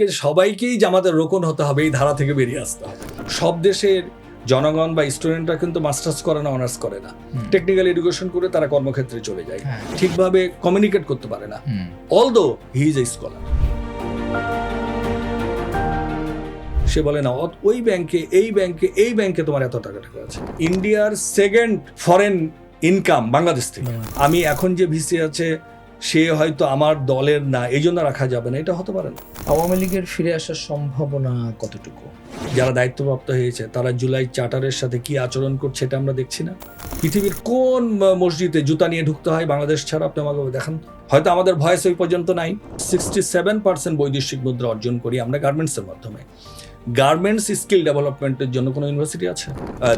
সবাইকেই জামাতের রোকন হতে হবে, এই ধারা থেকে বেরিয়ে আসতে হবে। সব দেশের জনগণ বা স্টুডেন্টরা কিন্তু মাস্টার্স করে না, অনার্স করে না, টেকনিক্যাল এডুকেশন করে তারা কর্মক্ষেত্রে চলে যায়, ঠিকভাবে কমিউনিকেট করতে পারে না, although he is a scholar. সে বলে না ওই ব্যাংকে এই ব্যাংকে তোমার এত টাকা আছে। ইন্ডিয়ার সেকেন্ড ফরেন ইনকাম বাংলাদেশ থেকে। আমি এখন যে ভিসি আছে সে হয়তো আমার দলের না, এই জন্য রাখা যাবে না, এটা হতে পারে না। আওয়ামী লীগের ফিরে আসার সম্ভাবনা কতটুকু? যারা দায়িত্বপ্রাপ্ত হয়েছে তারা জুলাই চার্টারের সাথে কি আচরণ করছে এটা আমরা দেখছি না। পৃথিবীর কোন মসজিদে জুতা নিয়ে ঢুকতে হয় বাংলাদেশ ছাড়া? আপনি আমাকে দেখান। হয়তো আমাদের ভয়েস ওই পর্যন্ত নাই। 67% বৈদেশিক মুদ্রা অর্জন করি আমরা গার্মেন্টসের মাধ্যমে। গার্মেন্টস স্কিল ডেভেলপমেন্টের জন্য কোনো ইউনিভার্সিটি আছে?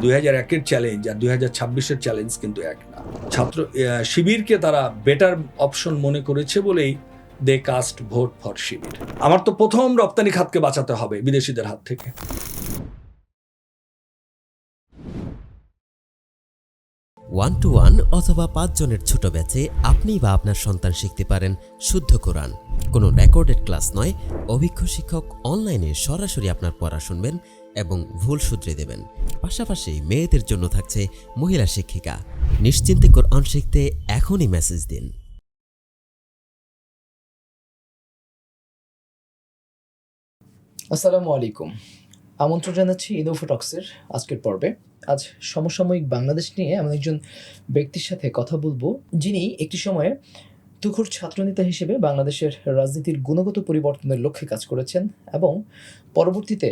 2001-এর চ্যালেঞ্জ আর 2026-এর চ্যালেঞ্জ কিন্তু এক না। ছাত্র শিবিরকে তারা বেটার অপশন মনে করেছে বলেই দে কাস্ট ভোট ফর শিবির। আমার তো প্রথম রপ্তানি খাতকে বাঁচাতে হবে বিদেশিদের হাত থেকে। 1-to-1 অথবা 5 জনের ছোট ব্যাচে আপনি বা আপনার সন্তান শিখতে পারেন শুদ্ধ কোরআন। কোনো রেকর্ডেড ক্লাস নয়, অভিজ্ঞ শিক্ষক অনলাইনে সরাসরি আপনার পড়া শুনবেন এবং ভুল শুধরে দেবেন। পাশাপাশি মেয়েদের জন্য থাকছে মহিলা শিক্ষিকা। নিশ্চিন্তে কোরআন শিখতে এখনই মেসেজ দিন। আসসালামু আলাইকুম, আমন্ত্রণ জানাচ্ছি ইনোফোটক্সের আজকের পর্বে। আজ সমসাময়িক বাংলাদেশ নিয়ে এমন একজন ব্যক্তির সাথে কথা বলবো যিনি একটি সময়ে তুখোড় ছাত্রনেতা হিসেবে বাংলাদেশের রাজনীতির গুণগত পরিবর্তনের লক্ষ্যে কাজ করেছেন এবং পরবর্তীতে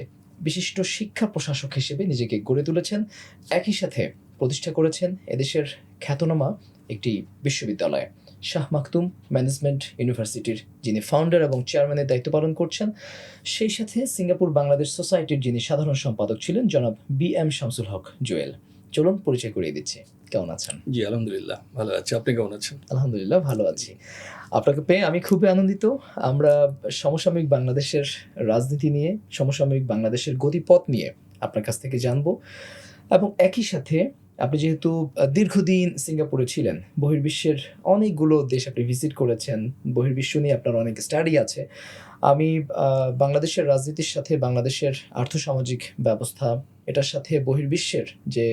বিশিষ্ট শিক্ষা প্রশাসক হিসেবে নিজেকে গড়ে তুলেছেন। একই সাথে প্রতিষ্ঠা করেছেন এদেশের খ্যাতনামা একটি বিশ্ববিদ্যালয়, শাহ মাকতুম ম্যানেজমেন্ট ইউনিভার্সিটির যিনি ফাউন্ডার এবং চেয়ারম্যানের দায়িত্ব পালন করছেন। সেই সাথে সিঙ্গাপুর বাংলাদেশ সোসাইটির যিনি সাধারণ সম্পাদক ছিলেন জনাব BM শামসুল হক জুয়েল। চলুন পরিচয় করিয়ে দিচ্ছি। কেমন আছেন? জি আলহামদুলিল্লাহ ভালো আছি, আপনি কেমন আছেন? আলহামদুলিল্লাহ ভালো আছি। আপনাকে পেয়ে আমি খুবই আনন্দিত। আমরা সমসাময়িক বাংলাদেশের রাজনীতি নিয়ে, সমসাময়িক বাংলাদেশের গতিপথ নিয়ে আপনার কাছ থেকে জানবো এবং একই সাথে আপনি যেহেতু দীর্ঘদিন সিঙ্গাপুরে ছিলেন, বহির্বিশ্বের অনেকগুলো দেশ আপনি ভিজিট করেছেন, বহির্বিশ্ব নিয়ে আপনার অনেক স্টাডি আছে। আমি বাংলাদেশের রাজনীতির সাথে বাংলাদেশের আর্থসামাজিক ব্যবস্থা, এটার সাথে বহির্বিশ্বের যে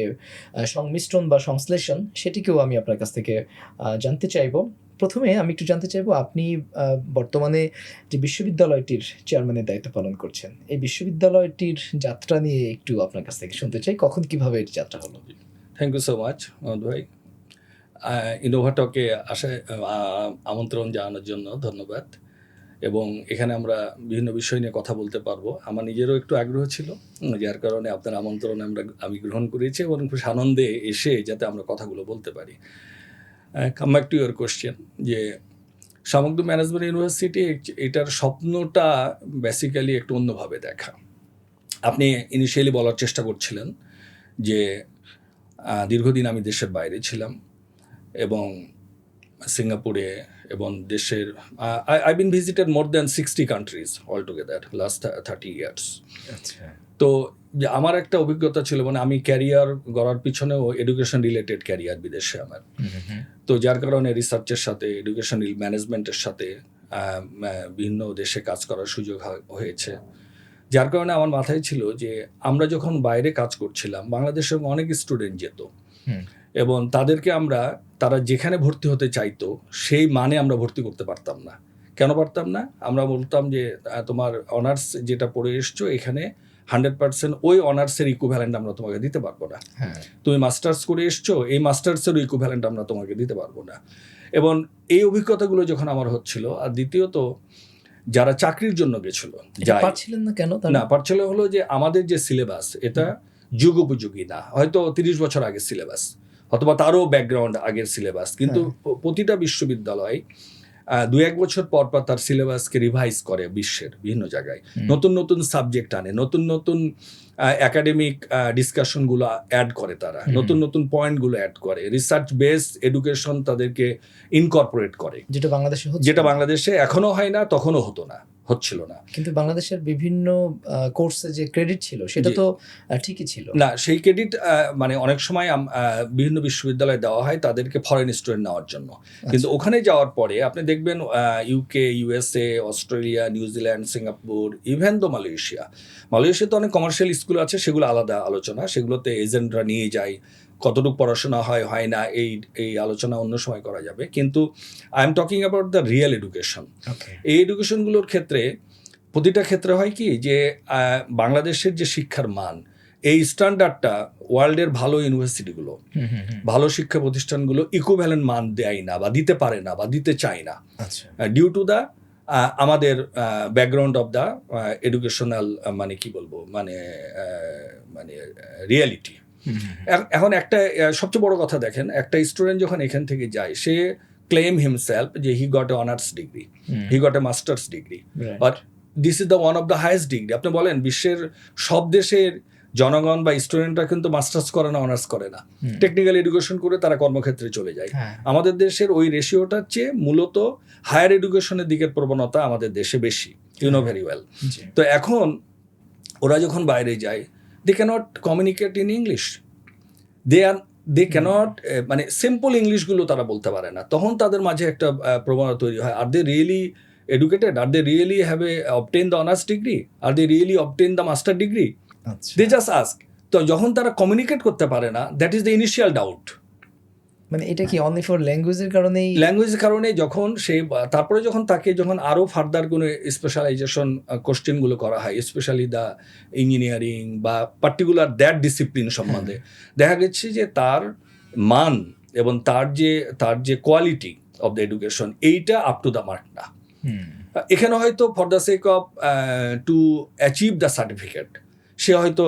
সংমিশ্রণ বা সংশ্লেষণ, সেটিকেও আমি আপনার কাছ থেকে জানতে চাইব। প্রথমে আমি একটু জানতে চাইবো, আপনি বর্তমানে যে বিশ্ববিদ্যালয়টির চেয়ারম্যানের দায়িত্ব পালন করছেন, এই বিশ্ববিদ্যালয়টির যাত্রা নিয়ে একটু আপনার কাছ থেকে শুনতে চাই। কখন কিভাবে এর যাত্রা হলো? Thank you so much Mohammad ভাই। ইনোভাটকে আমন্ত্রণ জানানোর জন্য ধন্যবাদ। এবং এখানে আমরা বিভিন্ন বিষয় নিয়ে কথা বলতে পারবো। আমার নিজেরও একটু আগ্রহ ছিল, যার কারণে আপনার আমন্ত্রণ আমি গ্রহণ করেছি এবং খুব আনন্দে এসে যাতে আমরা কথাগুলো বলতে পারি। Come back to your question, যে শাহ মাকতুম ম্যানেজমেন্ট ইউনিভার্সিটি, এটার স্বপ্নটা বেসিক্যালি একটু অন্যভাবে দেখা। আপনি ইনিশিয়ালি বলার চেষ্টা করছিলেন যে দীর্ঘদিন আমি দেশের বাইরে ছিলাম এবং সিঙ্গাপুরে এবং দেশের I been visited more than 60 countries all together last 30 years. আচ্ছা, তো যে আমার একটা অভিজ্ঞতা ছিল, মানে আমি ক্যারিয়ার গড়ার পিছনেও এডুকেশন রিলেটেড ক্যারিয়ার বিদেশে আমার। তো যার কারণে রিসার্চের সাথে এডুকেশন ম্যানেজমেন্টের সাথে বিভিন্ন দেশে কাজ করার সুযোগ হয়েছে। যার কারণে আমার মাথায় ছিল যে আমরা যখন বাইরে কাজ করছিলাম, বাংলাদেশের অনেক স্টুডেন্ট যেত এবং তাদেরকে তারা যেখানে ভর্তি হতে চাইতো সেই মানে আমরা ভর্তি করতে পারতাম না। কেন পারতাম না? আমরা বলতাম যে তোমার অনার্স যেটা পড়ে এসছো, এখানে 100% ওই অনার্সের ইকুইভ্যালেন্ট আমরা তোমাকে দিতে পারবো না। তুমি মাস্টার্স করে এসছো, এই মাস্টার্সের ইকুইভ্যালেন্ট আমরা তোমাকে দিতে পারবো না। এবং এই অভিজ্ঞতাগুলো যখন আমার হচ্ছিল, আর দ্বিতীয়ত যারা চাকরির জন্য গেছিল পারছিলেন না কেন? না পারছিল হলো যে আমাদের যে সিলেবাস এটা যুগোপযোগী না। হয়তো 30 বছর আগের সিলেবাস অথবা তারও ব্যাকগ্রাউন্ড আগের সিলেবাস, কিন্তু প্রতিটা বিশ্ববিদ্যালয় 2-1 বছর পর তার সিলেবাসকে রিভাইজ করে বিশ্বের বিভিন্ন জায়গায়, নতুন নতুন সাবজেক্ট আনে, নতুন নতুন একাডেমিক ডিসকাশনগুলো অ্যাড করে, তারা নতুন নতুন পয়েন্টগুলো অ্যাড করে, রিসার্চ বেসড এডুকেশন তাদেরকে ইনকর্পোরেট করে, যেটা বাংলাদেশে এখনো হয় না, তখনও হতো না। হচ্ছিল না। কিন্তু বাংলাদেশের বিভিন্ন কোর্সে যে ক্রেডিট ছিল সেটা জি। তো ঠিকই ছিল। না, সেই ক্রেডিট মানে অনেক সময় বিভিন্ন বিশ্ববিদ্যালয়ে দেওয়া হয় তাদেরকে ফরেন স্টুডেন্ট নেওয়ার জন্য। কিন্তু ওখানে যাওয়ার পরে আপনি দেখবেন UK, USA, Australia, New Zealand, Singapore, even তো মালয়েশিয়াতে অনেক কমার্শিয়াল স্কুল আছে, সেগুলো আলাদা আলোচনা। সেগুলোতে এজেন্টরা নিয়ে যায়, কতটুকু পড়াশোনা হয় না এই আলোচনা অন্য সময় করা যাবে। কিন্তু I am talking about the real education. এই এডুকেশনগুলোর ক্ষেত্রে প্রতিটা ক্ষেত্রে হয় কি যে বাংলাদেশের যে শিক্ষার মান, এই স্ট্যান্ডার্ডটা ওয়ার্ল্ডের ভালো ইউনিভার্সিটিগুলো, ভালো শিক্ষা প্রতিষ্ঠানগুলো ইকুইভ্যালেন্ট মান দেয় না বা দিতে পারে না বা দিতে চায় না, ডিউ টু দ্য আমাদের ব্যাকগ্রাউন্ড অফ দ্য এডুকেশনাল মানে কি বলবো মানে রিয়েলিটি। এখন একটা সবচেয়ে বড় কথা দেখেন, একটা স্টুডেন্ট যখন এখান থেকে যায়, সে ক্লেম হিমসেলফ যে he got a honours degree, he got a masters degree, but this is the one of the highest degree. আপনি বলেন বিশ্বের সব দেশের জনগণ বা স্টুডেন্টরা কিন্তু মাস্টার্স করে না, অনার্স করে না, টেকনিক্যাল এডুকেশন করে তারা কর্মক্ষেত্রে চলে যায়। আমাদের দেশের ওই রেশিওটার চেয়ে মূলত হায়ার এডুকেশনের দিকের প্রবণতা আমাদের দেশে বেশি, ইউ নো ভেরি ওয়েল। তো এখন ওরা যখন বাইরে যায়, they cannot communicate in English, they cannot মানে সিম্পল ইংলিশগুলো তারা বলতে পারে না। তখন তাদের মাঝে একটা প্রবণতা তৈরি হয়, আর they really educated? Are they really have obtained the honors degree? Are they really obtained the master degree? They just ask. তো যখন তারা কমিউনিকেট করতে পারে না, that is the initial doubt. মানে এটা কি অনলি ফর ল্যাঙ্গুয়েজের কারণেই? ল্যাঙ্গুয়েজের কারণে যখন তারপরে যখন তাকে আরও ফার্দার কোনো স্পেশালাইজেশন কোশ্চেনগুলো করা হয়, স্পেশালি দ্য ইঞ্জিনিয়ারিং বা পার্টিকুলার দ্যাট ডিসিপ্লিন সম্বন্ধে, দেখা গেছে যে তার মান এবং তার যে কোয়ালিটি অফ দ্য এডুকেশন, এইটা আপ টু দ্য মার্ক না। এখানে হয়তো for the sake of to achieve the certificate সে হয়তো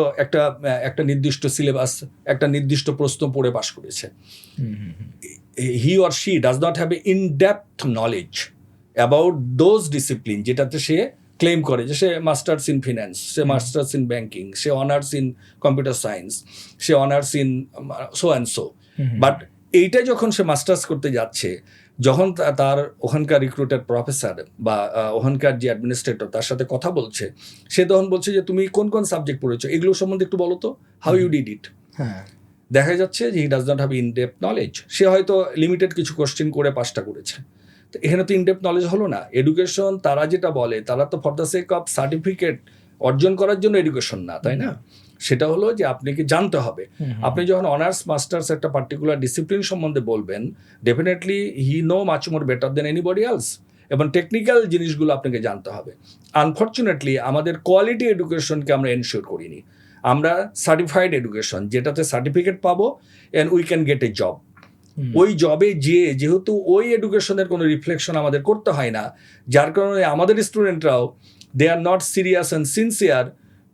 একটা নির্দিষ্ট সিলেবাস, একটা নির্দিষ্ট প্রশ্ন পড়ে পাশ করেছে। He or she does not have a in depth knowledge about those discipline যেটাতে সে ক্লেম করে যে সে মাস্টার্স ইন ফিন্যান্স, সে মাস্টার্স ইন ব্যাঙ্কিং, সে অনার্স ইন কম্পিউটার সায়েন্স, সে honours in so and so. But এইটা যখন সে মাস্টার্স করতে যাচ্ছে, যখন তার ওখানকার রিক্রুটেড প্রফেসর বা ওখানকার যে অ্যাডমিনিস্ট্রেটর তার সাথে কথা বলছে, সে তখন বলছে যে তুমি কোন কোন সাবজেক্ট পড়েছো, এগুলো সম্বন্ধে একটু বলো তো, হাউ ইউ ডিড ইট। দেখা যাচ্ছে যে he does not have in depth knowledge. সে হয়তো লিমিটেড কিছু কোশ্চেন করে পাসটা করেছে, তো এখানে তো ইন ডেপথ নলেজ হলো না। এডুকেশন তারা যেটা বলে, তারা তো for the sake of certificate অর্জন করার জন্য এডুকেশন না, তাই না? সেটা হলো যে আপনাকে জানতে হবে। আপনি যখন অনার্স মাস্টার্স একটা পার্টিকুলার ডিসিপ্লিন সম্বন্ধে বলবেন, definitely he know much more better then anybody else, এবং টেকনিক্যাল জিনিসগুলো আপনাকে জানতে হবে। আনফর্চুনেটলি আমাদের কোয়ালিটি এডুকেশনকে আমরা এনশিওর করিনি। আমরা সার্টিফাইড এডুকেশন, যেটাতে সার্টিফিকেট পাবো and we can get A job, ওই জবে যেহেতু ওই এডুকেশনের কোনো রিফ্লেকশন আমাদের করতে হয় না, যার কারণে আমাদের স্টুডেন্টরাও they are not serious and sincere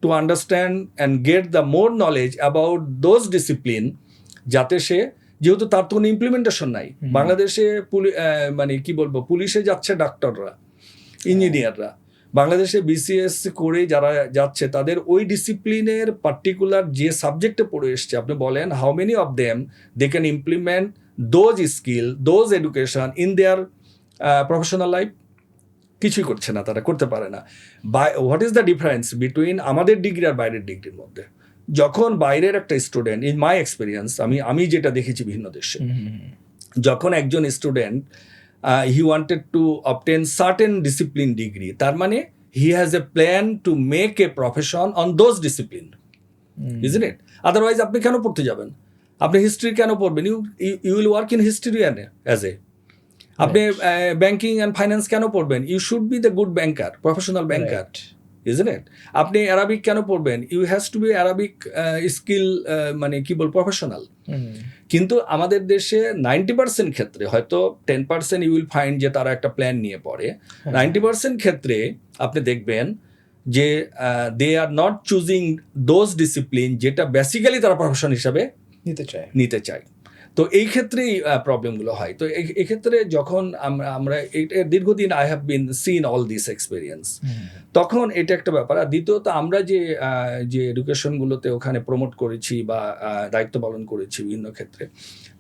to understand and get the more knowledge about those discipline, যাতে সে, যেহেতু তার তো কোনো ইমপ্লিমেন্টেশন নাই। বাংলাদেশে মানে কি বলবো, পুলিশে যাচ্ছে ডাক্তাররা, ইঞ্জিনিয়াররা, বাংলাদেশে বিসিএস করে যারা যাচ্ছে তাদের ওই ডিসিপ্লিনের পার্টিকুলার যে সাবজেক্টে পড়ে এসছে, আপনি বলেন how many of them they can implement those skill, those education in their professional life? কিছুই করছে না, তারা করতে পারে না। What is the difference between আমাদের ডিগ্রি আর বাইরের ডিগ্রির মধ্যে? যখন বাইরের একটা স্টুডেন্ট, ইন মাই এক্সপিরিয়েন্স, আমি যেটা দেখেছি বিভিন্ন দেশে, যখন একজন student he wanted to obtain certain discipline degree, তার মানে he has a plan to make a profession on those discipline, isn't it? Otherwise আপনি কেন পড়তে যাবেন? আপনি হিস্ট্রি কেন পড়বেন? You will work in history as a. আপনি ব্যাংকিং অ্যান্ড ফাইন্যান্স কেন পড়বেন? You should be the good banker, professional banker, isn't it? আপনি অ্যারাবিক কেন পড়বেন? You has to be Arabic skill মানে কি বল, প্রফেশনাল। কিন্তু আমাদের দেশে 90% ক্ষেত্রে, হয়তো 10% ইউ উইল ফাইন্ড যে তারা একটা প্ল্যান নিয়ে পড়ে, 90% ক্ষেত্রে আপনি দেখবেন যে they are not choosing those discipline যেটা বেসিক্যালি তারা প্রফেশন হিসাবে নিতে চায়। তো এই ক্ষেত্রেই প্রবলেমগুলো হয়। তো এই ক্ষেত্রে যখন আমরা দীর্ঘদিন I have been seen all this experience, তখন এটা একটা ব্যাপার। আর দ্বিতীয়ত আমরা যে এডুকেশনগুলোতে ওখানে প্রমোট করেছি বা দায়িত্ব পালন করেছি বিভিন্ন ক্ষেত্রে,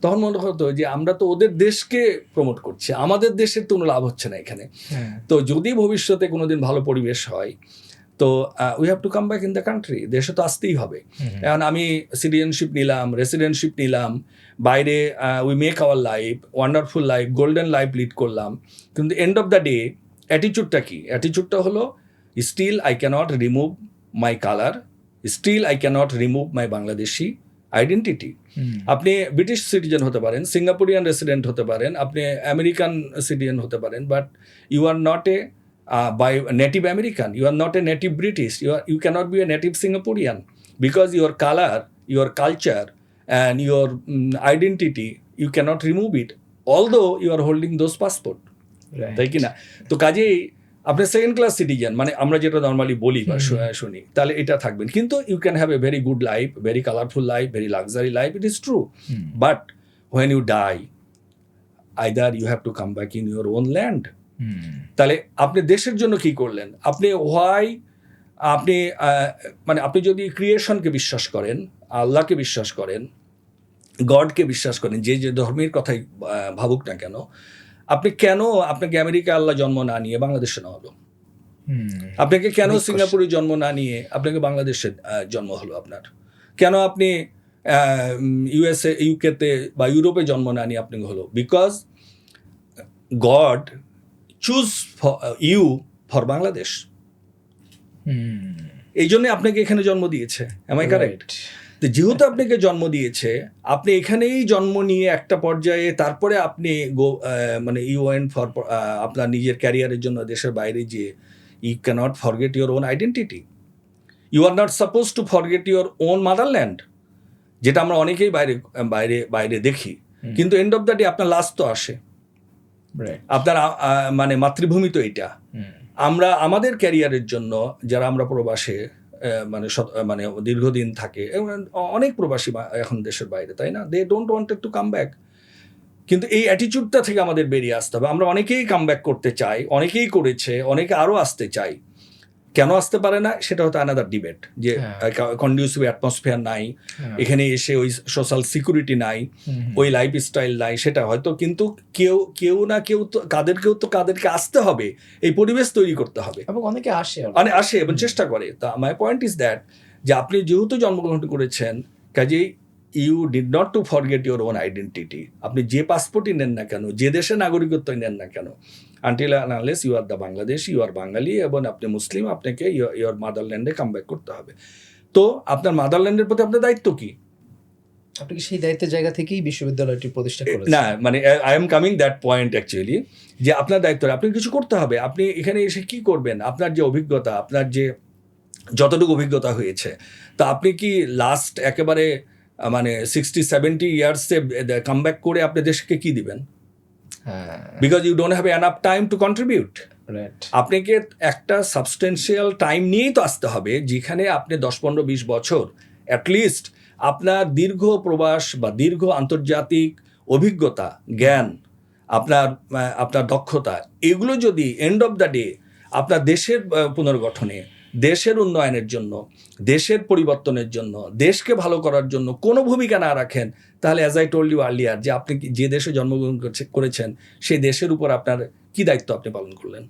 তখন মনে হতো যে আমরা তো ওদের দেশকে প্রমোট করছি, আমাদের দেশের তো কোনো লাভ হচ্ছে না এখানে। তো যদি ভবিষ্যতে কোনোদিন ভালো পরিবেশ হয়, তো we have to come back in the country, দেশে তো আসতেই হবে। এখন আমি সিটিজেনশিপ নিলাম, রেসিডেন্টশিপ নিলাম, বাইরে we make our life wonderful life, golden life lead করলাম, কিন্তু এন্ড অফ দ্য ডে অ্যাটিচিউডটা কি? অ্যাটিচিউডটা হলো still I can't remove my colour, still I can't remove my Bangladeshi identity. আপনি ব্রিটিশ সিটিজেন হতে পারেন, সিঙ্গাপুরিয়ান রেসিডেন্ট হতে পারেন, আপনি আমেরিকান সিটিজেন হতে পারেন, but you are not a by native American, you are not a native British, you cannot be a native Singaporean, because your color, your culture and your identity, you cannot remove it, although you are holding those passport, তাই কি না? তো কাজেই আপনি second class citizen, মানে আমরা যেটা normally বলি বা শুনি, তাহলে এটা থাকবেন, কিন্তু you can have a very good life, very colourful life, very luxury life, it is true, but when you die, either you have to come back in your own land. তাহলে আপনি দেশের জন্য কি করলেন? আপনি মানে আপনি যদি ক্রিয়েশনকে বিশ্বাস করেন, আল্লাহকে বিশ্বাস করেন, গডকে বিশ্বাস করেন, যে ধর্মের কথাই ভাবুক না কেন, আপনাকে আমেরিকা আল্লাহ জন্ম না নিয়ে বাংলাদেশে না হলো? আপনাকে কেন সিঙ্গাপুরে জন্ম না নিয়ে আপনাকে বাংলাদেশে জন্ম হলো? আপনার কেন আপনি ইউএসএ, ইউকেতে বা ইউরোপে জন্ম না নিয়ে আপনাকে হলো? Because God choose you for Bangladesh, এই জন্য আপনাকে এখানে জন্ম দিয়েছে। Am I correct? তো যেহেতু আপনাকে জন্ম দিয়েছে, আপনি এখানেই জন্ম নিয়ে একটা পর্যায়ে তারপরে আপনি মানে ইউ ওয়েন্ট ফর আপনার নিজের ক্যারিয়ারের জন্য দেশের বাইরে গিয়ে, you can't forget your own identity, you are not suppose to forget your own motherland, যেটা আমরা অনেকেই বাইরে বাইরে বাইরে দেখি, কিন্তু এন্ড অফ দ্য ডে আপনার লাস্ট তো আসে, আপনার মানে মাতৃভূমি তো এটা। আমরা আমাদের ক্যারিয়ারের জন্য যারা আমরা প্রবাসে মানে দীর্ঘদিন থাকে, অনেক প্রবাসী এখন দেশের বাইরে, তাই না? They don't wanted to come back, কিন্তু এই অ্যাটিচিউডটা থেকে আমাদের বেরিয়ে আসতে হবে। আমরা অনেকেই কাম ব্যাক করতে চাই, অনেকেই করেছে, অনেকে আরও আসতে চাই, কেন আসতে পারে না সেটা হয়তো আনাদার ডিবেট, যে কন্ডিউসিভ অ্যাটমসফিয়ার নাই, এখানে এসে ওই সোশ্যাল সিকিউরিটি নাই, ওই লাইফস্টাইল নাই, সেটা হয়তো, কিন্তু কেউ না কেউ তো কাদেরকে আসতে হবে, এই পরিবেশ তৈরি করতে হবে, এবং অনেকে আসে এবং চেষ্টা করে। তা মাই পয়েন্ট ইজ দ্যাট, যে আপনি যেহেতু জন্মগ্রহণ করেছেন, কাজেই you did not to forget your own identity. আপনি যে পাসপোর্টই নেন না কেন, যে দেশের নাগরিকত্বই নেন না কেন, until unless you are the Bangladesh, you are Bengali এবং আপনি মুসলিম, আপনাকে ইউর মাদারল্যান্ডে কাম ব্যাক করতে হবে। তো আপনার মাদারল্যান্ডের প্রতি আপনার দায়িত্ব কি? আপনি কি সেই দায়িত্বের জায়গা থেকেই বিশ্ববিদ্যালয়টি প্রতিষ্ঠা করেছেন? না, মানে I am coming that point actually, যে আপনার দায়িত্ব, আপনি কিছু করতে হবে। আপনি এখানে এসে কি করবেন? আপনার যে অভিজ্ঞতা, আপনার যে যতটুকু অভিজ্ঞতা হয়েছে, তা আপনি কি লাস্ট একেবারে মানে 60-70 ইয়ার্সে কাম ব্যাক করে আপনি দেশকে কি দিবেন? Because you don't have enough time to contribute. আপনাকে একটা সাবস্টেন্সিয়াল টাইম নিয়েই তো আসতে হবে, যেখানে আপনি 10-15-20 বছর অ্যাটলিস্ট আপনার দীর্ঘ প্রবাস বা দীর্ঘ আন্তর্জাতিক অভিজ্ঞতা, জ্ঞান, আপনার দক্ষতা, এগুলো যদি এন্ড অফ দ্য ডে আপনার দেশের পুনর্গঠনে, দেশের উন্নয়নের জন্য, দেশের পরিবর্তনের জন্য, দেশকে ভালো করার জন্য কোনো ভূমিকা না রাখেন, তাহলে as I told you earlier, যে আপনি যে দেশে জন্মগ্রহণ করেছেন সেই দেশের উপর আপনার কি দায়িত্ব আপনি পালন করলেন?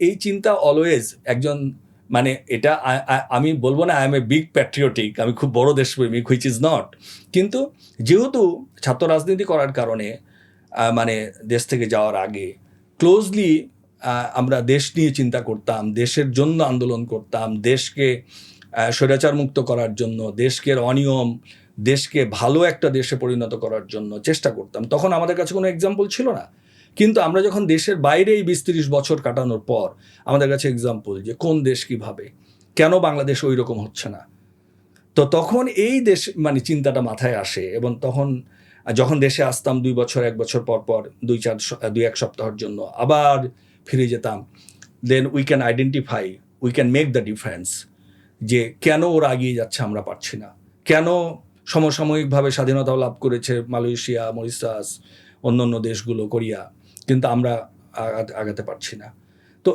এই চিন্তা অলওয়েজ একজন, মানে এটা আমি বলবো না I M a big patriotic, আমি খুব বড় দেশপ্রেমিক, হুইচ ইজ নট, কিন্তু যেহেতু ছাত্র রাজনীতি করার কারণে মানে দেশ থেকে যাওয়ার আগে ক্লোজলি আমরা দেশ নিয়ে চিন্তা করতাম, দেশের জন্য আন্দোলন করতাম, দেশকে স্বৈরাচার মুক্ত করার জন্য, দেশকে অনিয়ম, দেশকে ভালো একটা দেশে পরিণত করার জন্য চেষ্টা করতাম। তখন আমাদের কাছে কোনো এক্সাম্পল ছিল না, কিন্তু আমরা যখন দেশের বাইরে এই 20-30 বছর কাটানোর পর আমাদের কাছে এক্সাম্পল, যে কোন দেশ কিভাবে, কেন বাংলাদেশ ওই রকম হচ্ছে না। তো তখন এই দেশ মানে চিন্তাটা মাথায় আসে, এবং তখন যখন দেশে আসতাম 2 বছর 1 বছর পর 2-1 সপ্তাহের জন্য আবার ফিরে যেতাম, then we can identify, we can make the difference, যে কেন ওরা এগিয়ে যাচ্ছে আমরা পারছি না, কেন সমসাময়িকভাবে স্বাধীনতা লাভ করেছে মালয়েশিয়া, মরিশাস, অন্যান্য দেশগুলো, কোরিয়া, কিন্তু আমরা আগাতে পারছি না। তো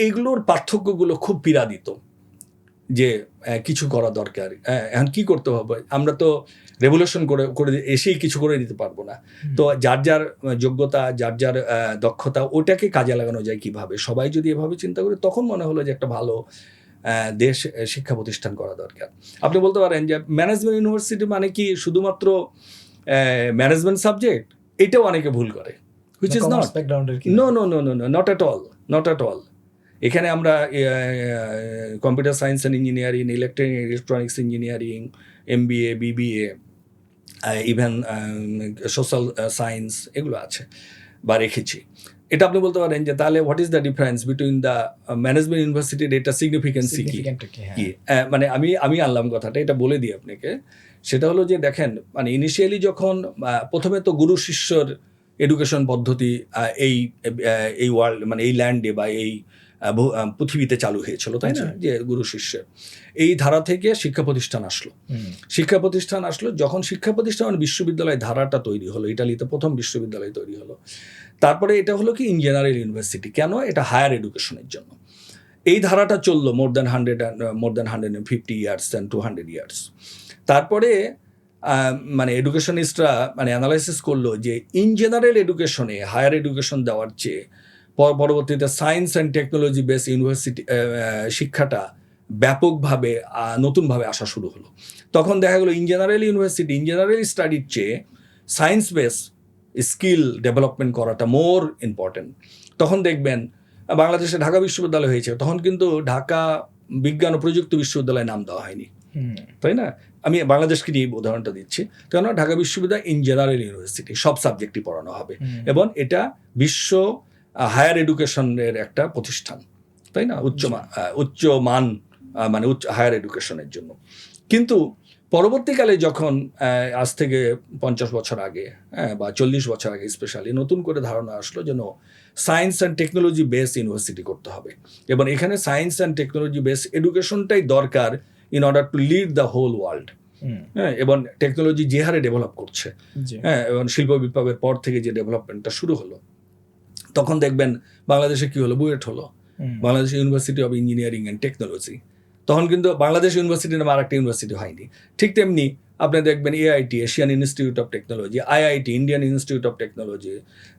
এইগুলোর পার্থক্যগুলো খুব পীড়া দিত যে কিছু করা দরকার, এখন কি করতে হবে, আমরা তো রেভলিউশন করে এসেই কিছু করে দিতে পারবো না। তো যার যার যোগ্যতা, যার যার দক্ষতা, ওটাকে কাজে লাগানো যায় কিভাবে, সবাই যদি এভাবে চিন্তা করি, তখন মনে হলো যে একটা ভালো দেশ শিক্ষা প্রতিষ্ঠান করা দরকার। আপনি বলতে পারেন যে ম্যানেজমেন্ট ইউনিভার্সিটি মানে কি শুধুমাত্র ম্যানেজমেন্ট সাবজেক্ট, এটাও অনেকে ভুল করে, which is not, no no no no no, not at all, not at all. এখানে আমরা computer science and engineering, electronics engineering, MBA, BBA, even social science, এগুলো আছে বা রেখেছি। এটা আপনি বলতে পারেন যে তাহলে what is the difference between the management ইউনিভার্সিটির এটা সিগনিফিকেন্সি কি? মানে আমি আনলাম কথাটা, এটা বলে দিই আপনাকে। সেটা হলো যে দেখেন, মানে ইনিশিয়ালি যখন প্রথমে তো গুরু শিষ্যর এডুকেশন পদ্ধতি এই ওয়ার্ল্ড, মানে এই ল্যান্ডে বা এই পৃথিবীতে চালু হয়েছিল, তাই না, যে গুরু শিষ্যের এই ধারা থেকে শিক্ষা প্রতিষ্ঠান আসলো। শিক্ষা প্রতিষ্ঠান আসলো যখন শিক্ষা প্রতিষ্ঠান মানে বিশ্ববিদ্যালয় ধারাটা তৈরি হলো, ইটালিতে প্রথম বিশ্ববিদ্যালয় তৈরি হলো। তারপরে এটা হলো কি ইন জেনারেল ইউনিভার্সিটি, কেন? এটা হায়ার এডুকেশনের জন্য। এই ধারাটা চললো more than 150 years and 200 years. তারপরে মানে এডুকেশনিস্টরা মানে অ্যানালাইসিস করলো যে ইন জেনারেল এডুকেশনে হায়ার এডুকেশন দেওয়ার চেয়ে পরবর্তীতে science and technology base university শিক্ষাটা ব্যাপকভাবে নতুনভাবে আসা শুরু হলো। তখন দেখা গেলো in general university, in general স্টাডির চেয়ে সায়েন্স বেস স্কিল ডেভেলপমেন্ট করাটা মোর ইম্পর্টেন্ট। তখন দেখবেন বাংলাদেশে ঢাকা বিশ্ববিদ্যালয় হয়েছে, তখন কিন্তু ঢাকা বিজ্ঞান ও প্রযুক্তি বিশ্ববিদ্যালয়ে নাম দেওয়া হয়নি, তাই না? আমি বাংলাদেশকে নিয়ে উদাহরণটা দিচ্ছি। কেন? ঢাকা বিশ্ববিদ্যালয় ইন জেনারেল ইউনিভার্সিটি, সব সাবজেক্টই পড়ানো হবে এবং এটা বিশ্ব হায়ার এডুকেশনের একটা প্রতিষ্ঠান, তাই না, উচ্চ মান, মানে হায়ার এডুকেশনের জন্য। কিন্তু পরবর্তীকালে যখন আজ থেকে 50 বছর আগে বা 40 বছর আগে স্পেশালি নতুন করে ধারণা আসলো যেন science and technology base university করতে হবে এবং এখানে সায়েন্স অ্যান্ড টেকনোলজি বেস এডুকেশনটাই দরকার in order to lead the whole world. এবং টেকনোলজি যে হারে ডেভেলপ করছে, এবং শিল্প বিপ্লবের পর থেকে যে ডেভেলপমেন্টটা শুরু হলো, তখন দেখবেন বাংলাদেশে কি হলো, বুয়েট হলো, Bangladesh university of engineering and technology. তখন কিন্তু বাংলাদেশ ইউনিভার্সিটি নামে আরেকটা ইউনিভার্সিটি হয়নি। ঠিক তেমনি আপনি দেখবেন AIT, Asian institute of technology, IIT, Indian Institute of technology,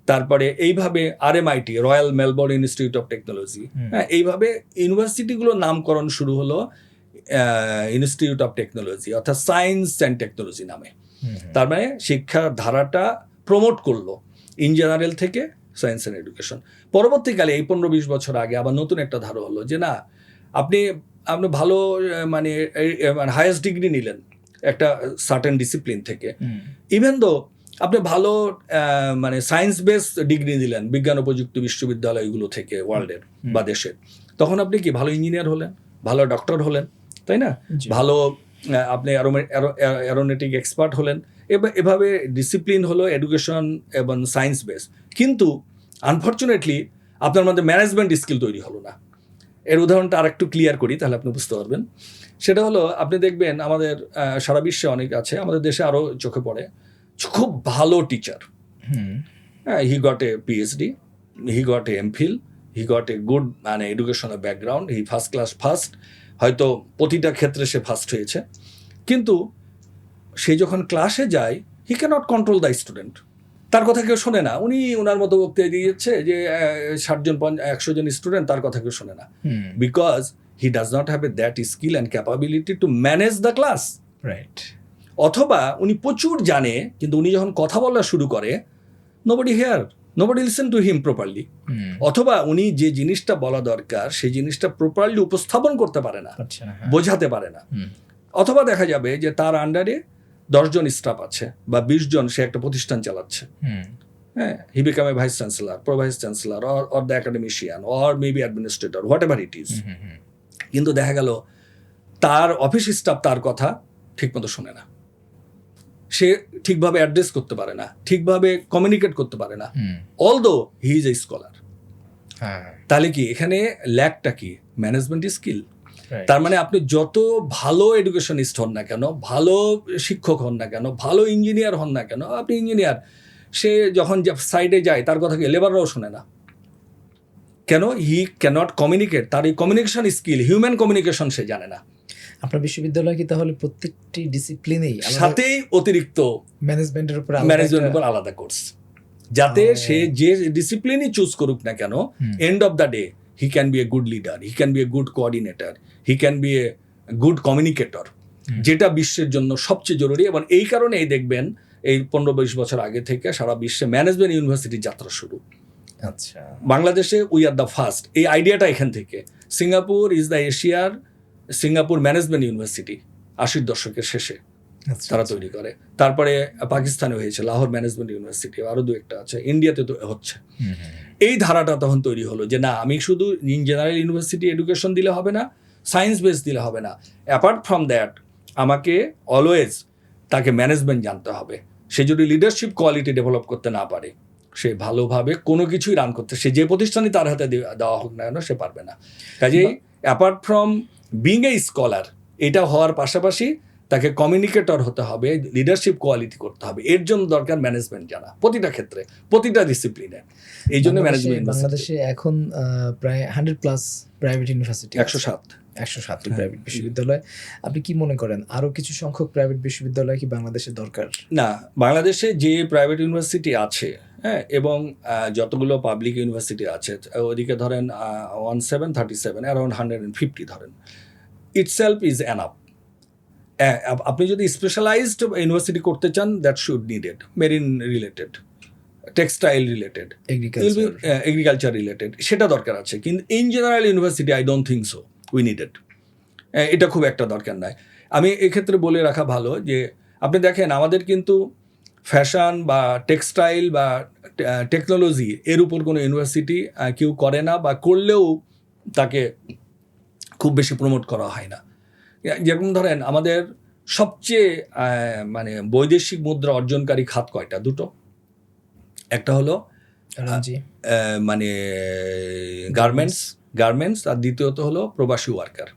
তারপরে এইভাবে RMIT, royal Melbourne institute of technology. এইভাবে ইউনিভার্সিটিগুলোর নামকরণ শুরু হলো ইনস্টিটিউট অফ টেকনোলজি অর্থাৎ সায়েন্স অ্যান্ড টেকনোলজি নামে। তার মানে শিক্ষার ধারাটা প্রমোট করলো ইন জেনারেল থেকে সায়েন্স অ্যান্ড এডুকেশন। পরবর্তীকালে এই 15-20 বছর আগে আবার নতুন একটা ধারা হলো যে না, আপনি ভালো মানে হায়েস্ট ডিগ্রি নিলেন একটা সার্টেন ডিসিপ্লিন থেকে, ইভেন দো আপনি ভালো মানে সায়েন্স বেস ডিগ্রি দিলেন বিজ্ঞান ও প্রযুক্তি বিশ্ববিদ্যালয়গুলো থেকে ওয়ার্ল্ডের বা দেশের, তখন আপনি কি ভালো ইঞ্জিনিয়ার হলেন, ভালো ডক্টর হলেন, তাই না, ভালো আপনি অ্যারোনটিক এক্সপার্ট হলেন। এভাবে ডিসিপ্লিন হলো এডুকেশন এবং সায়েন্স বেস। কিন্তু আনফর্চুনেটলি আপনার মধ্যে ম্যানেজমেন্ট স্কিল তৈরি হলো না। এর উদাহরণটা আর একটু ক্লিয়ার করি, তাহলে আপনি বুঝতে পারবেন। সেটা হলো আপনি দেখবেন আমাদের সারা বিশ্বে অনেক আছে, আমাদের দেশে আরও চোখে পড়ে, খুব ভালো teacher, he got a PhD, he got a MPhil, he got a good মানে এডুকেশনাল ব্যাকগ্রাউন্ড, হি ফার্স্ট ক্লাস ফার্স্ট, হয়তো প্রতিটা ক্ষেত্রে সে ফার্স্ট হয়েছে, কিন্তু সে যখন ক্লাসে যায় হি ক্যানট কন্ট্রোল দ্য স্টুডেন্ট। তার কথা কেউ শোনে না, উনি ওনার মতো বক্তৃতা দিয়ে যাচ্ছে যে 60-100 জন স্টুডেন্ট, তার কথা কেউ শোনে না, because he does not have that skill and capability to manage the class. Right. অথবা উনি প্রচুর জানে, কিন্তু উনি যখন কথা বলা শুরু করে nobody here, nobody listen to him properly. অথবা উনি যে জিনিসটা বলা দরকার সেই জিনিসটা প্রপারলি উপস্থাপন করতে পারে না, বোঝাতে পারে না। অথবা দেখা যাবে যে তার আন্ডারে 10 জন স্টাফ আছে বা 20 জন, সে একটা প্রতিষ্ঠান চালাচ্ছে, হ্যাঁ, he become a vice chancellor, pro vice chancellor, or the academician, or maybe administrator, whatever it is. কিন্তু দেখা গেল তার অফিস স্টাফ তার কথা ঠিকমতো শোনে না, সে ঠিকভাবে অ্যাড্রেস করতে পারে না, ঠিকভাবে কমিউনিকেট করতে পারে না, although he is a scholar. তাহলে কি এখানে ল্যাকটা কি? Management skill. তার মানে আপনি যত ভালো এডুকেশনিস্ট হন না কেন, ভালো শিক্ষক হন না কেন, ভালো ইঞ্জিনিয়ার হন না কেন, আপনি ইঞ্জিনিয়ার, সে যখন সাইডে যায় তার কথা কি লেবাররাও শোনে না কেন? হি ক্যানট কমিউনিকেট, তার এই কমিউনিকেশন স্কিল, হিউম্যান কমিউনিকেশন সে জানে না। আপনার বিশ্ববিদ্যালয় কি তাহলে প্রত্যেকটি ডিসিপ্লিনেই সাথেই অতিরিক্ত ম্যানেজমেন্টের উপর আলাদা কোর্স, যাতে সে যে ডিসিপ্লিনই চুজ করুক না কেন, and of the day he can B a good leader, he can B a good coordinator, he can B a good communicator, যেটা বিশ্বের জন্য সবচেয়ে জরুরি। এবং এই কারণেই দেখবেন এই 15-20 বছর আগে থেকে সারা বিশ্বে ম্যানেজমেন্ট ইউনিভার্সিটির যাত্রা শুরু। আচ্ছা, বাংলাদেশে উই আর দ্য ফার্স্ট, এই আইডিয়াটা এখান থেকে। সিঙ্গাপুর ইজ দ্য এশিয়ার সিঙ্গাপুর ম্যানেজমেন্ট ইউনিভার্সিটি 80-র দশকের শেষে তারা তৈরি করে। তারপরে পাকিস্তানে হয়েছে লাহোর ম্যানেজমেন্ট ইউনিভার্সিটি, আরও 2-1টা আছে, ইন্ডিয়াতে তো হচ্ছে। এই ধারাটা তখন তৈরি হলো যে না, আমি শুধু ইন জেনারেল ইউনিভার্সিটি এডুকেশন দিলে হবে না, সায়েন্স বেস দিলে হবে না, অ্যাপার্ট ফ্রম দ্যাট আমাকে অলওয়েজ তাকে ম্যানেজমেন্ট জানতে হবে। সে যদি লিডারশিপ কোয়ালিটি ডেভেলপ করতে না পারে, সে ভালোভাবে কোনো কিছুই রান করতে, সে যে প্রতিষ্ঠানই তার হাতে দেওয়া হোক না কেন, সে পারবে না। কাজেই apart from being a scholar, এটা হওয়ার পাশাপাশি তাকে কমিউনিকেটর হতে হবে, লিডারশিপ কোয়ালিটি করতে হবে। এর জন্য দরকার ম্যানেজমেন্ট জানা, প্রতিটা ক্ষেত্রে, প্রতিটা ডিসিপ্লিনে। এই জন্য ম্যানেজমেন্ট বাংলাদেশে এখন প্রায় 100+ প্রাইভেট ইউনিভার্সিটি, 107টি প্রাইভেট বিশ্ববিদ্যালয়। আপনি কি মনে করেন আরো কিছু সংখ্যক প্রাইভেট বিশ্ববিদ্যালয় কি বাংলাদেশে দরকার? না, বাংলাদেশে যে প্রাইভেট ইউনিভার্সিটি আছে, হ্যাঁ, এবং যতগুলো পাবলিক ইউনিভার্সিটি আছে, ওদিকে ধরেন 1737, অ্যারাউন্ড 150 ধরেন, ইটসেলফ ইজ এনাফ। আপনি যদি স্পেশালাইজড ইউনিভার্সিটি করতে চান, that should needed, marine related, textile related, agriculture related, সেটা দরকার আছে। কিন্তু in general university I don't think so we needed, এটা খুব একটা দরকার নাই। আমি এক্ষেত্রে বলে রাখা ভালো যে আপনি দেখেন আমাদের কিন্তু ফ্যাশন বা টেক্সটাইল বা টেকনোলজি এর উপর কোনো ইউনিভার্সিটি কেউ করে না, বা করলেও তাকে খুব বেশি প্রমোট করা হয় না। যেরকম ধরেন আমাদের সবচেয়ে মানে বৈদেশিক মুদ্রা অর্জনকারী খাত কয়টা? 2টো। একটা হলো মানে গার্মেন্টস, আর দ্বিতীয়ত হলো প্রবাসী ওয়ার্কার।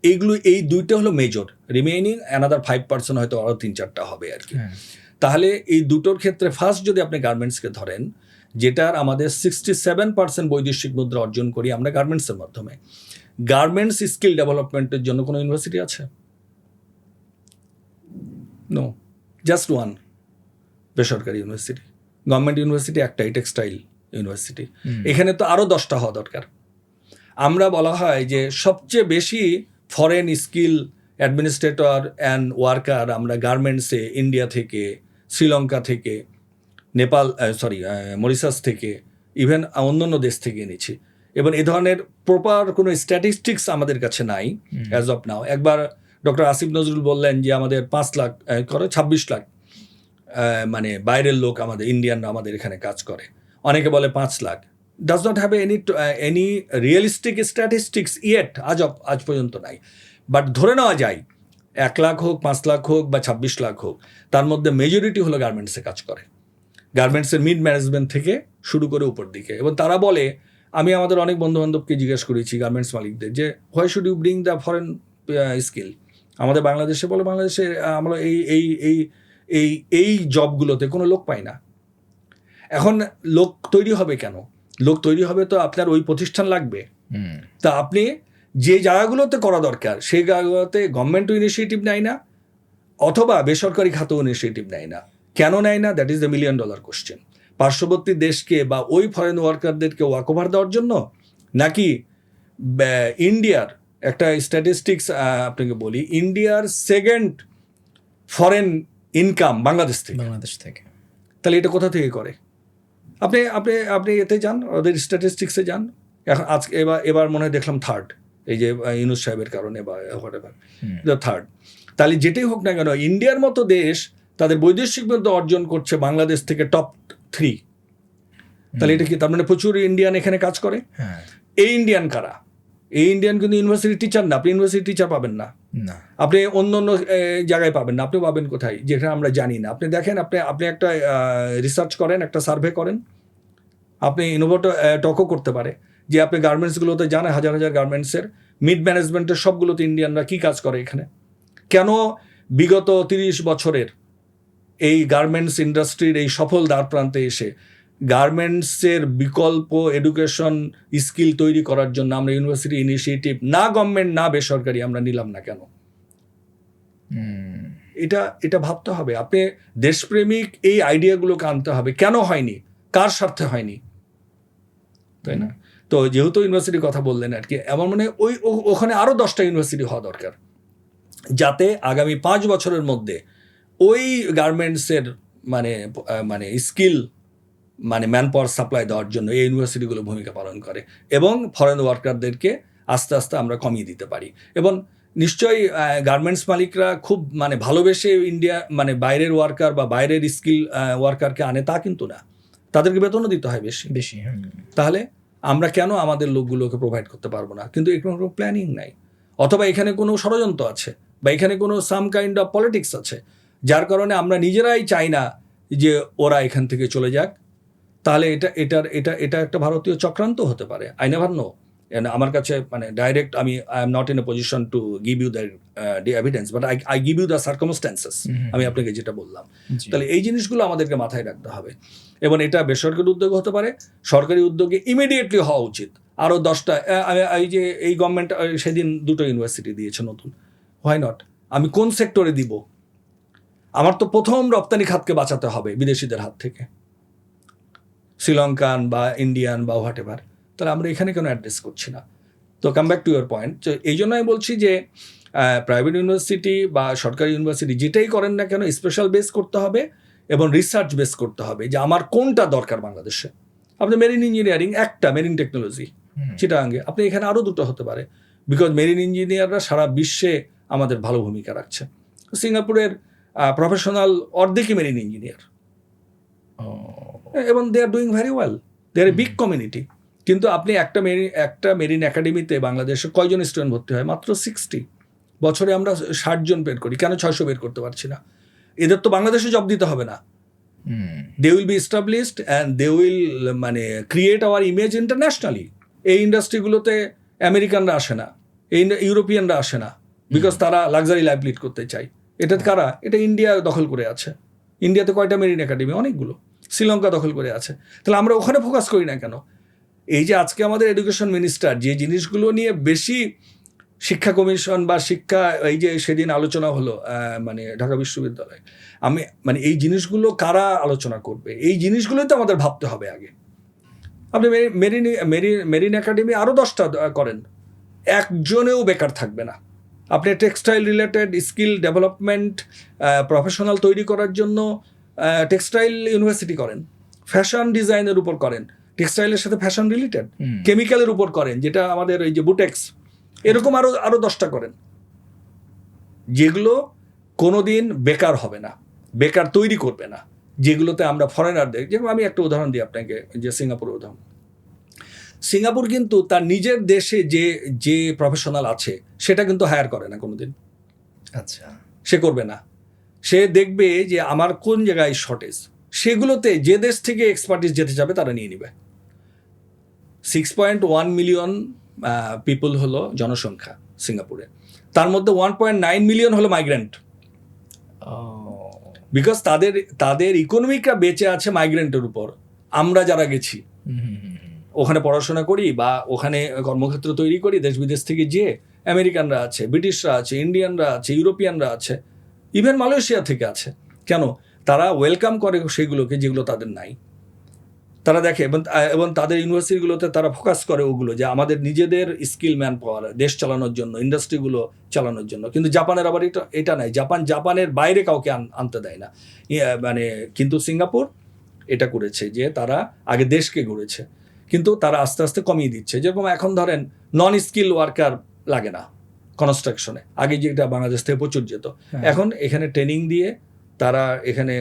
এইগুলো, এই 2টা হলো মেজর, রিমেইনিং অ্যানাদার 5% হয়তো আরও 3-4টা হবে আর কি। তাহলে এই দুটোর ক্ষেত্রে ফার্স্ট যদি আপনি গার্মেন্টসকে ধরেন, যেটার আমাদের 67% বৈদেশিক মুদ্রা অর্জন করি আমরা গার্মেন্টসের মাধ্যমে, গার্মেন্টস স্কিল ডেভেলপমেন্টের জন্য কোনো ইউনিভার্সিটি আছে? নো, জাস্ট ওয়ান বেসরকারি ইউনিভার্সিটি। গভর্নমেন্ট ইউনিভার্সিটি একটাই, টেক্সটাইল ইউনিভার্সিটি। এখানে তো আরও 10টা হওয়া দরকার। আমরা বলা হয় যে সবচেয়ে বেশি foreign skill administrator and worker আমরা গার্মেন্টসে ইন্ডিয়া থেকে, শ্রীলঙ্কা থেকে, নেপাল, মরিশাস থেকে, ইভেন অন্যান্য দেশ থেকে এনেছি। এবং এ ধরনের প্রপার কোনো স্ট্যাটিস্টিক্স আমাদের কাছে নাই অ্যাজ অফ নাও। একবার ডক্টর আসিফ নজরুল বললেন যে আমাদের 5 লাখ 26 লাখ মানে বাইরের লোক আমাদের, ইন্ডিয়ানরা আমাদের এখানে কাজ করে। অনেকে বলে 5 lakh. Does not have any realistic statistics yet, আজ পর্যন্ত নাই। বাট ধরে নেওয়া যায় 1 লাখ হোক, 5 লাখ হোক বা 26 লাখ হোক, তার মধ্যে মেজরিটি হলো গার্মেন্টসে কাজ করে, গার্মেন্টসের মিড ম্যানেজমেন্ট থেকে শুরু করে উপর দিকে। এবং তারা বলে, আমি আমাদের অনেক বন্ধুবান্ধবকে জিজ্ঞেস করেছি গার্মেন্টস মালিকদের, যে why should you bring the foreign skill? আমাদের বাংলাদেশে বলে, বাংলাদেশে আমরা এই জবগুলোতে কোনো লোক পাই না। এখন লোক তৈরি হবে কেন? লোক তৈরি হবে তো আপনার ওই প্রতিষ্ঠান লাগবে। তা আপনি যে জায়গাগুলোতে করা দরকার সেই জায়গাগুলোতে গভর্নমেন্টও ইনিশিয়েটিভ নেয় না, অথবা বেসরকারি খাতেও ইনিশিয়েটিভ নেয় না। কেন নেয় না? That is the $1 million question. পার্শ্ববর্তী দেশকে বা ওই ফরেন ওয়ার্কারদেরকে ওয়াকওভার দেওয়ার জন্য, নাকি ইন্ডিয়ার একটা স্ট্যাটিস্টিক্স আপনাকে বলি, ইন্ডিয়ার 2nd ফরেন ইনকাম বাংলাদেশ থেকে। তাহলে এটা কোথা থেকে করে? আপনি আপনি আপনি এতে যান, ওদের স্ট্যাটিস্টিক্সে যান। এখন আজকে এবার মনে হয় দেখলাম 3rd, এই যে ইউনুস সাহেবের কারণে বা হোয়াটএভার, 3rd। তাহলে যেটাই হোক না কেন, ইন্ডিয়ার মতো দেশ তাদের বৈদেশিক মুদ্রা অর্জন করছে বাংলাদেশ থেকে টপ 3। তাহলে এটা কি তার মানে প্রচুর ইন্ডিয়ান এখানে কাজ করে? এই ইন্ডিয়ান কারা? এই ইন্ডিয়ান কিন্তু ইউনিভার্সিটি টিচার না। আপনি ইউনিভার্সিটি টিচার পাবেন না, আপনি অন্য জায়গায় পাবেন না। আপনি পাবেন কোথায়? যেখানে আমরা জানি না। আপনি দেখেন, আপনি একটা রিসার্চ করেন, একটা সার্ভে করেন, আপনি ইনোভেটর টকও করতে পারে যে আপনি গার্মেন্টসগুলোতে যান, হাজার হাজার গার্মেন্টসের মিড ম্যানেজমেন্টের সবগুলোতে ইন্ডিয়ানরা কি কাজ করে এখানে? কেন বিগত 30 বছরের এই গার্মেন্টস ইন্ডাস্ট্রির এই সফল দ্বার প্রান্তে এসে গার্মেন্টসের বিকল্প এডুকেশন স্কিল তৈরি করার জন্য আমরা ইউনিভার্সিটি ইনিশিয়েটিভ না গভর্নমেন্ট না বেসরকারি আমরা নিলাম না কেন? এটা ভাবতে হবে। আপনি দেশপ্রেমিক এই আইডিয়াগুলোকে আনতে হবে। কেন হয়নি, কার স্বার্থে হয়নি, তাই না? তো যেহেতু ইউনিভার্সিটির কথা বললেন আর কি, আমার মনে হয় ওখানে আরও 10টা ইউনিভার্সিটি হওয়া দরকার, যাতে আগামী 5 বছরের মধ্যে ওই গার্মেন্টসের মানে স্কিল ম্যান পাওয়ার সাপ্লাই দেওয়ার জন্য এই ইউনিভার্সিটিগুলো ভূমিকা পালন করে এবং ফরেন ওয়ার্কারদেরকে আস্তে আস্তে আমরা কমিয়ে দিতে পারি। এবং নিশ্চয়ই গার্মেন্টস মালিকরা খুব ভালোবেসে ইন্ডিয়া বাইরের ওয়ার্কার বা বাইরের স্কিল ওয়ার্কারকে আনে তা কিন্তু না, তাদেরকে বেতনও দিতে হয় বেশি। তাহলে আমরা কেন আমাদের লোকগুলোকে প্রোভাইড করতে পারবো না? কিন্তু এর কোনো প্ল্যানিং নাই, অথবা এখানে কোনো ষড়যন্ত্র আছে বা এখানে কোনো সাম কাইন্ড অফ পলিটিক্স আছে, যার কারণে আমরা নিজেরাই চাই না যে ওরা এখান থেকে চলে যাক। তাহলে এটা একটা ভারতীয় চক্রান্ত হতে পারে। I never know. আমার কাছে direct I am not in a position to give you the evidence, but I give you the circumstances. আমি আপনাকে যেটা বললাম, তাহলে এই জিনিসগুলো আমাদেরকে মাথায় রাখতে হবে। এবং এটা বেসরকারি উদ্যোগ হতে পারে, সরকারি উদ্যোগে ইমিডিয়েটলি হওয়া উচিত। আরও 10টা, এই গভর্নমেন্ট সেদিন 2টো ইউনিভার্সিটি দিয়েছে নতুন, হোয়াই নট? আমি কোন সেক্টরে দিব? আমার তো প্রথম রপ্তানি খাতকে বাঁচাতে হবে বিদেশিদের হাত থেকে, শ্রীলঙ্কান বা ইন্ডিয়ান বা হোয়াট এভার। তাহলে আমরা এখানে কেন অ্যাড্রেস করছি না? তো come back to your point. এই জন্য আমি বলছি যে প্রাইভেট ইউনিভার্সিটি বা সরকারি ইউনিভার্সিটি যেটাই করেন না কেন, স্পেশাল বেস করতে হবে এবং রিসার্চ বেস করতে হবে যে আমার কোনটা দরকার বাংলাদেশে। আপনি মেরিন ইঞ্জিনিয়ারিং একটা, মেরিন টেকনোলজি চিটাগাঙ্গে, আপনি এখানে আরও 2টো হতে পারে, বিকজ মেরিন ইঞ্জিনিয়াররা সারা বিশ্বে আমাদের ভালো ভূমিকা রাখছে। সিঙ্গাপুরের প্রফেশনাল অর্ধেকই মেরিন ইঞ্জিনিয়ার এবং they are doing very well, they are a big community. কিন্তু আপনি একটা মেরিন একাডেমিতে বাংলাদেশে কয়জন স্টুডেন্ট ভর্তি হয়? মাত্র 60। বছরে আমরা 60 জন বের করি, কেন 600 বের করতে পারছি না? এদের তো বাংলাদেশে জব দিতে হবে না। They will be established and they will create our image internationally. এই ইন্ডাস্ট্রিগুলোতে আমেরিকানরা আসে না, ইউরোপিয়ানরা আসে না, বিকজ তারা লাক্সারি লাইফ লিড করতে চায়। এটা কারা? এটা ইন্ডিয়া দখল করে আছে। ইন্ডিয়াতে কয়টা মেরিন একাডেমি? অনেকগুলো। শ্রীলঙ্কা দখল করে আছে। তাহলে আমরা ওখানে ফোকাস করি না কেন? এই যে আজকে আমাদের এডুকেশন মিনিস্টার যে জিনিসগুলো নিয়ে বেশি, শিক্ষা কমিশন বা শিক্ষা, এই যে সেদিন আলোচনা হলো ঢাকা বিশ্ববিদ্যালয়, আমি এই জিনিসগুলো কারা আলোচনা করবে? এই জিনিসগুলোই তো আমাদের ভাবতে হবে আগে। আপনি মেরিন একাডেমি আরও 10টা করেন, একজনেও বেকার থাকবে না। আপনি textile related skill development professional তৈরি করার জন্য টেক্সটাইল ইউনিভার্সিটি করেন, ফ্যাশন ডিজাইনের উপর করেন, টেক্সটাইলের সাথে ফ্যাশন রিলেটেড, কেমিক্যালের উপর করেন, যেটা আমাদের এই যে বুটেক্স, এরকম আরও 10টা করেন, যেগুলো কোনোদিন বেকার হবে না, বেকার তৈরি করবে না, যেগুলোতে আমরা ফরেনারদের, যেরকম আমি একটা উদাহরণ দিই আপনাকে, যে সিঙ্গাপুরের উদাহরণ। সিঙ্গাপুর কিন্তু তার নিজের দেশে যে প্রফেশনাল আছে সেটা কিন্তু হায়ার করে না কোনোদিন। আচ্ছা, সে করবে না। সে দেখবে যে আমার কোন জায়গায় শর্টেজ, সেগুলোতে যে দেশ থেকে এক্সপার্টিস যেতে যাবে তারা নিয়ে নেবে। 6.1 মিলিয়ন পিপল হলো জনসংখ্যা সিঙ্গাপুরে, তার মধ্যে 1.9 মিলিয়ন হলো মাইগ্রেন্ট। বিকজ তাদের ইকোনমিকরা বেঁচে আছে মাইগ্রেন্টের উপর। আমরা যারা গেছি ওখানে পড়াশোনা করি বা ওখানে কর্মক্ষেত্র তৈরি করি, দেশ বিদেশ থেকে যে আমেরিকানরা আছে, ব্রিটিশরা আছে, ইন্ডিয়ানরা আছে, ইউরোপিয়ানরা আছে, ইভেন মালয়েশিয়া থেকে আছে। কেন? তারা ওয়েলকাম করে সেগুলোকে যেগুলো তাদের নাই। তারা দেখে এবং তাদের ইউনিভার্সিটিগুলোতে তারা ফোকাস করে ওগুলো, যে আমাদের নিজেদের স্কিল ম্যান পাওয়ার দেশ চালানোর জন্য, ইন্ডাস্ট্রিগুলো চালানোর জন্য। কিন্তু জাপানের আবার এটা নাই, জাপানের বাইরে কাউকে আনতে দেয় না। কিন্তু সিঙ্গাপুর এটা করেছে যে তারা আগে দেশকে গড়েছে, কিন্তু তারা আস্তে আস্তে কমিয়ে দিচ্ছে। যেরকম এখন ধরেন নন স্কিল ওয়ার্কার লাগে না কনস্ট্রাকশনে, আগে যেটা বাংলাদেশ থেকে প্রচুর যেত, এখন এখানে ট্রেনিং দিয়ে তারা এখানে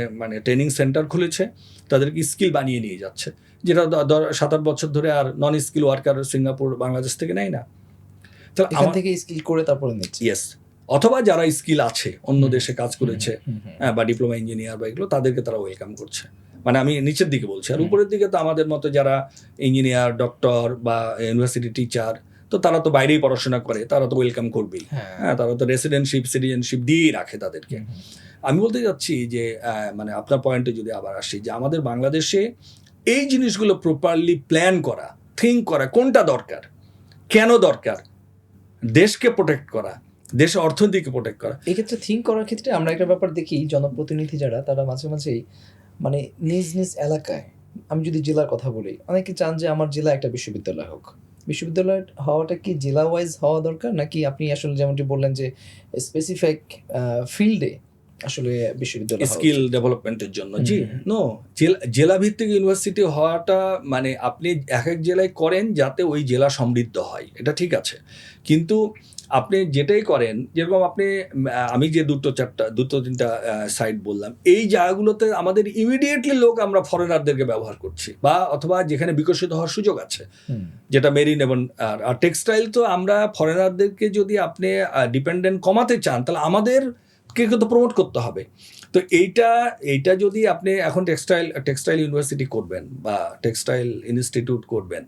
ট্রেনিং সেন্টার খুলেছে, তাদেরকে স্কিল বানিয়ে নিয়ে যাচ্ছে, যেটা 7-8 বছর ধরে আর non skill worker Singapore Bangladesh থেকে নেয় না। তো এখান থেকে স্কিল করে তারপরে নিচ্ছে। ইয়েস, অথবা যারা স্কিল আছে অন্য দেশে কাজ করেছে বা ডিপ্লোমা ইঞ্জিনিয়ার বা এগুলো, তাদেরকে তারা ওয়েলকাম করছে। আমি নিচের দিকে বলছি, আর উপরের দিকে তো আমাদের মতো যারা ইঞ্জিনিয়ার, ডক্টর বা ইউনিভার্সিটি টিচার, তো তো তারা তো বাইরেই পড়াশোনা করে, তারা তো ওয়েলকাম করবেই, হ্যাঁ। হ্যাঁ, তারা তো সিটিজেনশিপ দিয়েই রাখে তাদেরকে। আমি বলতে যাচ্ছি যে মানে আপনার পয়েন্টে যদি আবার আসি, যে আমাদের বাংলাদেশে এই জিনিসগুলো প্রপারলি প্ল্যান করা, থিঙ্ক করা, কোনটা দরকার, কেন দরকার, দেশকে প্রোটেক্ট করা, দেশের অর্থনীতিকে প্রোটেক্ট করা। এক্ষেত্রে থিঙ্ক করার ক্ষেত্রে আমরা একটা ব্যাপার দেখি, জনপ্রতিনিধি যারা, তারা মাঝে মাঝেই মানে নিজ নিজ এলাকায়, আমি যদি জেলার কথা বলি, অনেকে চান যে আমার জেলা একটা বিশ্ববিদ্যালয় হোক। বিশ্ববিদ্যালয় হওয়াটা কি জেলা ওয়াইজ হওয়া দরকার, নাকি আপনি আসলে যেমনটি বললেন যে স্পেসিফিক ফিল্ডে আসলে বিশ্ববিদ্যালয় হওয়া স্কিল উচিত? ডেভেলপমেন্টের জন্য? জি, নো, জেলা ভিত্তিক ইউনিভার্সিটি হওয়াটা মানে আপনি এক এক জেলায় করেন যাতে ওই জেলা সমৃদ্ধ হয়, এটা ঠিক আছে, কিন্তু আপনি যেটাই করেন, যেরকম আপনি আমি যে দুটো তিনটা সাইট বললাম, এই জায়গাগুলোতে আমাদের ইমিডিয়েটলি লোক আমরা ফরেনারদেরকে ব্যবহার করছি, বা অথবা যেখানে বিকশিত হওয়ার সুযোগ আছে, যেটা মেরিন এবং আর টেক্সটাইল, তো আমরা ফরেনারদেরকে যদি আপনি ডিপেন্ডেন্ট কমাতে চান, তাহলে আমাদের কে কিন্তু প্রমোট করতে হবে। তো এইটা যদি আপনি এখন টেক্সটাইল ইউনিভার্সিটি করবেন বা টেক্সটাইল ইনস্টিটিউট করবেন,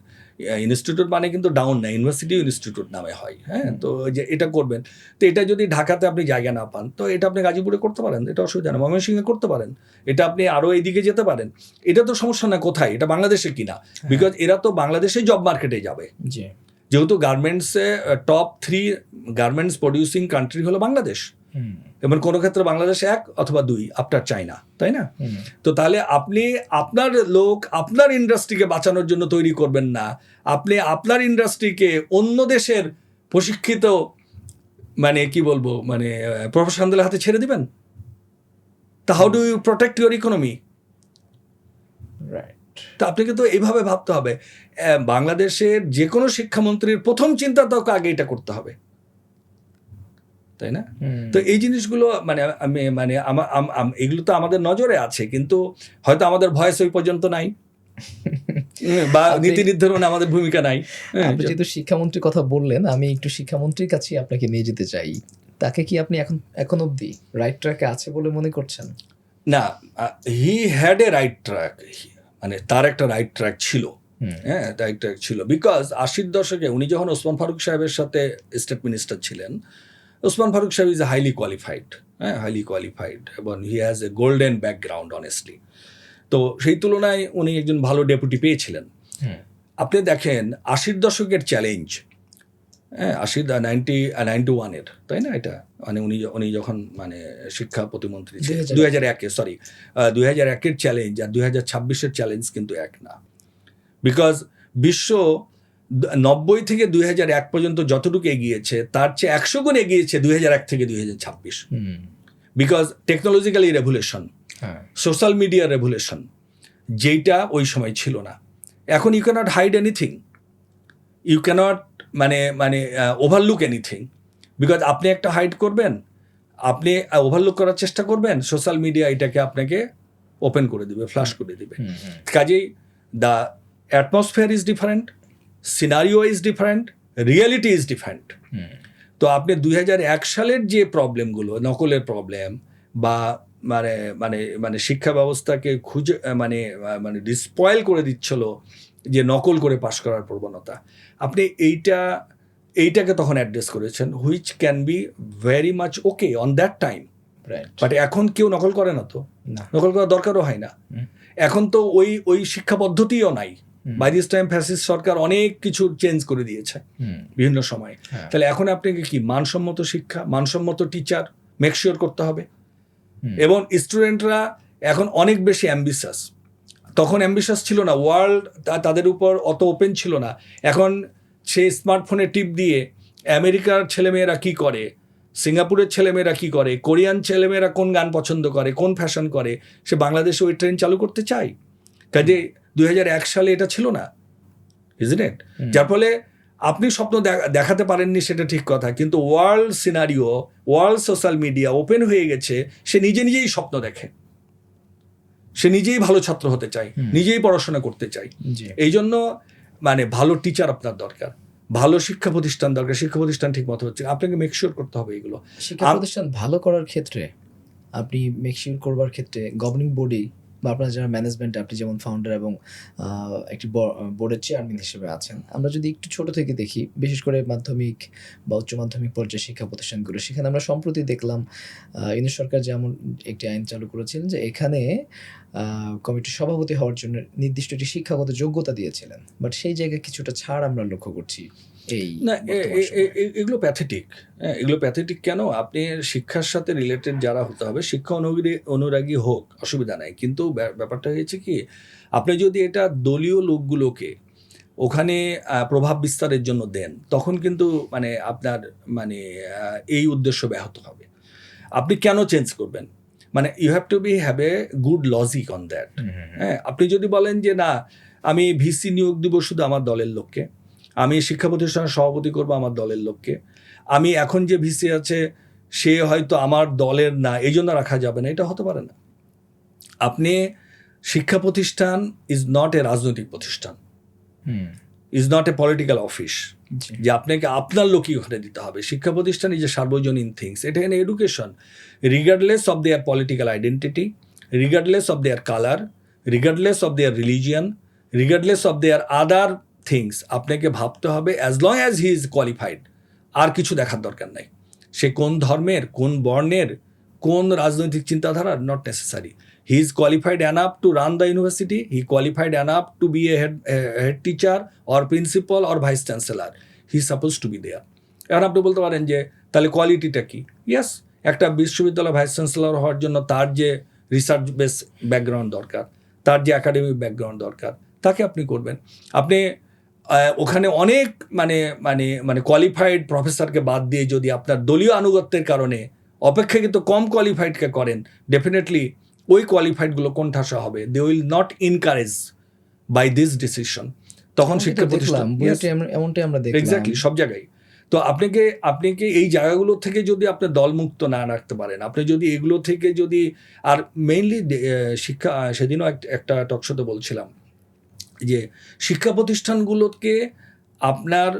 ইনস্টিটিউট মানে কিন্তু ডাউন না, ইউনিভার্সিটি ইনস্টিটিউট নামে হয়, হ্যাঁ, তো যে এটা করবেন, তো এটা যদি ঢাকাতে আপনি জায়গা না পান, তো এটা আপনি গাজীপুরে করতে পারেন, এটা অসুবিধা না, ময়মনসিংহে করতে পারেন, এটা আপনি আরও এইদিকে যেতে পারেন, এটা তো সমস্যা না। কোথায়? এটা বাংলাদেশে কিনা, বিকজ এরা তো বাংলাদেশে জব মার্কেটে যাবে, জি, যেহেতু গার্মেন্টসে টপ 3 গার্মেন্টস প্রডিউসিং কান্ট্রি হলো বাংলাদেশ, এবং কোনো ক্ষেত্রে বাংলাদেশ 1 অথবা 2 আফটার চায়না, তাই না? তো তাহলে আপনি আপনার লোক আপনার ইন্ডাস্ট্রিকে বাঁচানোর জন্য তৈরি করবেন না, আপনি আপনার ইন্ডাস্ট্রিকে অন্য দেশের প্রশিক্ষিত মানে কি বলবো মানে প্রফেশনালদের হাতে ছেড়ে দিবেন। তা how do you protect your economy? Right. তো আপনাকে তো এইভাবে ভাবতে হবে। বাংলাদেশের যে কোনো শিক্ষামন্ত্রীর প্রথম চিন্তা তো আগে এটা করতে হবে, তাই না? তো এই জিনিসগুলো মানে আমি মানে এগুলো তো আমাদের নজরে আছে, কিন্তু হয়তো আমাদের ভয়েস ওই পর্যন্ত নাই, বা নীতি নির্ধারণে আমাদের ভূমিকা নাই। আপনি যেহেতু শিক্ষামন্ত্রীর কথা বললেন, আমি একটু শিক্ষামন্ত্রীর কাছে আপনাকে নিয়ে যেতে চাই। তাকে কি আপনি এখন অবধি রাইট ট্র্যাকে আছে বলে মনে করছেন? না, he had a right track, মানে তার একটা রাইট ট্র্যাক ছিল, হ্যাঁ, রাইট ট্র্যাক ছিল, বিকজ 80-র দশকে উনি যখন ওসমান ফারুক সাহেবের সাথে স্টেট মিনিস্টার ছিলেন, ওসমান ফারুক সাহেব ইজ হাইলি কোয়ালিফাইড, হ্যাঁ, হাইলি কোয়ালিফাইড, এবং হি has A golden background honestly. তো সেই তুলনায় উনি একজন ভালো ডেপুটি পেয়েছিলেন। আপনি দেখেন 80-র দশকের চ্যালেঞ্জ, হ্যাঁ, 91-এর, তাই না? এটা মানে উনি যখন মানে শিক্ষা প্রতিমন্ত্রী ছিলেন 2001-এর চ্যালেঞ্জ আর 2026-এর চ্যালেঞ্জ কিন্তু এক না, বিকজ বিশ্ব 90 থেকে 2001 পর্যন্ত যতটুকু এগিয়েছে তার চেয়ে 100 গুণ এগিয়েছে 2001 থেকে 2026, because technologically revolution, social media revolution, যেইটা ওই সময় ছিল না। এখন you can't hide anything, you can't মানে ওভারলুক এনিথিং, বিকজ আপনি একটা হাইড করবেন, আপনি ওভারলুক করার চেষ্টা করবেন, সোশ্যাল মিডিয়া এটাকে আপনাকে ওপেন করে দিবে, ফ্ল্যাশ করে দিবে। কাজেই the atmosphere is different, scenario is different, reality is different. তো আপনি 2001 সালের যে প্রবলেমগুলো, নকলের প্রবলেম বা মানে মানে মানে শিক্ষা ব্যবস্থাকে খুঁজে মানে মানে ডিসপয়েল করে দিচ্ছিল যে নকল করে পাশ করার প্রবণতা, আপনি এইটাকে তখন অ্যাড্রেস করেছেন, which can be very much okay on that time. But এখন কেউ নকল করে না, তো নকল করার দরকারও হয় না। এখন তো ওই শিক্ষা পদ্ধতিও নাই। বাই দিস টাইম ফ্যাসিস্ট সরকার অনেক কিছু চেঞ্জ করে দিয়েছে বিভিন্ন সময়। তাহলে এখন আপনাকে কি মানসম্মত শিক্ষা, মানসম্মত টিচার মেকশিওর করতে হবে, এবং স্টুডেন্টরা এখন অনেক বেশি অ্যাম্বিশাস। তখন অ্যাম্বিশাস ছিল না, ওয়ার্ল্ড তাদের উপর অত ওপেন ছিল না। এখন সে স্মার্টফোনে টিপ দিয়ে আমেরিকার ছেলেমেয়েরা কি করে, সিঙ্গাপুরের ছেলেমেয়েরা কি করে, কোরিয়ান ছেলেমেয়েরা কোন গান পছন্দ করে, কোন ফ্যাশন করে, সে বাংলাদেশে ওই ট্রেন্ড চালু করতে চায়। কাজে 2001 সালে এটা ছিল না, ইজন্ট ইট? যার ফলে আপনি স্বপ্ন দেখাতে পারেননি, সেটা ঠিক কথা, কিন্তু world scenario, world social media open হয়ে গেছে, সে নিজেই স্বপ্ন দেখে, সে নিজেই ভালো ছাত্র হতে চায়, নিজেই পড়াশোনা করতে চায়। এই জন্য মানে ভালো টিচার আপনার দরকার, ভালো শিক্ষা প্রতিষ্ঠান দরকার। শিক্ষা প্রতিষ্ঠান ঠিক মতো হচ্ছে, আপনাকে মেকশিওর করতে হবে এগুলো। শিক্ষা প্রতিষ্ঠান ভালো করার ক্ষেত্রে, আপনি মেকশিওর করবার ক্ষেত্রে গভর্নিং বডি বা আপনার যারা ম্যানেজমেন্টে, আপনি যেমন ফাউন্ডার এবং একটি বোর্ডের চেয়ারম্যান হিসেবে আছেন, আমরা যদি একটু ছোট থেকে দেখি, বিশেষ করে মাধ্যমিক বা উচ্চ মাধ্যমিক পর্যায়ে শিক্ষা প্রতিষ্ঠানগুলো, সেখানে আমরা সম্প্রতি দেখলাম ইউনিট সরকার যেমন একটি আইন চালু করেছিলেন যে এখানে কমিটির সভাপতি হওয়ার জন্য নির্দিষ্ট একটি শিক্ষাগত যোগ্যতা দিয়েছিলেন, বাট সেই জায়গায় কিছুটা ছাড় আমরা লক্ষ্য করছি। এই না, বর্তমান সময়ে। এগুলো প্যাথেটিক। হ্যাঁ, এগুলো প্যাথেটিক কেন? আপনি শিক্ষার সাথে রিলেটেড যারা হতে হবে, শিক্ষা অনুরাগী হোক, অসুবিধা নাই, কিন্তু ব্যাপারটা হয়েছে কি, আপনি যদি এটা দলীয় লোকগুলোকে ওখানে প্রভাব বিস্তারের জন্য দেন, তখন কিন্তু মানে আপনার মানে এই উদ্দেশ্য ব্যাহত হবে। আপনি কেন চেঞ্জ করবেন? মানে you have to have a good logic on that. হ্যাঁ, আপনি যদি বলেন যে না, আমি ভিসি নিয়োগ দিব শুধু আমার দলের লোককে, আমি শিক্ষা প্রতিষ্ঠানের সভাপতি করবো আমার দলের লোককে, আমি এখন যে ভিসি আছে সে হয়তো আমার দলের না, এই জন্য রাখা যাবে না, এটা হতে পারে না। আপনি শিক্ষা প্রতিষ্ঠান ইজ নট এ রাজনৈতিক প্রতিষ্ঠান, is not a political office যে আপনাকে আপনার লোকই ওখানে দিতে হবে। শিক্ষা প্রতিষ্ঠান ইজ এ সার্বজনীন থিংস। এটা এখানে education, regardless of their political identity, regardless of their colour, regardless of their religion, regardless of their other things, আপনাকে ভাবতে হবে as long as he is qualified, আর কিছু দেখার দরকার নাই। সে কোন ধর্মের, কোন বর্ণের, কোন রাজনৈতিক চিন্তাধারার, not necessary. He is qualified enough to run the university. He qualified enough to be a head teacher or principal or vice chancellor. He is supposed to be there. এখন আপনি বলতে পারেন যে তাহলে কোয়ালিটিটা কি? ইয়েস, একটা বিশ্ববিদ্যালয় ভাইস চ্যান্সেলর হওয়ার জন্য তার যে রিসার্চ বেস ব্যাকগ্রাউন্ড দরকার, তার যে একাডেমিক ব্যাকগ্রাউন্ড দরকার, তাকে আপনি করবেন। আপনি ওখানে অনেক মানে মানে মানে কোয়ালিফাইড প্রফেসরকে বাদ দিয়ে যদি আপনার দলীয় আনুগত্যের কারণে অপেক্ষাকৃত কম কোয়ালিফাইডকে করেন, ডেফিনেটলি ওই কোয়ালিফাইডগুলো কোণঠাসা হবে। They will not encourage by this decision. তখন শিক্ষা প্রতিষ্ঠান এমনটাই আমরা দেখলাম এক্স্যাক্টলি সব জায়গায়। তো আপনাকে এই জায়গাগুলো থেকে যদি আপনি দলমুক্ত না রাখতে পারেন, আপনি যদি এগুলো থেকে যদি, আর মেইনলি শিক্ষা, সেদিনও একটা টকশোতে বলছিলাম যে শিক্ষা প্রতিষ্ঠানগুলোকে আপনার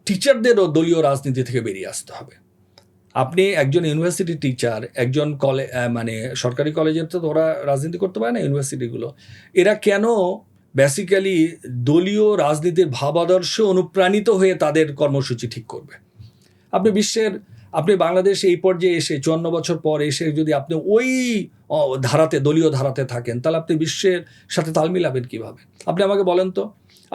টিচারদেরও দলীয় রাজনীতি থেকে বেরিয়ে আসতে হবে। আপনি একজন ইউনিভার্সিটি টিচার, একজন মানে সরকারি কলেজের তো ওরা রাজনীতি করতে পারে না, ইউনিভার্সিটিগুলো, এরা কেন বেসিক্যালি দলীয় রাজনীতির ভাবাদর্শ অনুপ্রাণিত হয়ে তাদের কর্মসূচি ঠিক করবে? আপনি বাংলাদেশ এই পর্যায়ে এসে 54 বছর পর এসে যদি আপনি ওই ধারাতে, দলীয় ধারাতে থাকেন, তাহলে আপনি বিশ্বের সাথে তাল মিলাবেন কীভাবে? আপনি আমাকে বলেন তো,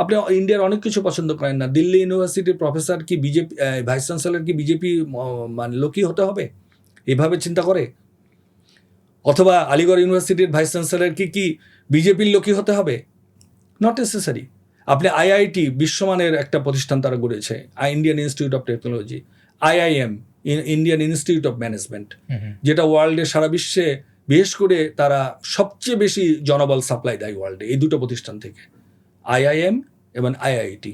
আপনি ইন্ডিয়ার অনেক কিছু পছন্দ করেন না, দিল্লি ইউনিভার্সিটির প্রফেসর কি বিজেপি, ভাইস চ্যান্সেলর কি বিজেপি মানে লোকই হতে হবে? এভাবে চিন্তা করে? অথবা আলিগড় ইউনিভার্সিটির ভাইস চ্যান্সেলর কি বিজেপির লোকই হতে হবে? Not necessary. আপনি আইআইটি, বিশ্বমানের একটা প্রতিষ্ঠান তারা গড়েছে, Indian Institute of Technology, IIM, Indian Institute of Management, যেটা ওয়ার্ল্ডে, সারা বিশ্বে বিশেষ করে তারা সবচেয়ে বেশি জনবল সাপ্লাই দেয় ওয়ার্ল্ডে, এই দুটো প্রতিষ্ঠান থেকে, আইআইএম এবং আইআইটি।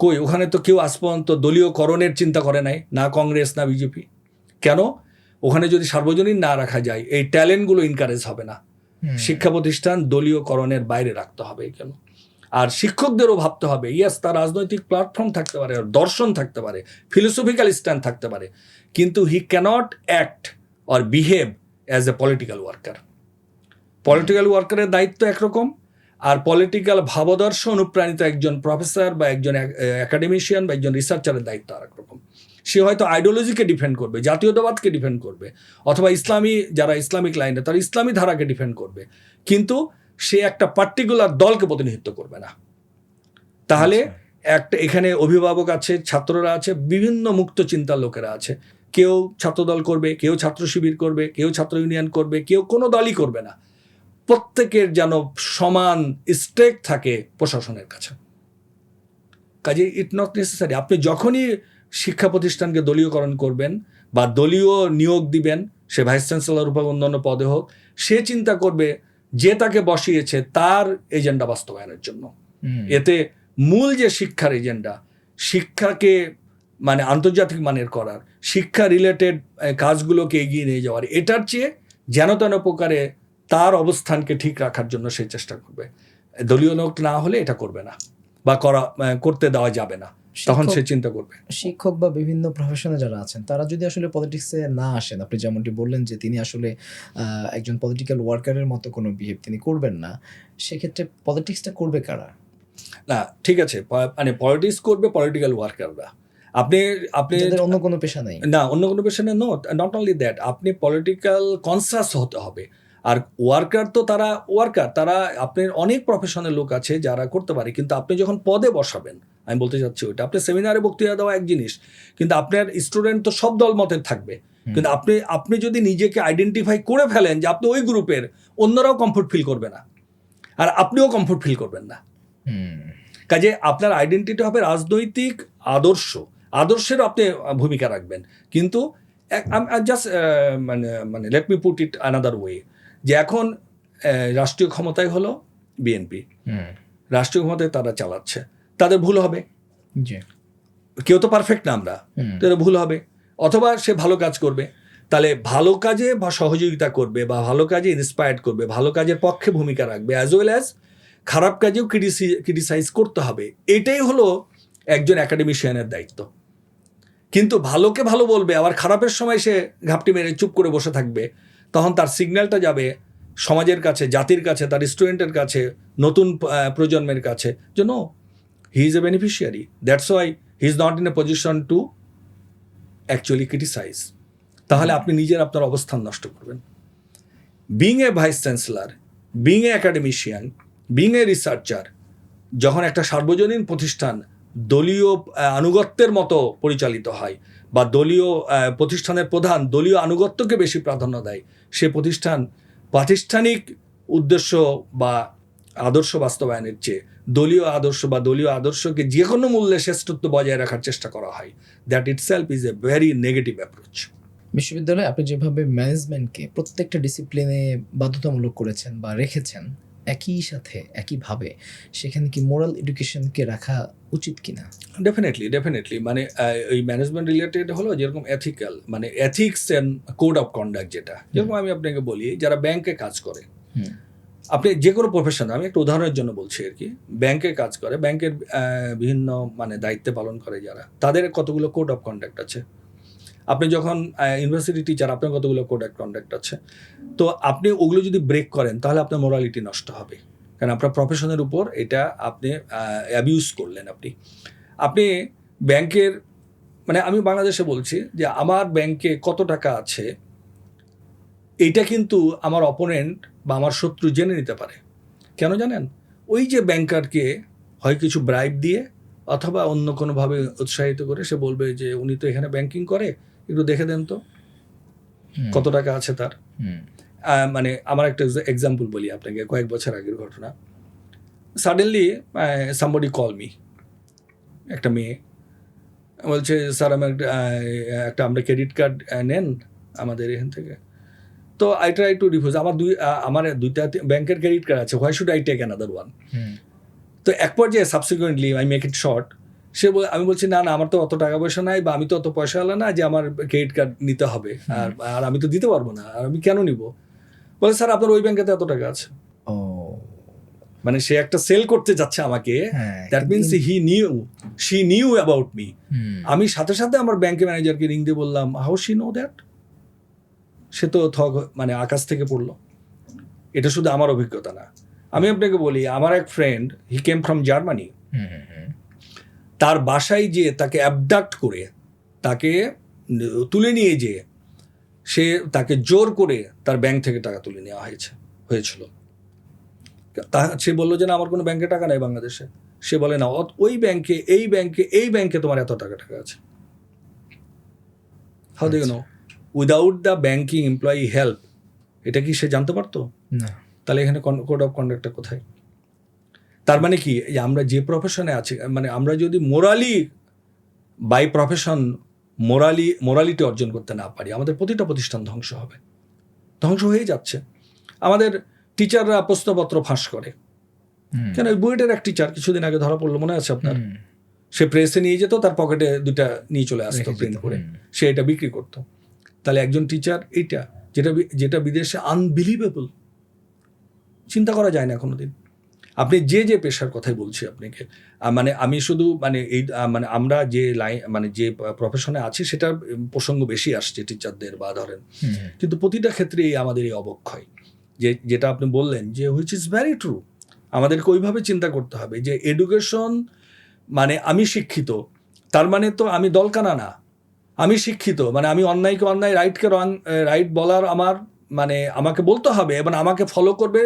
কই ওখানে তো কেউ আজ পর্যন্ত দলীয়করণের চিন্তা করে নাই, না কংগ্রেস না বিজেপি। কেন? ওখানে যদি সার্বজনীন না রাখা যায়, এই ট্যালেন্টগুলো ইনকারেজ হবে না। শিক্ষা প্রতিষ্ঠান দলীয়করণের বাইরে রাখতে হবে কেন? আর শিক্ষকদেরও ভাবতে হবে, ইয়েস, তার রাজনৈতিক প্ল্যাটফর্ম থাকতে পারে, দর্শন থাকতে পারে, ফিলোসফিক্যাল স্ট্যান্ড থাকতে পারে, কিন্তু he cannot act or behave as a political worker. Political ওয়ার্কারের দায়িত্ব একরকম, আর পলিটিক্যাল ভাবাদর্শ অনুপ্রাণিত একজন প্রফেসর বা একজন একাডেমিশিয়ান বা একজন রিসার্চারের দায়িত্ব আর একরকম। সে হয়তো আইডিওলজিকে ডিফেন্ড করবে, জাতীয়তাবাদকে ডিফেন্ড করবে, অথবা যারা ইসলামিক লাইনে তারা ইসলামী ধারাকে ডিফেন্ড করবে, কিন্তু সে একটা পার্টিকুলার দলকে প্রতিনিধিত্ব করবে না। তাহলে এখানে অভিভাবক আছে, ছাত্ররা আছে, বিভিন্ন মুক্ত চিন্তার লোকেরা আছে, কেউ ছাত্রদল করবে, কেউ ছাত্র শিবির করবে, কেউ ছাত্র ইউনিয়ন করবে, কেউ কোনো দলই করবে না। প্রত্যেকের যেন সমান স্টেক থাকে প্রশাসনের কাছে। কাজে ইট নট নেসেসারি। আপনি যখনই শিক্ষা প্রতিষ্ঠানকে দলীয়করণ করবেন বা দলীয় নিয়োগ দিবেন, সে ভাইস চ্যান্সেলর বা অন্যান্য পদে হোক, সে চিন্তা করবে যে তাকে বসিয়েছে তার এজেন্ডা বাস্তবায়নের জন্য। এতে মূল যে শিক্ষার এজেন্ডা, শিক্ষাকে মানে আন্তর্জাতিক মানের করার, শিক্ষা রিলেটেড কাজগুলোকে এগিয়ে নিয়ে যাওয়ার, এটার চেয়ে যেন তেন প্রকারে তার অবস্থানকে ঠিক রাখার জন্য সে চেষ্টা করবে। দলীয় নিয়োগ না হলে এটা করবে না বা করতে দেওয়া যাবে না। তখন সে চিন্তা করবে। শিক্ষক বা বিভিন্ন প্রফেশনে যারা আছেন তারা যদি আসলে পলিটিক্সে না আসেন, আপনি যেমনটি বললেন যে তিনি আসলে একজন পলিটিক্যাল ওয়ার্কারের মতো কোনো বিহেভ তিনি করবেন না, সেক্ষেত্রে পলিটিক্সটা করবে কারা? না ঠিক আছে, মানে পলিটিক্স করবে পলিটিক্যাল ওয়ার্কাররা। আপনি আপনি যাদের অন্য কোনো পেশা নেই। না, অন্য কোনো পেশনে নট অনলি দ্যাট, আপনি পলিটিক্যাল কনসাস হতে হবে। আর ওয়ার্কার তো তারা ওয়ার্কার, তারা আপনার অনেক প্রফেশনের লোক আছে যারা করতে পারে, কিন্তু আপনি যখন পদে বসাবেন, আমি বলতে চাচ্ছি ওইটা, আপনি সেমিনারে বক্তৃতা দেওয়া এক জিনিস, কিন্তু আপনার স্টুডেন্ট তো সব দল মতের থাকবে, কিন্তু আপনি যদি নিজেকে আইডেন্টিফাই করে ফেলেন যে আপনি ওই গ্রুপের, অন্যরাও কমফোর্ট ফিল করবে না, আর আপনিও কমফোর্ট ফিল করবেন না। কাজে আপনার আইডেন্টিটি হবে রাজনৈতিক আদর্শেরও আপনি ভূমিকা রাখবেন, কিন্তু জাস্ট মানে let me put it another way, যে এখন রাষ্ট্রীয় ক্ষমতায় হলো বিএনপি, রাষ্ট্রীয় ক্ষমতায় তারা চালাচ্ছে, তাদের ভুল হবে, কেউ তো পারফেক্ট না আমরা, তাদের ভুল হবে, অথবা সে ভালো কাজ করবে, তাহলে ভালো কাজে বা সহযোগিতা করবে বা ভালো কাজে ইন্সপায়ার্ড করবে, ভালো কাজের পক্ষে ভূমিকা রাখবে, অ্যাজ ওয়েল অ্যাজ খারাপ কাজেও ক্রিটিসাইজ করতে হবে। এটাই হলো একজন একাডেমিশিয়ানের দায়িত্ব। কিন্তু ভালোকে ভালো বলবে, আবার খারাপের সময় সে ঘাপটি মেরে চুপ করে বসে থাকবে, তখন তার সিগন্যালটা যাবে সমাজের কাছে, জাতির কাছে, তার স্টুডেন্টের কাছে, নতুন প্রজন্মের কাছে, যে no, he is a beneficiary, that's why he is not in a position to actually criticise. তাহলে আপনি নিজের আপনার অবস্থান নষ্ট করবেন। Being a vice chancellor, being a academician, being a researcher, যখন একটা সার্বজনীন প্রতিষ্ঠান দলীয় আনুগত্যের মতো পরিচালিত হয়, বা দলীয় প্রতিষ্ঠানের প্রধান দলীয় আনুগত্যকে বেশি প্রাধান্য দেয়, সে প্রতিষ্ঠান প্রাতিষ্ঠানিক উদ্দেশ্য বা আদর্শ বাস্তবায়নের চেয়ে দলীয় আদর্শ বা দলীয় আদর্শকে যে কোনো মূল্যে শ্রেষ্ঠত্ব বজায় রাখার চেষ্টা করা হয়, that itself is a very negative approach. বিশ্ববিদ্যালয়ে আপনি যেভাবে ম্যানেজমেন্টকে প্রত্যেকটা ডিসিপ্লিনে বাধ্যতামূলক করেছেন বা রেখেছেন একই সাথে একইভাবে, সেখানে কি মোরাল এডুকেশনকে রাখা উচিত কিনা? ডেফিনেটলি মানে এই ম্যানেজমেন্ট রিলেটেড হলো যেরকম এথিক্যাল, মানে ethics and code of conduct, যেটা যেরকম আমি আপনাকে বলি, যারা ব্যাংকে কাজ করে, আপনি যে কোনো প্রফেশন, আমি একটা উদাহরণের জন্য বলছি আর কি, ব্যাংকে কাজ করে, ব্যাংকের বিভিন্ন মানে দায়িত্বে পালন করে যারা, তাদের কতগুলো কোড অফ কন্ডাক্ট আছে। আপনি যখন ইউনিভার্সিটি টিচার, আপনার কতগুলো কোড অফ কন্ডাক্ট আছে, তো আপনি ওগুলো যদি ব্রেক করেন তাহলে আপনার মোরালিটি নষ্ট হবে, কারণ আপনার প্রফেশনের উপর এটা আপনি অ্যাবিউজ করলেন। আপনি ব্যাংকের, মানে আমি বাংলাদেশে বলছি যে আমার ব্যাংকে কত টাকা আছে, এইটা কিন্তু আমার অপোনেন্ট বা আমার শত্রু জেনে নিতে পারে। কেন জানেন? ওই যে ব্যাংকারকে হয় কিছু ব্রাইব দিয়ে অথবা অন্য কোনোভাবে উৎসাহিত করে সে বলবে যে উনি তো এখানে ব্যাংকিং করে, একটু দেখে দেন তো কত টাকা আছে তার। মানে আমার একটা এক্সাম্পল বলি আপনাকে, কয়েক বছর আগের ঘটনা। সাডেনলি সামবডি কল মি, একটা মেয়ে বলছে, স্যার আমার একটা আমরা ক্রেডিট কার্ড নেন আমাদের এখান থেকে। তো আই ট্রাই টু রিফিউজ। আমার দুইটা ব্যাংকের ক্রেডিট কার্ড আছে, why should I take another one? তো এক পর্যায়ে subsequently I make it short, আমি বলছি না আমার তো অত টাকা পয়সা নাই, বা আমি তো অত পয়সা হলো না যে আমার ক্রেডিট কার্ড নিতে হবে, আর আমি তো দিতে পারবো না, আর আমি কেন নিব? বলে, স্যার আপনার ওই ব্যাংকেতে এত টাকা আছে। মানে সে একটা সেল করতে যাচ্ছে আমাকে, that means she new about me. আমি সাথে সাথে আমার ব্যাংকের ম্যানেজারকে রিং দিয়ে বললাম, হাউ শি নো দ্যাট? সে তো মানে আকাশ থেকে পড়লো। এটা শুধু আমার অভিজ্ঞতা না, আমি আপনাকে বলি, আমার এক friend, he came from Germany, তার বাসায় যেয়ে তাকে অ্যাবডাক্ট করে, তাকে তুলে নিয়ে যেয়ে তাকে জোর করে তার ব্যাংক থেকে টাকা তুলে নেওয়া হয়েছিল। সে বললো যে না, আমার কোনো ব্যাংকে টাকা নেই বাংলাদেশে। সে বলে না, ওই ব্যাংকে, এই ব্যাংকে তোমার এত টাকা আছে। How do you know? Without the banking employee help, এটা কি সে জানতে পারতো? না। তাহলে এখানে কোড অফ কন্ডাক্টটা কোথায়? তার মানে কি, আমরা যে প্রফেশনে আছি, মানে আমরা যদি মোরালি বাই প্রফেশন মোরালিটি অর্জন করতে না পারি, আমাদের প্রতিটা প্রতিষ্ঠান ধ্বংস হয়ে যাচ্ছে। আমাদের টিচাররা প্রশ্নপত্র ফাঁস করে, কেন? ওই বুয়েটের এক টিচার কিছুদিন আগে ধরা পড়লো, মনে আছে আপনার? সে প্রেসে নিয়ে যেত, তার পকেটে দুটা নিয়ে চলে আসতো প্রিন্ট করে, সে এটা বিক্রি করতো। তাহলে একজন টিচার, এইটা যেটা বিদেশে আনবিলিভেবল, চিন্তা করা যায় না কোনোদিন। আপনি যে পেশার কথাই বলছি আপনাকে, মানে আমি শুধু মানে এই মানে আমরা যে লাইন মানে যে প্রফেশনে আছি সেটার প্রসঙ্গ বেশি আসছে টিচারদের বা ধরেন, কিন্তু প্রতিটা ক্ষেত্রেই আমাদের এই অবক্ষয় যেটা আপনি বললেন যে হুইচ ইজ ভেরি ট্রু। আমাদেরকে ওইভাবে চিন্তা করতে হবে যে এডুকেশন মানে আমি শিক্ষিত তার মানে তো আমি দলকানা না, আমি শিক্ষিত মানে আমি অন্যায়কে অন্যায়, রাইটকে রাইট বলার আমার মানে আমাকে বলতে হবে এবং আমাকে ফলো করবে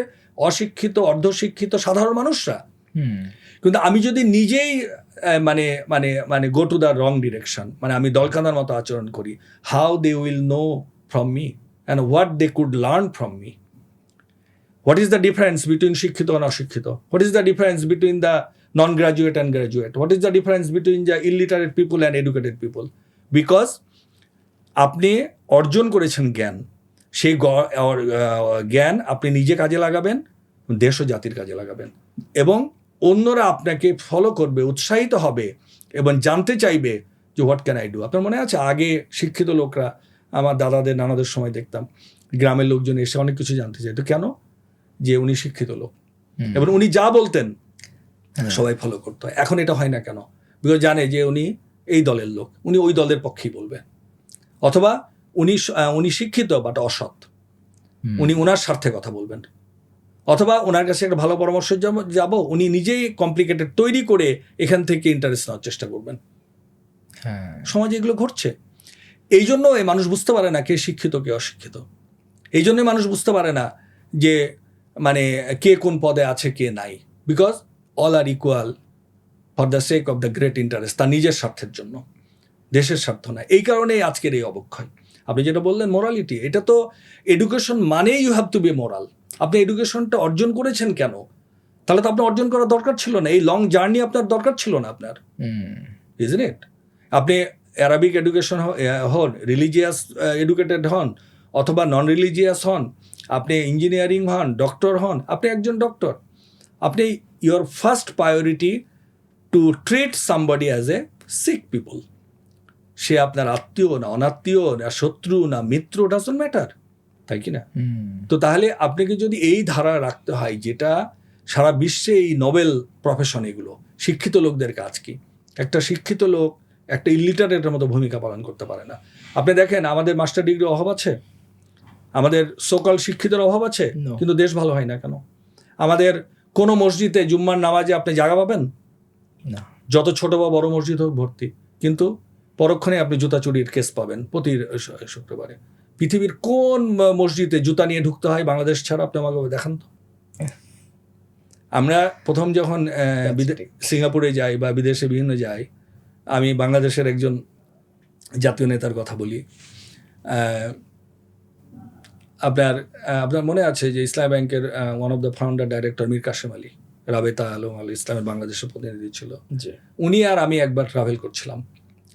অশিক্ষিত অর্ধশিক্ষিত সাধারণ মানুষরা। কিন্তু আমি যদি নিজেই মানে মানে মানে go to the wrong direction, মানে আমি দলকানার মতো আচরণ করি, how they will know from me and what they could learn from me. What is the difference between শিক্ষিত and অশিক্ষিত? What is the difference between the non graduate and graduate? What is the difference between the illiterate people and educated people? Because আপনি অর্জন করেছেন জ্ঞান, সেই জ্ঞান আপনি নিজে কাজে লাগাবেন, দেশ ও জাতির কাজে লাগাবেন, এবং অন্যরা আপনাকে ফলো করবে, উৎসাহিত হবে এবং জানতে চাইবে যে হোয়াট ক্যান আই ডু। আপনার মনে আছে আগে শিক্ষিত লোকরা, আমার দাদাদের নানাদের সময় দেখতাম গ্রামের লোকজন এসে অনেক কিছু জানতে চাইতো, কেন? যে উনি শিক্ষিত লোক এবং উনি যা বলতেন সবাই ফলো করতো। এখন এটা হয় না কেন? বিকজ জানে যে উনি এই দলের লোক, উনি ওই দলের পক্ষেই বলবেন, অথবা উনি শিক্ষিত বাট অসৎ, উনি ওনার স্বার্থে কথা বলবেন, অথবা ওনার কাছে একটা ভালো পরামর্শ যাব, উনি নিজেই কমপ্লিকেটেড তৈরি করে এখান থেকে ইন্টারেস্ট নেওয়ার চেষ্টা করবেন। সমাজে এগুলো ঘটছে। এই জন্য এই মানুষ বুঝতে পারে না কে শিক্ষিত কে অশিক্ষিত। এই জন্যই মানুষ বুঝতে পারে না যে মানে কে কোন পদে আছে কে নাই, because all are equal for the sake of the great interest, তার নিজের স্বার্থের জন্য, দেশের স্বার্থ না। এই কারণেই আজকের এই অবক্ষয়। আপনি যেটা বললেন মোরালিটি, এটা তো এডুকেশন মানে you have to be moral. আপনি এডুকেশনটা অর্জন করেছেন কেন? তাহলে তো আপনার অর্জন করার দরকার ছিল না, এই লং জার্নি আপনার দরকার ছিল না আপনার, ইজন্ট ইট? আপনি অ্যারাবিক এডুকেশন হন, রিলিজিয়াস এডুকেটেড হন, অথবা নন রিলিজিয়াস হন, আপনি ইঞ্জিনিয়ারিং হন, ডক্টর হন, আপনি একজন ডক্টর, আপনি your first priority to treat somebody as a sick people. সে আপনার আত্মীয় না অনাত্মীয় না শত্রু না মিত্র, ডাজন্ট ম্যাটার, তাই কি না? তো তাহলে আপনাকে যদি এই ধারা রাখতে হয়, যেটা সারা বিশ্বে এই নোবেল প্রফেশন, এগুলো শিক্ষিত লোকদের কাজ কি? একটা শিক্ষিত লোক একটা ইলিটারেটের মতো ভূমিকা পালন করতে পারে না। আপনি দেখেন আমাদের মাস্টার ডিগ্রির অভাব আছে, আমাদের সোকাল শিক্ষিতের অভাব আছে, কিন্তু দেশ ভালো হয় না কেন? আমাদের কোনো মসজিদে জুম্মার নামাজে আপনি জায়গা পাবেন না, যত ছোট বা বড় মসজিদ হোক ভর্তি, কিন্তু পরক্ষণে আপনি জুতা চুরির কেস পাবেন প্রতি শুক্রবারে। পৃথিবীর কোন মসজিদে জুতা নিয়ে ঢুকতে হয় বাংলাদেশ ছাড়া? আপনি আমাকে দেখান তো। আমরা প্রথম যখন সিঙ্গাপুরে যাই বা বিদেশে বিভিন্ন যাই, আমি বাংলাদেশের একজন জাতীয় নেতার কথা বলি। আপনার মনে আছে যে ইসলামী ব্যাংকের one of the founder director Mir Kasem Ali, Rabita Alam al ইসলামের বাংলাদেশের প্রতিনিধি ছিল। উনি আর আমি একবার ট্রাভেল করছিলাম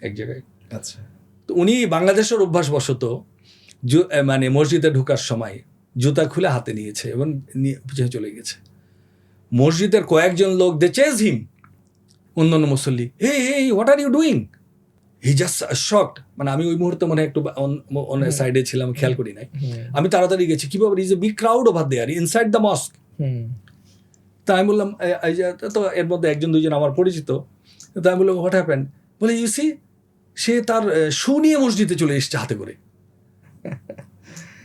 এক জায়গায়। আচ্ছা, তো উনি বাংলাদেশের অভ্যাসবশত মানে মসজিদে ঢোকার সময় জুতা খুলে হাতে নিয়েছে এবং পিছনে চলে গেছে। মসজিদের কয়েকজন লোক দে চেজ হিম, অন্যান্য মুসল্লি, এই what are you doing? He just shocked. মানে আমি ওই মুহূর্তে মনে হয় একটু অন্য সাইডে ছিলাম, খেয়াল করি নাই। আমি তাড়াতাড়ি গেছি, কিভাবে? Is a big crowd over there inside the mosque. তা আমি বললাম, তো এর মধ্যে একজন দুজন আমার পরিচিত, তা আমি বললাম হোয়াট হ্যাপেন্ড? বলে ইউ সি, সে তার শু নিয়ে মসজিদে চলে এসছে হাতে করে।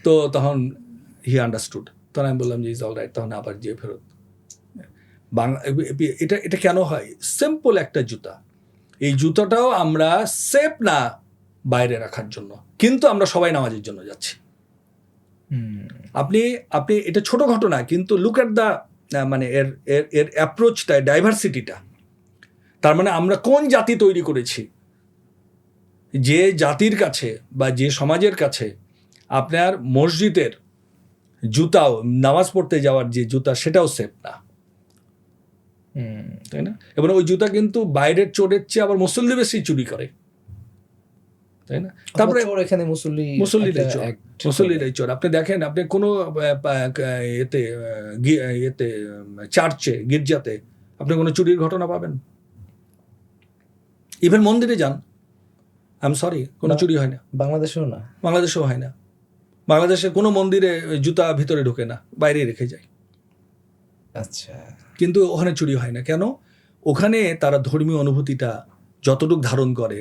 তো তখন হি আন্ডারস্টুড। তখন আমি বললাম যে ইজ অল রাইট, তখন আবার যেয়ে ফেরত। এটা কেন হয়? সিম্পল একটা জুতা, এই জুতাটাও আমরা সেফ না বাইরে রাখার জন্য, কিন্তু আমরা সবাই নামাজের জন্য যাচ্ছি। আপনি এটা ছোট ঘটনা, কিন্তু লুক অ্যাট দ্য মানে এর অ্যাপ্রোচটা, ডাইভার্সিটিটা। তার মানে আমরা কোন জাতি তৈরি করেছি, যে জাতির কাছে বা যে সমাজের কাছে আপনার মসজিদের জুতাও, নামাজ পড়তে যাওয়ার যে জুতা, সেটাও সেফ না, তাই না? এবং ওই জুতা কিন্তু বাইরের চোরের চেয়ে আবার মুসল্লি বেশি চুরি করে, তাই না? তারপরে এখানে মুসল্লিরাই চোর। আপনি দেখেন, আপনি কোনো এতে চার্চে, গির্জাতে আপনি কোনো চুরির ঘটনা পাবেন? ইভেন মন্দিরে যান, আই এম সরি, কোনো চুরি হয় না। বাংলাদেশেও হয় না। বাংলাদেশে কোনো মন্দিরে জুতা ভিতরে ঢোকে না, বাইরে রেখে যায়। আচ্ছা, কিন্তু ওখানে চুরি হয় না। কেন? ওখানে তারা ধর্মীয় অনুভূতিটা যতটুকু ধারণ করে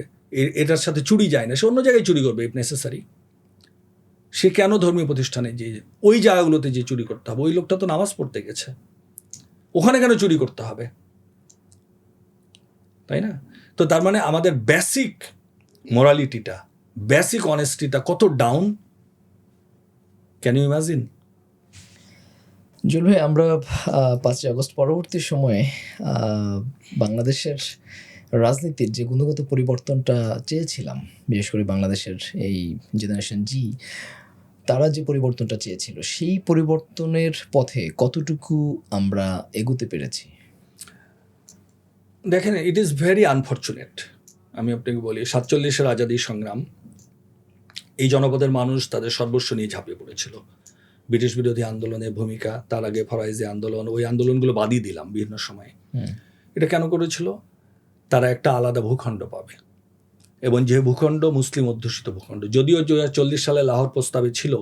এটার সাথে চুরি যায় না, সে অন্য জায়গায় চুরি করবে ইফ নেসেসারি। সে কেন ধর্মীয় প্রতিষ্ঠানে যে ওই জায়গাগুলোতে যে চুরি করতে হবে? ওই লোকটা তো নামাজ পড়তে গেছে, ওখানে কেন চুরি করতে হবে? তাই না? তো তার মানে আমাদের বেসিক মোরালিটিটা, বেসিক অনেস্টিটা কত down, can you imagine? Jewel ভাই, আমরা 5ই আগস্ট পরবর্তী সময়ে বাংলাদেশের রাজনীতির যে গুণগত পরিবর্তনটা চেয়েছিলাম, বিশেষ করে বাংলাদেশের এই জেনারেশন জি, তারা যে পরিবর্তনটা চেয়েছিল, সেই পরিবর্তনের পথে কতটুকু আমরা এগোতে পেরেছি? দেখেন, ইট ইজ ভেরি আনফর্চুনেট। আমি আপনাকে বলি, 47-এর আজাদী সংগ্রাম, এই জনপদের মানুষ তাদের সর্বস্ব নিয়ে ঝাঁপিয়ে পড়েছিল। ব্রিটিশ বিরোধী আন্দোলনের ভূমিকা, তার আগে ফরাইজি আন্দোলন, ওই আন্দোলনগুলো বাদই দিলাম বিভিন্ন সময়ে। এটা কেন করেছিল? তারা একটা আলাদা ভূখণ্ড পাবে, এবং যে ভূখণ্ড মুসলিম অধ্যুষিত ভূখণ্ড। যদিও 2040 সালে লাহোর প্রস্তাবে ছিল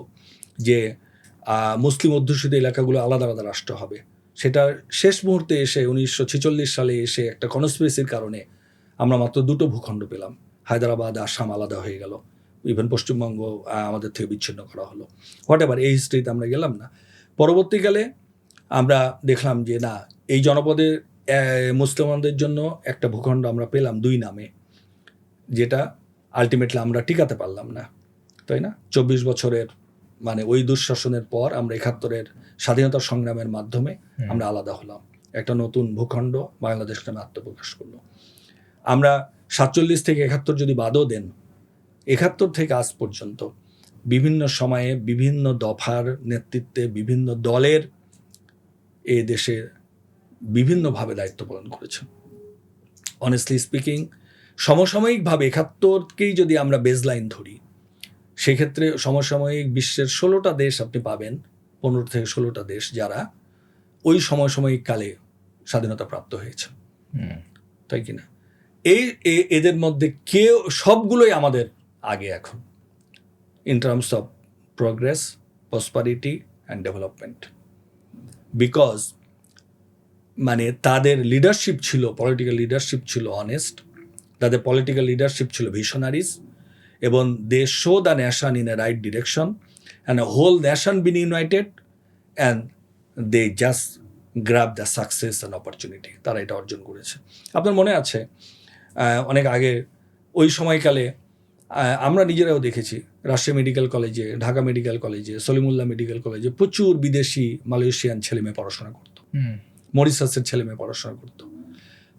যে মুসলিম অধ্যুষিত এলাকাগুলো আলাদা আলাদা রাষ্ট্র হবে, সেটা শেষ মুহূর্তে এসে 1946 সালে এসে একটা কনস্পিরেসির কারণে আমরা মাত্র 2টো ভূখণ্ড পেলাম। হায়দ্রাবাদ, আসাম আলাদা হয়ে গেল, ইভেন পশ্চিমবঙ্গ আমাদের থেকে বিচ্ছিন্ন করা হলো। হোয়াট এভার, এই হিস্ট্রিতে আমরা গেলাম না। পরবর্তীকালে আমরা দেখলাম যে না, এই জনপদে মুসলমানদের জন্য একটা ভূখণ্ড আমরা পেলাম 2 নামে, যেটা আলটিমেটলি আমরা টিকাতে পারলাম না, তাই না? 24 বছরের মানে ওই দুঃশাসনের পর আমরা 71-এর স্বাধীনতা সংগ্রামের মাধ্যমে আমরা আলাদা হলাম, একটা নতুন ভূখণ্ড বাংলাদেশ নামে আত্মপ্রকাশ করলো। আমরা 47 থেকে 71 যদি বাদও দেন, 71 থেকে আজ পর্যন্ত বিভিন্ন সময়ে বিভিন্ন দফার নেতৃত্বে বিভিন্ন দলের এ দেশে বিভিন্নভাবে দায়িত্ব পালন করেছে। অনেস্টলি স্পিকিং, সমসাময়িকভাবে 71কেই যদি আমরা বেজলাইন ধরি, সেক্ষেত্রে সমসাময়িক বিশ্বের 16টা দেশ আপনি পাবেন, 15 থেকে 16টা দেশ যারা ওই সমসাময়িক কালে স্বাধীনতা প্রাপ্ত হয়েছে, তাই কিনা? এদের মধ্যে কেউ, সবগুলোই আমাদের আগে এখন, in terms of progress, prosperity and development. Because মানে তাদের লিডারশিপ ছিল, পলিটিক্যাল লিডারশিপ ছিল অনেস্ট, তাদের পলিটিক্যাল লিডারশিপ ছিল ভিশনারিজ, এবং they show the nation in a right direction and a whole nation been united and they just grab the success and opportunity. তারা এটা অর্জন করেছে। আপনার মনে আছে অনেক আগে ওই সময়কালে আমরা নিজেরাও দেখেছি, রাজশাহী মেডিকেল কলেজে, ঢাকা মেডিকেল কলেজে, সলিমুল্লাহ মেডিকেল কলেজে প্রচুর বিদেশি মালয়েশিয়ান ছেলেমেয়ে পড়াশোনা করতো, মরিশাসের ছেলেমেয়ে পড়াশোনা করতো,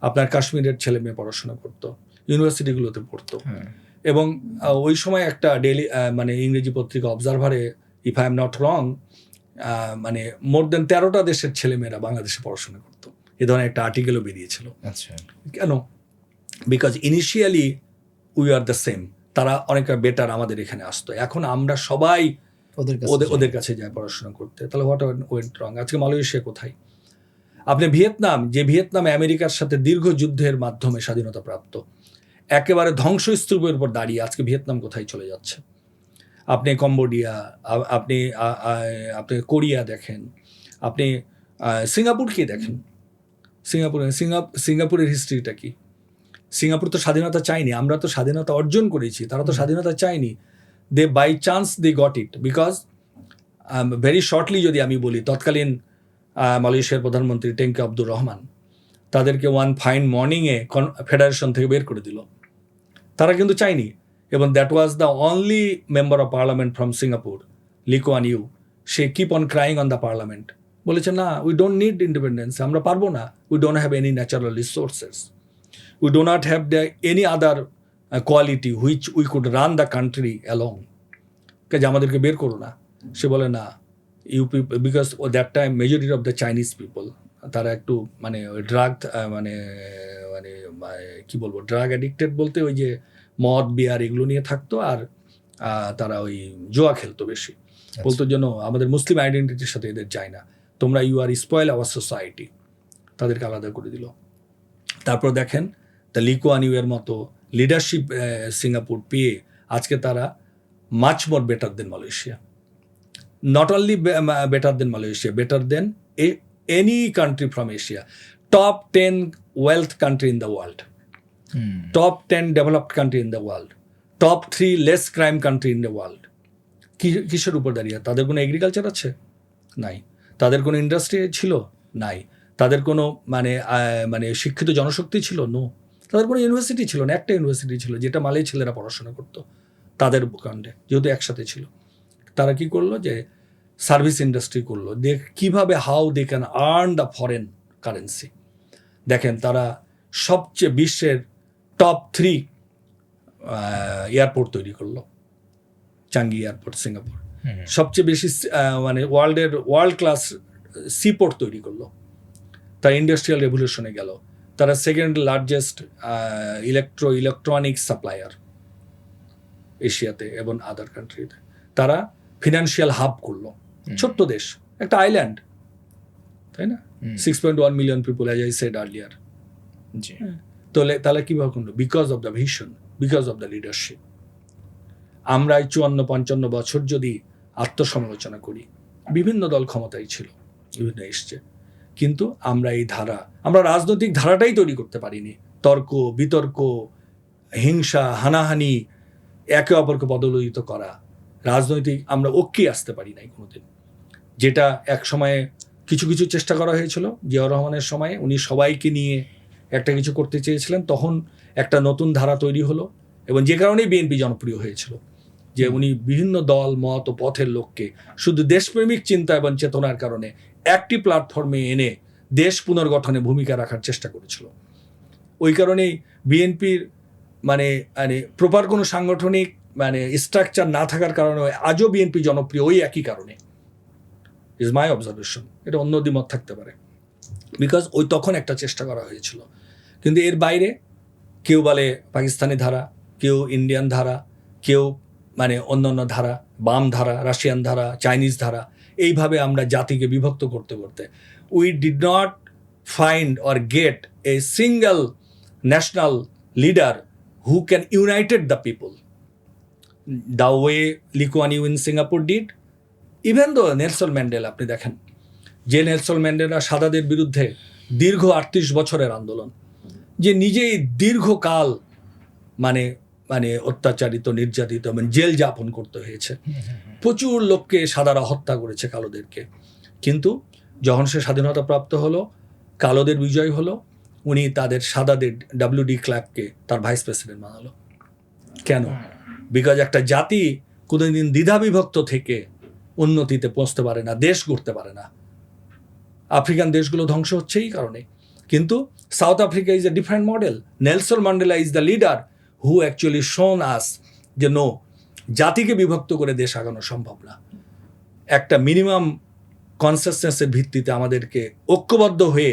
আপনার কাশ্মীরের ছেলেমেয়ে পড়াশোনা করতো, ইউনিভার্সিটিগুলোতে পড়তো। এবং ওই সময় একটা ডেইলি মানে ইংরেজি পত্রিকা অবজারভারে, if I am not wrong, মানে মোর দেন 13টা দেশের ছেলেমেয়েরা বাংলাদেশে পড়াশোনা করতো, এ ধরনের একটা আর্টিকেলও বেরিয়েছিল। আচ্ছা, কেন? Because initially we are the same, তারা অনেকটা বেটার আমাদের এখানে আসতো, এখন আমরা সবাই ওদের কাছে যায় পড়াশোনা করতে। তাহলে হোয়াট ওয়েন্ট রং? আজকে মালয়েশিয়া কোথায়? আপনি ভিয়েতনাম, যে ভিয়েতনামে আমেরিকার সাথে দীর্ঘ যুদ্ধের মাধ্যমে স্বাধীনতা প্রাপ্ত, একেবারে ধ্বংসস্তূপের উপর দাঁড়িয়ে আজকে ভিয়েতনাম কোথায় চলে যাচ্ছে? আপনি কম্বোডিয়া, আপনি কোরিয়া দেখেন, আপনি সিঙ্গাপুরকে দেখেন। সিঙ্গাপুরের হিস্ট্রিটা কি? সিঙ্গাপুর তো স্বাধীনতা চায়নি, আমরা তো স্বাধীনতা অর্জন করেছি, তারা তো স্বাধীনতা চায়নি। They by chance they got it, because very shortly যদি আমি বলি, তৎকালীন মালয়েশিয়ার প্রধানমন্ত্রী টেঙ্কে আব্দুর রহমান তাদেরকে ওয়ান ফাইন মর্নিংয়ে ফেডারেশন থেকে বের করে দিল। তারা কিন্তু চায়নি, এবং that was the only member of parliament from Singapore, Lee Kuan Yew. সে keep on crying on the parliament, বলেছে না, উই ডোন্ট নিড ইন্ডিপেন্ডেন্স, আমরা পারবো না, we don't have any natural resources, we do not have any other quality which we could run the country alone, কাজে আমাদেরকে বের করো না। সে বলে না, you people, because that time majority of the Chinese people, তারা একটু মানে ড্রাগ মানে মানে কি বলবো, ড্রাগ অ্যাডিক্টেড বলতে ওই যে মদ বিয়ার এগুলো নিয়ে থাকতো, আর তারা ওই জুয়া খেলতো বেশি। বলতো যেন আমাদের মুসলিম আইডেন্টিটির সাথে এদের যায় না, তোমরা you are spoil our society, তাদেরকে আলাদা করে দিল। তারপর দেখেন দ্য লি কুয়ান ইউ এর মতো লিডারশিপ সিঙ্গাপুর পেয়ে আজকে তারা much more better then Malaysia, not only better then Malaysia, better then any country from Asia. Top 10 wealth country in the world. Top 10 developed country in the world. Top 3 less crime country in the world. কিসের উপর দাঁড়িয়ে? তাদের কোনো agriculture আছে? নাই। তাদের কোনো industry ছিল? নাই। তাদের কোনো মানে শিক্ষিত জনশক্তি ছিল? নো। তাদের কোনো ইউনিভার্সিটি ছিল না, একটা ইউনিভার্সিটি ছিল যেটা মালয় ছেলেরা পড়াশোনা করতো তাদের কাণ্ডে, যেহেতু একসাথে ছিল। তারা কি করলো, যে সার্ভিস ইন্ডাস্ট্রি করলো, কিভাবে how they can earn the foreign currency. দেখেন, তারা সবচেয়ে বিশ্বের টপ 3 এয়ারপোর্ট তৈরি করলো, চাঙ্গি এয়ারপোর্ট সিঙ্গাপুর। সবচেয়ে বেশি মানে ওয়ার্ল্ড ক্লাস সিপোর্ট তৈরি করলো। তারা ইন্ডাস্ট্রিয়াল রেভলিউশনে গেল। তারা সেকেন্ড লার্জেস্ট ইলেকট্রনিক্স সাপ্লায়ার এশিয়াতে এবং আদার কান্ট্রিতে। তারা ফিনান্সিয়াল হাব করলো। ছোট্ট দেশ, একটা আইল্যান্ড, তাই না? 6.1 million people, as I said earlier. তাহলে কিভাবে করলো? Because of the vision, because of the leadership. আমরা 54-55 বছর যদি আত্মসমালোচনা করি, বিভিন্ন দল ক্ষমতায় ছিল, বিভিন্ন এসছে, কিন্তু আমরা রাজনৈতিক ধারাটাই তৈরি করতে পারিনি। তর্ক বিতর্ক, হিংসা, হানাহানি, একে অপরকে পদলোহিত করা, রাজনৈতিক আমরা ঐক্যে আসতে পারি নাই কোনোদিন। যেটা এক সময়ে কিছু কিছু চেষ্টা করা হয়েছিল জিয়াউর রহমানের সময়ে, উনি সবাইকে নিয়ে একটা কিছু করতে চেয়েছিলেন, তখন একটা নতুন ধারা তৈরি হলো, এবং যে কারণেই বিএনপি জনপ্রিয় হয়েছিল, যে উনি বিভিন্ন দল মত ও পথের লোককে শুধু দেশপ্রেমিক চিন্তা এবং চেতনার কারণে একটি প্ল্যাটফর্মে এনে দেশ পুনর্গঠনে ভূমিকা রাখার চেষ্টা করেছিল। ওই কারণেই বিএনপির মানে প্রপার কোনো সাংগঠনিক স্ট্রাকচার না থাকার কারণে আজও বিএনপি জনপ্রিয়, ওই একই কারণে। ইজ মাই অবজারভেশন, এটা অন্য দ্বিমত থাকতে পারে। বিকজ তখন একটা চেষ্টা করা হয়েছিল, কিন্তু এর বাইরে কেউ বলে পাকিস্তানি ধারা, কেউ ইন্ডিয়ান ধারা, কেউ অন্যান্য ধারা, বাম ধারা, রাশিয়ান ধারা, চাইনিজ ধারা, এইভাবে আমরা জাতিকে বিভক্ত করতে করতে we did not find or get a single national leader who can united the people the way Lee Kuan Yew in Singapore did. Even though Nelson Mandela, আপনি দেখেন যে নেলসন ম্যান্ডেলা সাদাদের বিরুদ্ধে দীর্ঘ 38 বছরের আন্দোলন, যে নিজেই দীর্ঘকাল অত্যাচারিত, নির্যাতিত এবং জেল যাপন করতে হয়েছে, প্রচুর লোককে সাদারা হত্যা করেছে, কালোদেরকে। কিন্তু যখন সে স্বাধীনতা প্রাপ্ত হলো, কালোদের বিজয় হলো, উনি তাদের সাদাদের WD ক্লার্ককে তার ভাইস প্রেসিডেন্ট বানালো। কেন? বিকজ একটা জাতি কোনোদিন দ্বিধাবিভক্ত থেকে উন্নতিতে পৌঁছতে পারে না, দেশ গড়তে পারে না। আফ্রিকান দেশগুলো ধ্বংস হচ্ছে এই কারণে। কিন্তু south Africa is a different model. Nelson Mandela is the leader who actually শোন আস যে নো, জাতিকে বিভক্ত করে দেশ আগানো সম্ভব না। একটা মিনিমাম কনসিস্টেন্সের ভিত্তিতে আমাদেরকে ঐক্যবদ্ধ হয়ে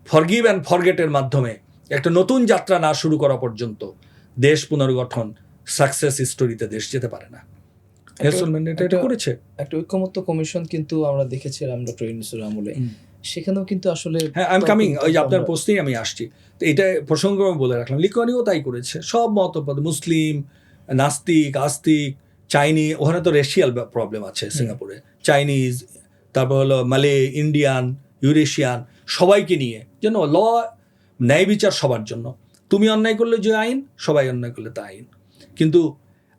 ফরগিভ অ্যান্ড ফরগেটের মাধ্যমে একটা নতুন যাত্রা না শুরু করা পর্যন্ত দেশ পুনর্গঠন সাকসেস স্টোরিতে দেশ যেতে পারে না। নেলসন ম্যান্ডেলা এটা করেছে। একটা ঐক্যমত্য কমিশন কিন্তু আমরা দেখেছিলাম ডক্টর ইউনূসের আমলে, সেখানেও কিন্তু আসলে হ্যাঁ, আই এম কামিং, ওই যে আপনার প্রশ্নেই আমি আসছি। তো এটা প্রসঙ্গ আমি বলে রাখলাম, লি কুয়ান ইউ তাই করেছে। সব মতপদ, মুসলিম, নাস্তিক, আস্তিক, চাইনিজ, ওখানে তো রেশিয়াল প্রবলেম আছে সিঙ্গাপুরে, চাইনিজ, তারপর হলো মালে, ইন্ডিয়ান, ইউরেশিয়ান, সবাইকে নিয়ে যেন ন্যায় বিচার সবার জন্য। তুমি অন্যায় করলে যে আইন, সবাই অন্যায় করলে তা আইন। কিন্তু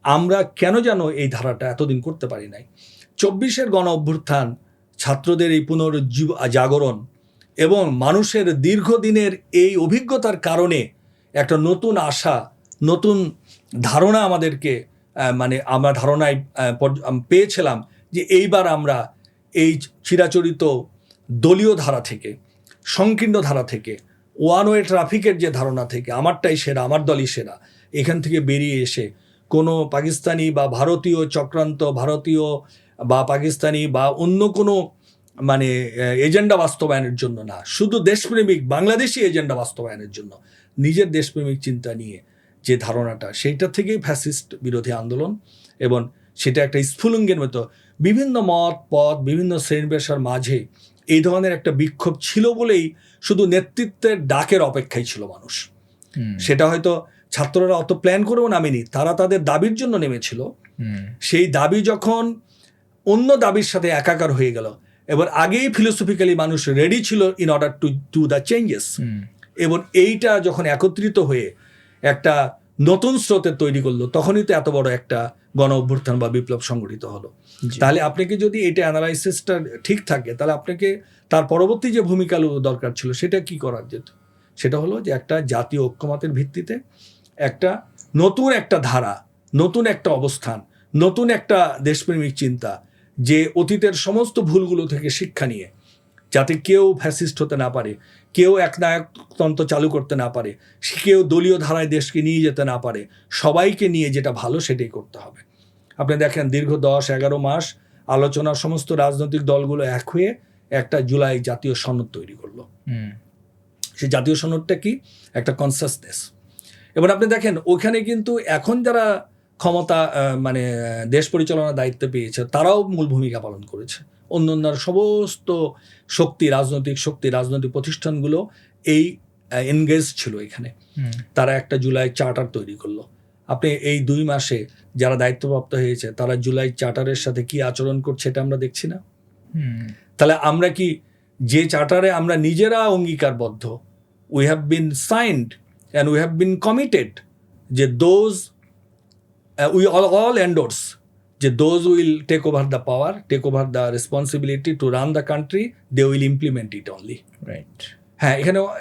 আমরা কেন যেন এই ধারাটা এতদিন করতে পারি নাই। 24-এর গণ অভ্যুত্থান, ছাত্রদের এই জাগরণ এবং মানুষের দীর্ঘদিনের এই অভিজ্ঞতার কারণে একটা নতুন আশা, নতুন ধারণা আমাদেরকে আমরা ধারণায় পেয়েছিলাম যে এইবার আমরা এই চিরাচরিত দলীয় ধারা থেকে, সংকীর্ণ ধারা থেকে, ওয়ান ওয়ে ট্রাফিকের যে ধারণা থেকে আমারটাই সেরা, আমার দলই সেরা, এখান থেকে বেরিয়ে এসে কোনো পাকিস্তানি বা ভারতীয় চক্রান্ত, ভারতীয় বা পাকিস্তানি বা অন্য কোনো এজেন্ডা বাস্তবায়নের জন্য না, শুধু দেশপ্রেমিক বাংলাদেশি এজেন্ডা বাস্তবায়নের জন্য নিজের দেশপ্রেমিক চিন্তা নিয়ে যে ধারণাটা, সেইটা থেকেই ফ্যাসিস্ট বিরোধী আন্দোলন। এবং সেটা একটা স্ফুলিঙ্গের মতো বিভিন্ন মত পথ, বিভিন্ন শ্রেণী পেশার মাঝে এই ধরনের একটা বিক্ষোভ ছিল বলেই শুধু নেতৃত্বের ডাকের অপেক্ষায় ছিল মানুষ। সেটা হয়তো ছাত্ররা অত প্ল্যান করেও নামেনি, তারা তাদের দাবির জন্য নেমেছিল। সেই দাবি যখন অন্য দাবির সাথে একাকার হয়ে গেল, এবার আগেই ফিলোসফিক্যালি মানুষ রেডি ছিল in order to do the changes, এবং এইটা যখন একত্রিত হয়ে একটা নতুন স্রোতের তৈরি করলো, তখনই তো এত বড় একটা গণ অভ্যুত্থান বা বিপ্লব সংগঠিত হলো। তাহলে আপনাকে যদি এটা অ্যানালাইসিসটা ঠিক থাকে, তাহলে আপনাকে তার পরবর্তী যে ভূমিকা দরকার ছিল সেটা কি করা যেত, সেটা হলো যে একটা জাতীয় ঐক্যমতের ভিত্তিতে একটা নতুন একটা ধারা, নতুন একটা অবস্থান, নতুন একটা দেশপ্রেমিক চিন্তা, যে অতীতের সমস্ত ভুলগুলো থেকে শিক্ষা নিয়ে, যাতে কেউ ফ্যাসিস্ট হতে না পারে, কেউ একনায়কতন্ত্র চালু করতে না পারে, কেউ দলীয় ধারায় দেশকে নিয়ে যেতে না পারে, সবাইকে নিয়ে যেটা ভালো সেটাই করতে হবে। আপনি দেখেন দীর্ঘ 10-11 মাস আলোচনা, সমস্ত রাজনৈতিক দলগুলো এক হয়ে একটা জুলাই জাতীয় সনদ তৈরি করলো। সেই জাতীয় সনদটা কি? একটা কনসাসনেস। এবার আপনি দেখেন ওখানে কিন্তু এখন যারা ক্ষমতা মানে দেশ পরিচালনার দায়িত্ব পেয়েছে তারাও মূল ভূমিকা পালন করেছে। অন্য সমস্ত রাজনৈতিক প্রতিষ্ঠানগুলো এই এনগেজ ছিল এখানে। তারা একটা জুলাই চার্টার তৈরি করলো। আপনি এই 2 মাসে যারা দায়িত্বপ্রাপ্ত হয়েছে তারা জুলাই চার্টারের সাথে কি আচরণ করছে এটা আমরা দেখছি না? তাহলে আমরা কি যে চার্টারে আমরা নিজেরা অঙ্গীকারবদ্ধ, we have been signed and we have been committed, যে দোজ উই অল এন্ডোর্স, যে those will take over the power, take over the responsibility to run the country, they will implement it only. Right. হ্যাঁ,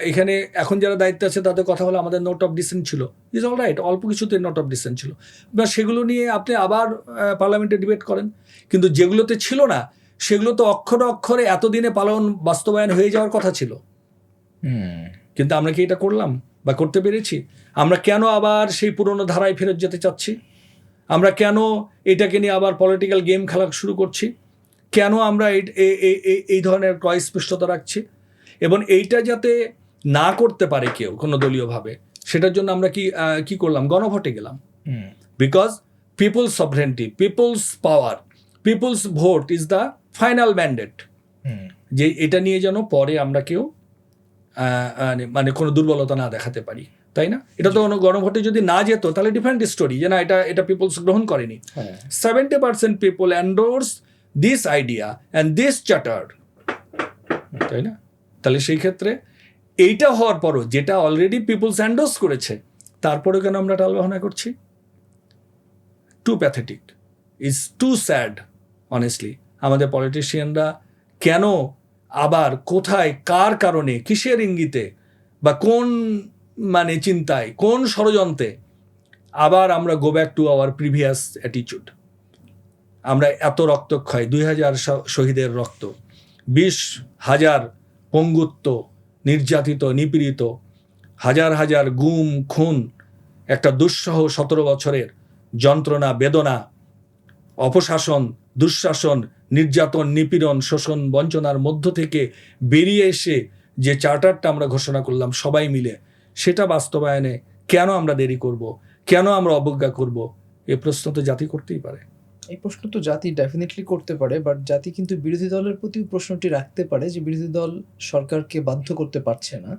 এখানে এখন যারা দায়িত্ব আছে তাদের কথা হলো আমাদের নোট অফ ডিসেন্ট ছিল, ইজ অল রাইট, অল্প কিছুতে নোট অফ ডিসেন্ট ছিল, বা সেগুলো নিয়ে আপনি আবার পার্লামেন্টে ডিবেট করেন। কিন্তু যেগুলোতে ছিল না সেগুলো তো অক্ষরে অক্ষরে এতদিনে বাস্তবায়ন হয়ে যাওয়ার কথা ছিল। কিন্তু আমরা কি এটা করলাম বা করতে পেরেছি? আমরা কেন আবার সেই পুরনো ধারায় ফেরত যেতে চাচ্ছি? আমরা কেন এটাকে নিয়ে আবার পলিটিক্যাল গেম খেলা শুরু করছি? কেন আমরা এই ধরনের ক্রয়স্পৃষ্টতা রাখছি? এবং এইটা যাতে না করতে পারে কেউ কোনো দলীয়ভাবে, সেটার জন্য আমরা কি করলাম? গণভোটে গেলাম। Because people's sovereignty, people's power, people's vote is the final mandate. যে এটা নিয়ে যেন পরে আমরা কেউ মানে কোনো দুর্বলতা না দেখাতে পারি, তাই না? এটা তো গণভোটে যদি না যেত তাহলে ডিফারেন্ট স্টোরি, যে না এটা পিপলস গ্রহণ করেনি। 70% people endorse this idea and this charter, তাই না? তাহলে সেই ক্ষেত্রে এইটা হওয়ার পরও, যেটা অলরেডি পিপলস এন্ডোর্স করেছে, তারপরেও কেন আমরা টালবাহানা করছি? Too pathetic, is too sad honestly. আমাদের পলিটিশিয়ানরা কেন আবার কোথায়, কার কারণে, কিসের ইঙ্গিতে বা কোন মানে চিন্তায়, কোন ষড়যন্ত্রে আবার আমরা go back to our previous অ্যাটিচিউড? আমরা এত রক্তক্ষয়, 2000 শহীদের রক্ত, 20,000 পঙ্গুত্ব, নির্যাতিত, নিপীড়িত, হাজার গুম খুন, একটা দুঃসহ 17 বছরের যন্ত্রণা, বেদনা, অপশাসন, দুঃশাসন, নির্যাতন, নিপীড়ন, শোষণ, বঞ্চনার মধ্য থেকে বেরিয়ে এসে যে চার্টারটা আমরা ঘোষণা করলাম সবাই মিলে, সেটা বাস্তবায়নে কেন আমরা দেরি করব? কেন আমরা অবজ্ঞা করব? এই প্রশ্ন তো জাতি করতেই পারে। এই প্রশ্ন তো জাতি ডেফিনেটলি করতে পারে, বাট জাতি কিন্তু বিরোধী দলের প্রতি প্রশ্নটি রাখতে পারে যে বিরোধী দল সরকারকে বাধ্য করতে পারছে না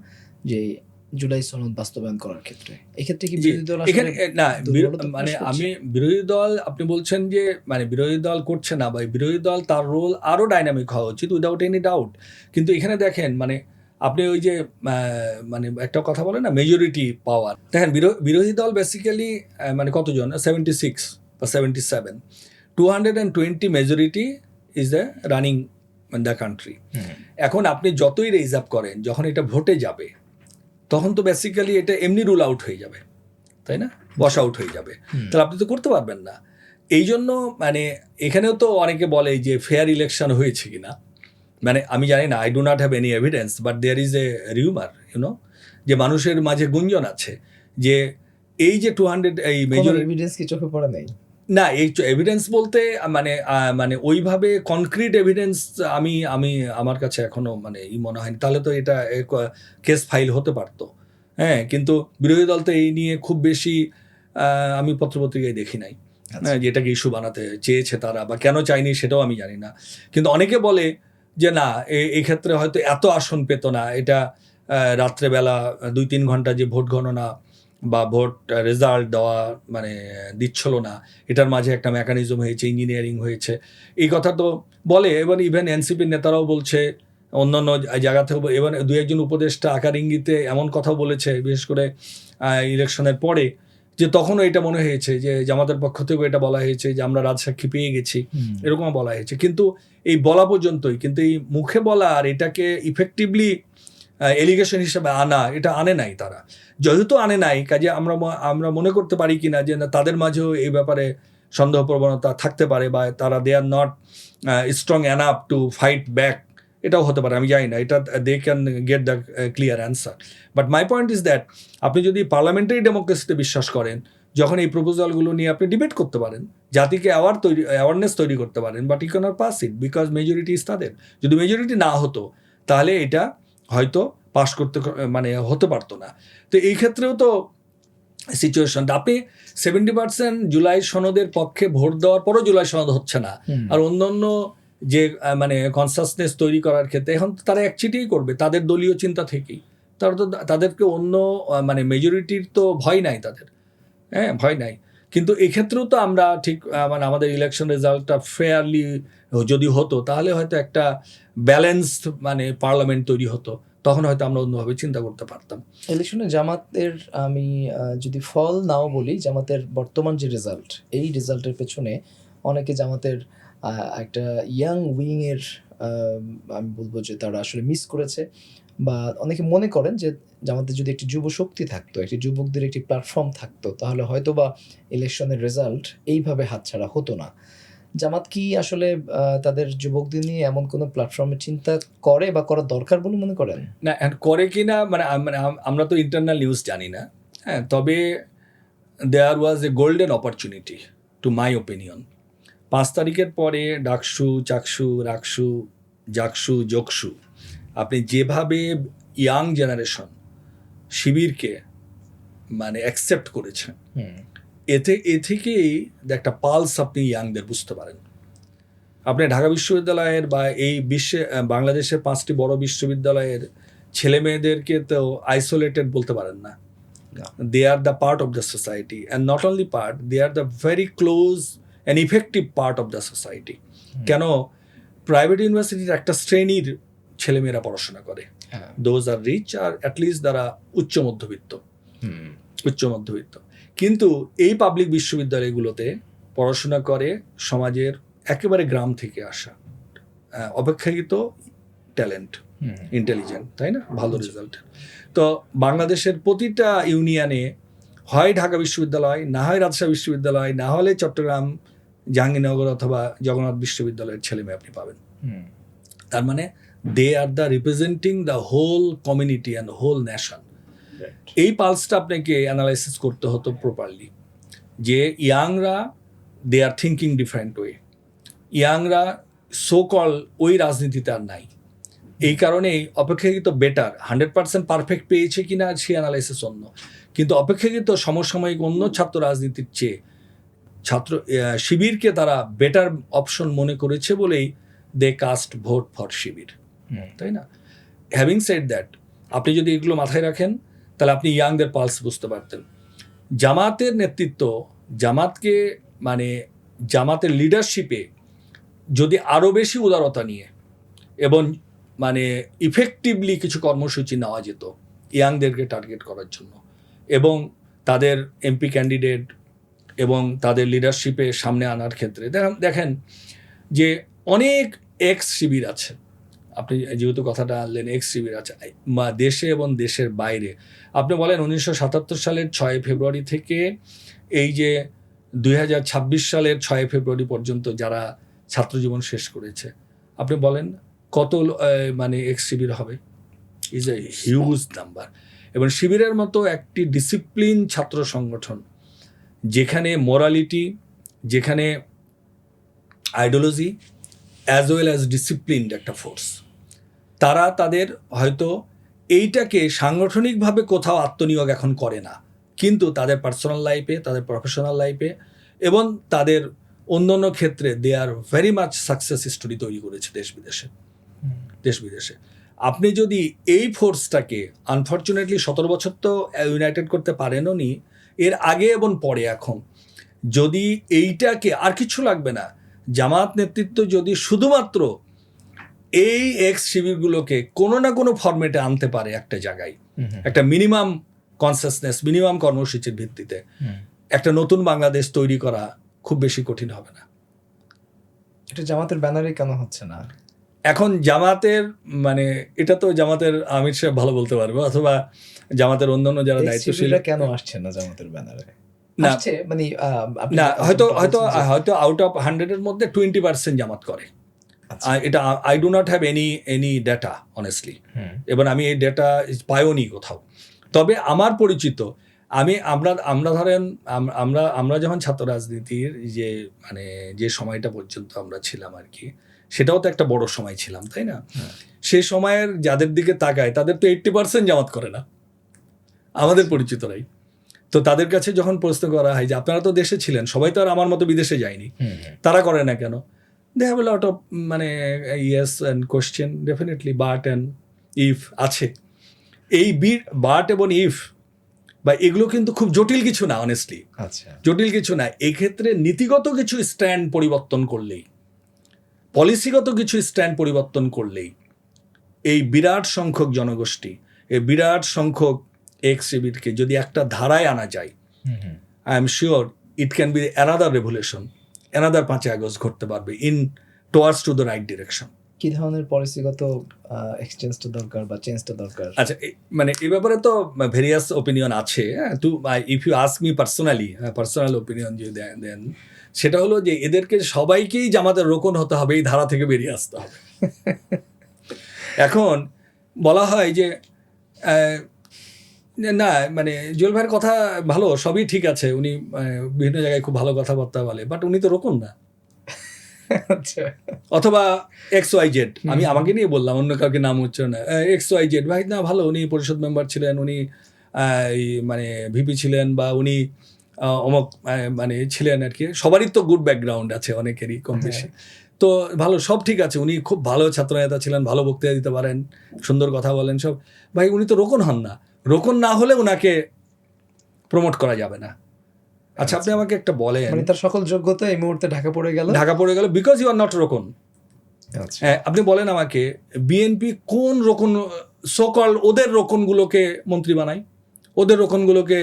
যে জুলাই সনদ বাস্তবায়ন করার ক্ষেত্রে। এক্ষেত্রে কি বিরোধী দল এখানে না, মানে আমি বিরোধী দল, আপনি বলছেন যে মানে বিরোধী দল করছে না, বা বিরোধী দল তার রোল আরও ডাইনামিক হওয়া উচিত, উইদাউট এনি ডাউট। কিন্তু এখানে দেখেন, মানে আপনি ওই যে মানে একটা কথা বলেন না, মেজরিটি পাওয়ার, দেখেন বিরোধী দল বেসিক্যালি মানে কতজন, 76 বা 77, 220 majority is the running the country. এখন আপনি যতই রেজ আপ করেন, যখন এটা ভোটে যাবে তখন তো বেসিক্যালি এটা এমনি রুল আউট হয়ে যাবে, তাই না? ওয়াশ আউট হয়ে যাবে। তাহলে আপনি তো করতে পারবেন না। এই জন্য মানে এখানেও তো অনেকে বলে যে ফেয়ার ইলেকশন হয়েছে কিনা, মানে আমি জানি না, I do not have any evidence, but there is a rumour, যে মানুষের মাঝে গুঞ্জন আছে যে এই যে 200 এই মেজরিটি, এভিডেন্স কি চোখে পড়ে নাই? না, এই এভিডেন্স বলতে মানে ওইভাবে কনক্রিট এভিডেন্স আমি আমার কাছে এখনো মানে মনে হয়নি। তাহলে তো এটা কেস ফাইল হতে পারতো। হ্যাঁ, কিন্তু বিরোধী দল তো এই নিয়ে খুব বেশি আমি পত্রপত্রিকায় দেখি নাই যেটাকে ইস্যু বানাতে চেয়েছে তারা, বা কেন চাইনি সেটাও আমি জানি না। কিন্তু অনেকে বলে যে না, এই ক্ষেত্রে হয়তো এত আসন পেত না, এটা রাত্রেবেলা 2-3 ঘন্টা যে ভোট গণনা বা ভোট রেজাল্ট দেওয়া মানে দিচ্ছিল না, এটার মাঝে একটা মেকানিজম হয়েছে, ইঞ্জিনিয়ারিং হয়েছে, এই কথা তো বলে। এবং ইভেন এনসিপির নেতারাও বলছে, অন্যান্য জায়গা থেকে, এবং দু একজন উপদেষ্টা আকার ইঙ্গিতে এমন কথাও বলেছে, বিশেষ করে ইলেকশনের পরে, যে তখনও এটা মনে হয়েছে যে জামাতের পক্ষ থেকেও এটা বলা হয়েছে যে আমরা রাজসাক্ষী পেয়ে গেছি, এরকম বলা হয়েছে। কিন্তু এই বলা পর্যন্তই, কিন্তু এই মুখে বলা আর এটাকে ইফেক্টিভলি এলিগেশন হিসেবে আনা, এটা আনে নাই তারা। যেহেতু আনে নাই, কাজে আমরা মনে করতে পারি কিনা যে তাদের মাঝেও এই ব্যাপারে সন্দেহ প্রবণতা থাকতে পারে, বা তারা they are not strong enough to fight back, এটাও হতে পারে, আমি জানি না, এটা they can get the clear answer. But my point is that আপনি যদি পার্লামেন্টারি ডেমোক্রেসিতে বিশ্বাস করেন, যখন এই প্রপোজালগুলো নিয়ে আপনি ডিবেট করতে পারেন, জাতিকে অ্যাওয়ারনেস তৈরি করতে পারেন, but you can't pass it because majority is তাদের। যদি মেজরিটি না হতো তাহলে এটা হয়তো পাস করতে মানে হতে পারতো না। তো এই ক্ষেত্রেও তো সিচুয়েশনটা, আপনি 70% জুলাই সনদের পক্ষে ভোট দেওয়ার পরও জুলাই সনদ হচ্ছে না, আর অন্য যে মানে কনসাসনেস তৈরি করার ক্ষেত্রে এখন তারা একচিটিই করবে তাদের দলীয় চিন্তা থেকেই। তারা তো তাদেরকে অন্য মানে মেজরিটির তো ভয় নাই তাদের, হ্যাঁ ভয় নাই। কিন্তু এক্ষেত্রেও তো আমরা ঠিক মানে আমাদের ইলেকশন রেজাল্টটা ফেয়ারলি যদি হতো, তাহলে হয়তো একটা ব্যালেন্সড মানে পার্লামেন্ট তৈরি হতো, তখন হয়তো আমরা অন্যভাবে চিন্তা করতে পারতাম। ইলেকশনের জামাতের আমি যদি ফল নাও বলি, জামাতের বর্তমান যে রেজাল্ট, এই রেজাল্টের পেছনে অনেকে জামাতের একটা ইয়াং উইংয়ের আমি বলবো যে তারা আসলে মিস করেছে, বা অনেকে মনে করেন যে জামাতের যদি একটি যুব শক্তি থাকতো, একটি যুবকদের একটি প্ল্যাটফর্ম থাকতো, তাহলে হয়তো বা ইলেকশনের রেজাল্ট এইভাবে হাতছাড়া হতো না। জামাত কি আসলে তাদের যুবকদের নিয়ে এমন কোনো প্ল্যাটফর্মে চিন্তা করে বা করা দরকার বলে মনে করেন? না, করে কি না মানে আমরা তো ইন্টারনাল নিউজ জানি না, হ্যাঁ, তবে there was a golden opportunity to my opinion. 5 তারিখের পরে ডাকসু, চাকসু, রাকসু, জাকসু, যোগসু, আপনি যেভাবে ইয়াং জেনারেশন শিবিরকে মানে অ্যাকসেপ্ট করেছেন, এ থেকেই একটা পালস আপনি ইয়াংদের বুঝতে পারেন। আপনি ঢাকা বিশ্ববিদ্যালয়ের বা এই বিশ্বে বাংলাদেশের 5টি বড় বিশ্ববিদ্যালয়ের ছেলে মেয়েদেরকে তো আইসোলেটেড বলতে পারেন না। They are the part of the society, and not only part, they are the very close and effective part of the society. কেন প্রাইভেট ইউনিভার্সিটির একটা শ্রেণীর ছেলেমেয়েরা পড়াশোনা করে, দোজ আর রিচ, আর অ্যাটলিস্ট তারা উচ্চ মধ্যবিত্ত। কিন্তু এই পাবলিক বিশ্ববিদ্যালয়গুলোতে পড়াশোনা করে সমাজের একেবারে গ্রাম থেকে আসা অপেক্ষাকৃত ট্যালেন্ট, ইন্টেলিজেন্ট, তাই না, ভালো রেজাল্ট। তো বাংলাদেশের প্রতিটা ইউনিয়নে হয় ঢাকা বিশ্ববিদ্যালয়, না হয় রাজশাহী বিশ্ববিদ্যালয়, না হলে চট্টগ্রাম জাহাঙ্গীরনগর অথবা জগন্নাথ বিশ্ববিদ্যালয়ের ছেলেমেয়ে আপনি পাবেন। তার মানে they are the representing the whole community and whole nation. এই পালসটা আপনাকে অ্যানালাইসিস করতে হতো প্রপারলি, যে ইয়াংরা they are thinking different way, ইয়াংরা সো কল ওই রাজনীতিতে আর নাই। এই কারণেই অপেক্ষাকৃত বেটার, 100% পারফেক্ট পেয়েছে কিনা সে অ্যানালাইসিস অন্য, কিন্তু অপেক্ষাকৃত সমসাময়িক অন্য ছাত্র রাজনীতির চেয়ে ছাত্র শিবিরকে তারা বেটার অপশন মনে করেছে বলেই দে কাস্ট ভোট ফর শিবির, তাই না? হ্যাভিং সেড দ্যাট, আপনি যদি এগুলো মাথায় রাখেন তাহলে আপনি ইয়াংদের পালস বুঝতে পারতেন। জামাতের নেতৃত্ব, জামাতকে মানে জামাতের লিডারশিপে যদি আরও বেশি উদারতা নিয়ে এবং মানে ইফেক্টিভলি কিছু কর্মসূচি নেওয়া যেত ইয়াংদেরকে টার্গেট করার জন্য, এবং তাদের এমপি ক্যান্ডিডেট এবং তাদের লিডারশিপে সামনে আনার ক্ষেত্রে দেখেন যে অনেক এক্স শিবির আছে। আপনি যেহেতু কথাটা আনলেন, এক্স শিবির আছে দেশে এবং দেশের বাইরে। আপনি বলেন 1977 সালের 6 ফেব্রুয়ারি থেকে এই যে 2026 সালের 6 ফেব্রুয়ারি পর্যন্ত যারা ছাত্রজীবন শেষ করেছে, আপনি বলেন কত মানে এক্স শিবির হবে? Is a huge number. এবং শিবিরের মতো একটি ডিসিপ্লিন ছাত্র সংগঠন, যেখানে মোরালিটি, যেখানে ideology as well as disciplined একটা ফোর্স, তারা তাদের হয়তো এইটাকে সাংগঠনিকভাবে কোথাও আত্মনিয়োগ এখন করে না, কিন্তু তাদের পার্সোনাল লাইফে, তাদের প্রফেশনাল লাইফে এবং তাদের অন্যান্য ক্ষেত্রে they are very much success story তৈরি করেছে দেশ বিদেশে। আপনি যদি এই ফোর্সটাকে আনফর্চুনেটলি 17 বছর তো ইউনাইটেড করতে পারেনও নি, এর আগে এবং পরে এখন যদি এইটাকে আর কিছু লাগবে না, জামাত নেতৃত্ব যদি শুধুমাত্র এই এক্স শিবিরগুলোকে কোনো না কোনো ফরম্যাটে আনতে পারে একটা জায়গায়, একটা মিনিমাম কনসাসনেস, মিনিমাম কর্মসূচির ভিত্তিতে একটা নতুন বাংলাদেশ তৈরি করা খুব বেশি কঠিন হবে না। এটা জামাতের ব্যানারে কেন হচ্ছে না? এখন জামাতের মানে এটা তো জামাতের আমির সাহেব ভালো বলতে পারবে, অথবা জামাতের অন্যান্য যারা দায়িত্বশীল কেন আসছে না জামাতের ব্যানারে? না আসছে মানে না, হয়তো আউট অফ 100 এর মধ্যে 20% জামাত করে। এটা I do not have any data honestly, এবং আমি এই ডেটা পাইও নি কোথাও। তবে আমার পরিচিত আমরা ধরেন আমরা যখন ছাত্র রাজনীতির যে সময়টা পর্যন্ত আমরা ছিলাম আর কি, সেটাও তো একটা বড় সময় ছিলাম, তাই না? সেই সময়ের যাদের দিকে তাকায় তাদের তো 80% জামাত করে না, আমাদের পরিচিতরাই। তো তাদের কাছে যখন প্রশ্ন করা হয় যে আপনারা তো দেশে ছিলেন, সবাই তো আর আমার মতো বিদেশে যায়নি, তারা করে না কেন? They have a lot of yes and question, definitely but and if আছে। এই বাট এবং ইফ বা এগুলো কিন্তু খুব জটিল কিছু না, অনেস্টলি জটিল কিছু না। এক্ষেত্রে নীতিগত কিছু স্ট্যান্ড পরিবর্তন করলেই, পলিসিগত কিছু স্ট্যান্ড পরিবর্তন করলেই এই বিরাট সংখ্যক জনগোষ্ঠী, এই বিরাট সংখ্যক এক্স শিবিরকে যদি একটা ধারায় আনা যায়, I am sure it can be another revolution, another 5 August ঘটতে পারবে in towards to the right direction. কি ধরনের পলিসিগত এক্সচেঞ্জটা দরকার বা চেঞ্জটা দরকার? আচ্ছা, এই ব্যাপারে তো ভেরিয়াস ওপিনিয়ন আছে। If you ask me personal opinion যে দেন, সেটা হলো যে এদেরকে সবাইকেই জামাতের রোকন হতে হবে, এই ধারা থেকে বেরিয়ে আসতে হবে। এখন বলা হয় যে না জুয়েল ভাইয়ের কথা ভালো, সবই ঠিক আছে, উনি বিভিন্ন জায়গায় খুব ভালো কথাবার্তা বলে, বাট উনি তো রোকন না। অথবা XYZ, আমি আমাকে নিয়ে বললাম, অন্য কাউকে নাম হচ্ছে না, XYZ ভাই না ভালো, উনি পরিষদ মেম্বার ছিলেন, উনি ভিপি ছিলেন, বা উনি অমক ছিলেন আর কি। সবারই তো গুড ব্যাকগ্রাউন্ড আছে, অনেকেরই কম বেশি, তো ভালো, সব ঠিক আছে। উনি খুব ভালো ছাত্রনেতা ছিলেন, ভালো বক্তৃতা দিতে পারেন, সুন্দর কথা বলেন, সব। ভাই উনি তো রোকন হন না, রোকন না হলে ওনাকে প্রমোট করা যাবে না। আচ্ছা, আপনি আমাকে একটা বলেন, তার সকল যোগ্যতা এই মুহূর্তে ঢাকা পড়ে গেল বিকজ ইউ আর নট রোকন। আপনি বলেন আমাকে, বিএনপি কোন রোকন সোকল ওদের রোকনগুলোকে মন্ত্রী বানায়, ওদের রোকনগুলোকে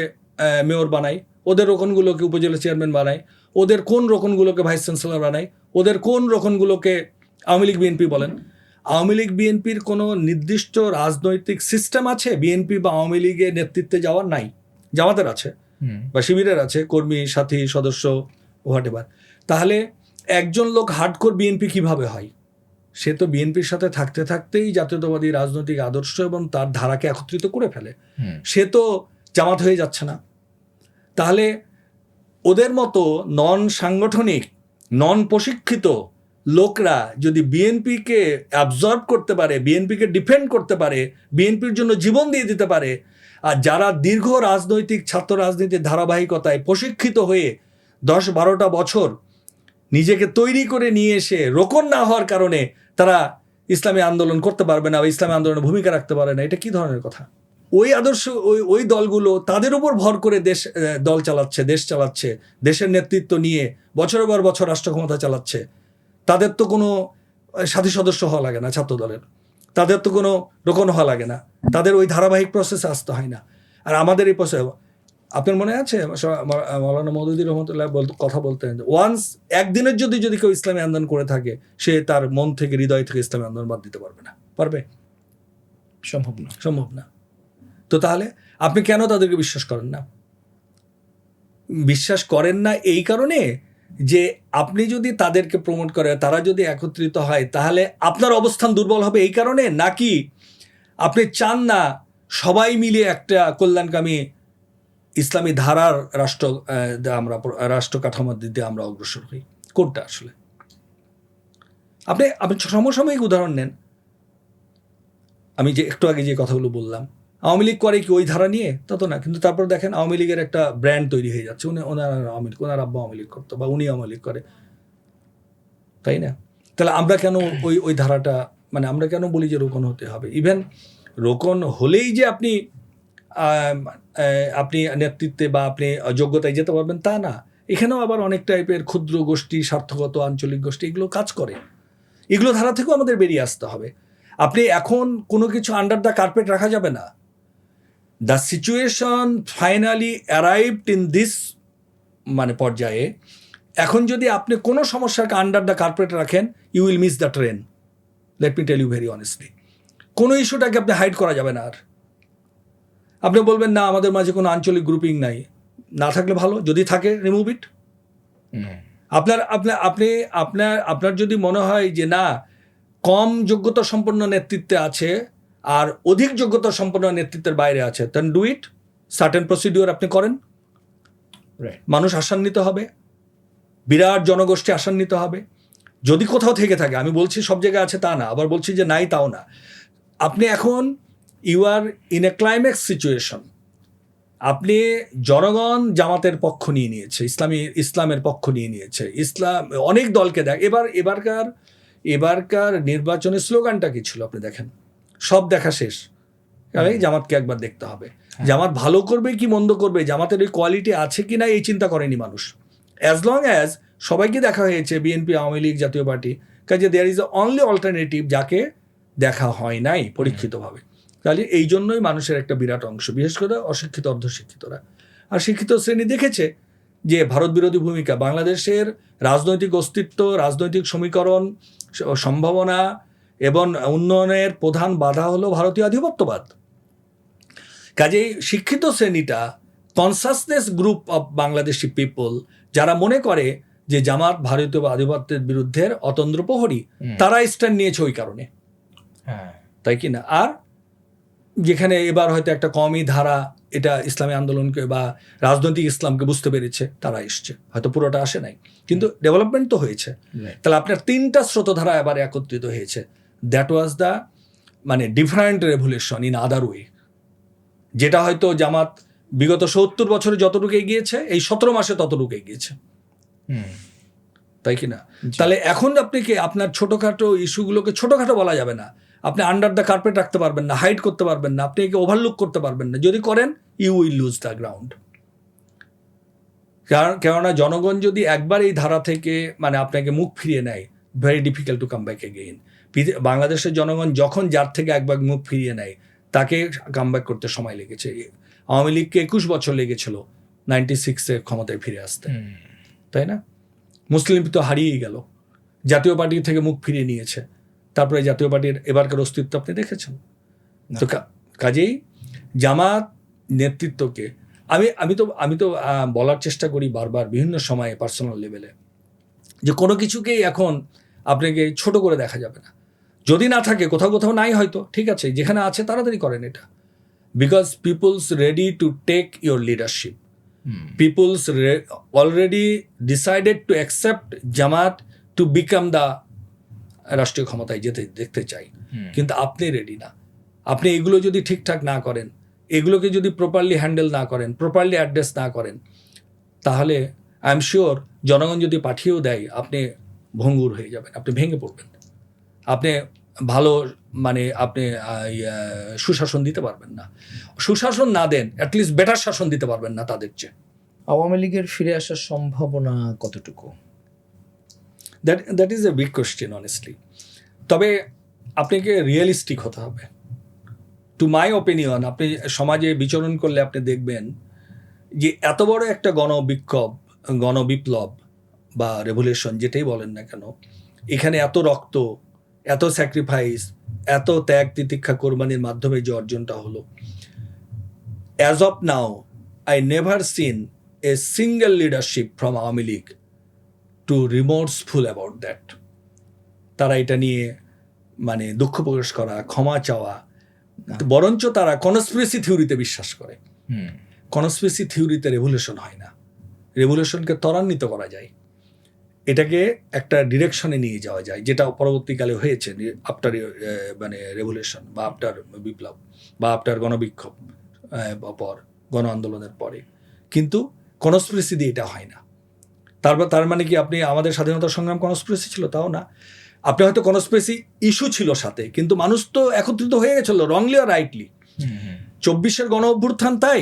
মেয়র বানায়, ওদের রোকনগুলোকে উপজেলা চেয়ারম্যান বানায়, ওদের কোন রোকনগুলোকে ভাইস চ্যান্সেলর বানায়, ওদের কোন রোকনগুলোকে আওয়ামী লীগ বিএনপি বলেন? আওয়ামী লীগ বিএনপির কোনো নির্দিষ্ট রাজনৈতিক সিস্টেম আছে বিএনপি বা আওয়ামী লীগের নেতৃত্বে যাওয়ার? নাই। জামাতের আছে বা শিবিরের আছে, কর্মী সাথী সদস্য হোয়াট এভার। তাহলে একজন লোক হার্ডকোর বিএনপি কিভাবে হয়? সে তো বিএনপির সাথে থাকতে থাকতেই জাতীয়তাবাদী রাজনৈতিক আদর্শ এবং তার ধারাকে একত্রিত করে ফেলে, সে তো জামাত হয়ে যাচ্ছে না। তাহলে ওদের মতো নন সাংগঠনিক, নন প্রশিক্ষিত লোকরা যদি বিএনপিকে অ্যাবজর্ব করতে পারে, বিএনপিকে ডিফেন্ড করতে পারে, বিএনপির জন্য জীবন দিয়ে দিতে পারে, আর যারা দীর্ঘ রাজনৈতিক ছাত্র রাজনীতির ধারাবাহিকতায় প্রশিক্ষিত হয়ে 10-12টা বছর নিজেকে তৈরি করে নিয়ে এসে রোকন না হওয়ার কারণে তারা ইসলামী আন্দোলন করতে পারবে না বা ইসলামী আন্দোলনের ভূমিকা রাখতে পারে না, এটা কি ধরনের কথা? ওই আদর্শ ওই দলগুলো তাদের উপর ভর করে দল চালাচ্ছে, দেশ চালাচ্ছে, দেশের নেতৃত্ব নিয়ে বছরের পর বছর রাষ্ট্র ক্ষমতা চালাচ্ছে। তাদের তো কোনো সাথী সদস্য হওয়া লাগে না ছাত্র দলের, তাদের তো কোনো রোকন হওয়া লাগে না, তাদের ওই ধারাবাহিক প্রসেসে আসতে হয় না। আর আমাদের এই প্রসেস, আপনার মনে আছে মাওলানা মওদুদী রহমতুল্লাহ কথা বলতেন, ওয়ান্স একদিনের যদি কেউ ইসলামী আন্দোলন করে থাকে, সে তার মন থেকে, হৃদয় থেকে ইসলামী আন্দোলন বাদ দিতে পারবে না। পারবে? সম্ভব না। তো তাহলে আপনি কেন তাদেরকে বিশ্বাস করেন না? বিশ্বাস করেন না এই কারণে যে আপনি যদি তাদেরকে প্রমোট করে, তারা যদি একত্রিত হয়, তাহলে আপনার অবস্থান দুর্বল হবে এই কারণে, নাকি আপনি চান না সবাই মিলে একটা কল্যাণকামী ইসলামী ধারার রাষ্ট্র কাঠামোর দিকে আমরা অগ্রসর হই? কোনটা আসলে? আপনি সমসাময়িক উদাহরণ নেন। আমি যে একটু আগে যে কথাগুলো বললাম, আওয়ামী লীগ করে কি ওই ধারা নিয়ে? তা তো না। কিন্তু তারপর দেখেন আওয়ামী লীগের একটা ব্র্যান্ড তৈরি হয়ে যাচ্ছে, ওনার আব্বা আওয়ামী লীগ করতো বা উনি আওয়ামী লীগ করে, তাই না? তাহলে আমরা কেন ওই ধারাটা মানে আমরা কেন বলি যে রোকন হতে হবে? ইভেন রোকন হলেই যে আপনি নেতৃত্বে বা আপনি যোগ্যতায় যেতে পারবেন তা না। এখানেও আবার অনেক টাইপের ক্ষুদ্র গোষ্ঠী, স্বার্থগত আঞ্চলিক গোষ্ঠী এগুলো কাজ করে। এগুলো ধারা থেকেও আমাদের বেরিয়ে আসতে হবে। আপনি এখন কোনো কিছু আন্ডার দ্য কার্পেট রাখা যাবে না। The situation finally arrived in this মানে পর্যায়ে এখন যদি আপনি কোনো সমস্যাকে আন্ডার দ্য কার্পেট রাখেন, you will miss the train. Let me tell you very honestly, কোনো ইস্যুটাকে আপনি হাইড করা যাবে না। আর আপনি বলবেন না আমাদের মাঝে কোনো আঞ্চলিক গ্রুপিং নাই, না থাকলে ভালো, যদি থাকে রিমুভ ইট। আপনার যদি মনে হয় যে না কম যোগ্যতা সম্পন্ন নেতৃত্বে আছে আর অধিক যোগ্যতা সম্পন্ন নেতৃত্বের বাইরে আছে, then do it. Certain procedure আপনি করেন, মানুষ আশান্বিত হবে, বিরাট জনগোষ্ঠী আশান্বিত হবে। যদি কোথাও থেকে থাকে, আমি বলছি সব জায়গায় আছে তা না, আবার বলছি যে নাই তাও না। আপনি এখন you are in a climax situation. আপনি জনগণ জামাতের পক্ষ নিয়ে নিয়েছে, ইসলামের পক্ষ নিয়ে নিয়েছে, ইসলাম অনেক দলকে দেখ। এবারকার নির্বাচনের স্লোগানটা কি ছিল আপনি দেখেন, সব দেখা শেষ, জামাতকে একবার দেখতে হবে। জামাত ভালো করবে কি মন্দ করবে, জামাতের ওই কোয়ালিটি আছে কি না এই চিন্তা করেনি মানুষ। অ্যাজ লং অ্যাজ সবাইকে দেখা হয়েছে, বিএনপি, আওয়ামী লীগ, জাতীয় পার্টি, কাজে দেয়ার ইজ অনলি অল্টারনেটিভ যাকে দেখা হয় নাই পরীক্ষিতভাবে। তাহলে এই জন্যই মানুষের একটা বিরাট অংশ, বিশেষ করে অশিক্ষিত অর্ধশিক্ষিতরা আর শিক্ষিত শ্রেণী দেখেছে যে ভারত বিরোধী ভূমিকা, বাংলাদেশের রাজনৈতিক অস্তিত্ব, রাজনৈতিক সমীকরণ, সম্ভাবনা এবং উন্নয়নের প্রধান বাধা হলো ভারতীয় আধিপত্যবাদ। কাজেই শিক্ষিত শ্রেণীটা, consciousness group of Bangladeshi people, যারা মনে করে যে জামাত ভারতীয় আধিপত্যের বিরুদ্ধে অতন্দ্র প্রহরী, তারা স্ট্যান্ড নিয়েছে ওই কারণে, তাই কি না? আর যেখানে এবার হয়তো একটা কমই ধারা এটা ইসলামী আন্দোলনকে বা রাজনৈতিক ইসলামকে বুঝতে পেরেছে, তারা এসছে, হয়তো পুরোটা আসে নাই, কিন্তু ডেভেলপমেন্ট তো হয়েছে। তাহলে আপনার তিনটা স্রোতধারা এবার একত্রিত হয়েছে। দ্যাট ওয়াজ দ্য মানে different revolution in other way, যেটা হয়তো জামাত বিগত 70 বছরে যতটুকু এগিয়েছে এই 17 মাসে ততটুকু এগিয়েছে, তাই কি না? তাহলে এখন আপনি কি আপনার ছোটোখাটো ইস্যুগুলোকে ছোটোখাটো বলা যাবে না, আপনি আন্ডার দ্য কার্পেট রাখতে পারবেন না, হাইড করতে পারবেন না, আপনি একে ওভারলুক করতে পারবেন না। যদি করেন you will lose the ground. কেননা জনগণ যদি একবার এই ধারা থেকে মানে আপনাকে মুখ ফিরিয়ে নেয়, very difficult to come back again. বাংলাদেশের জনগণ যখন যার থেকে একবার মুখ ফিরিয়ে নেয় তাকে কাম ব্যাক করতে সময় লেগেছে। আওয়ামী লীগকে 21 বছর লেগেছিল 96-এ ক্ষমতায় ফিরে আসতে, তাই না? মুসলিম তো হারিয়েই গেল, জাতীয় পার্টি থেকে মুখ ফিরিয়ে নিয়েছে, তারপরে জাতীয় পার্টির এবারকার অস্তিত্ব আপনি দেখেছেন। তো কাজেই জামাত নেতৃত্বকে আমি তো বলার চেষ্টা করি বারবার বিভিন্ন সময়ে পার্সোনাল লেভেলে যে কোনো কিছুকেই এখন আপনাকে ছোট করে দেখা যাবে না। যদি না থাকে, কোথাও নাই হয়তো, ঠিক আছে, যেখানে আছে তাড়াতাড়ি করেন এটা। Because peoples ready to take your leadership, peoples already decided to accept Jamaat to become the রাষ্ট্রীয় ক্ষমতায় যেতে দেখতে চাই, কিন্তু আপনি রেডি না। আপনি এগুলো যদি ঠিকঠাক না করেন, এগুলোকে যদি প্রপারলি হ্যান্ডেল না করেন, প্রপারলি অ্যাড্রেস না করেন, তাহলে আই এম শিওর জনগণ যদি পাঠিয়েও দেয় আপনি ভঙ্গুর হয়ে যাবেন, আপনি ভেঙে পড়বেন, আপনি ভালো মানে আপনি সুশাসন দিতে পারবেন না। সুশাসন না দেন, অ্যাটলিস্ট বেটার শাসন দিতে পারবেন না তাদের চেয়ে। আওয়ামী লীগের ফিরে আসার সম্ভাবনা কতটুকু? That is a big question honestly. তবে আপনাকে রিয়েলিস্টিক হতে হবে। টু মাই ওপিনিয়ন, আপনি সমাজে বিচরণ করলে আপনি দেখবেন যে এত বড় একটা গণবিপ্লব বা রেভলিউশন যেটাই বলেন না কেন, এখানে এত রক্ত, এত স্যাক্রিফাইস, এত ত্যাগ তিতিক্ষা কোরবানির মাধ্যমে যে অর্জনটা হলো, as of now I never seen a single leadership from Awami League to remorseful about that. তারা এটা নিয়ে মানে দুঃখ প্রকাশ করা, ক্ষমা চাওয়া, বরঞ্চ তারা কনস্পিরেসি থিওরিতে বিশ্বাস করে। কনস্পিরেসি থিওরিতে রেভলিউশন হয় না, রেভলিউশনকে ত্বরান্বিত করা যায়, এটাকে একটা ডিরেকশনে নিয়ে যাওয়া যায়, যেটা পরবর্তীকালে হয়েছে আফটার মানে রেভলিউশন বা আফটার বিপ্লব বা আফটার গণবিক্ষোভ পর গণ আন্দোলনের পরে। কিন্তু কনস্পিরেসি দিয়ে এটা হয় না। তার মানে কি আপনি আমাদের স্বাধীনতা সংগ্রাম কনস্পিরেসি ছিল? তাও না। আপনি হয়তো কনস্পিরেসি ইস্যু ছিল সাথে, কিন্তু মানুষ তো একত্রিত হয়ে গেছিল রংলি আর রাইটলি। 24-এর গণ অভ্যুত্থান তাই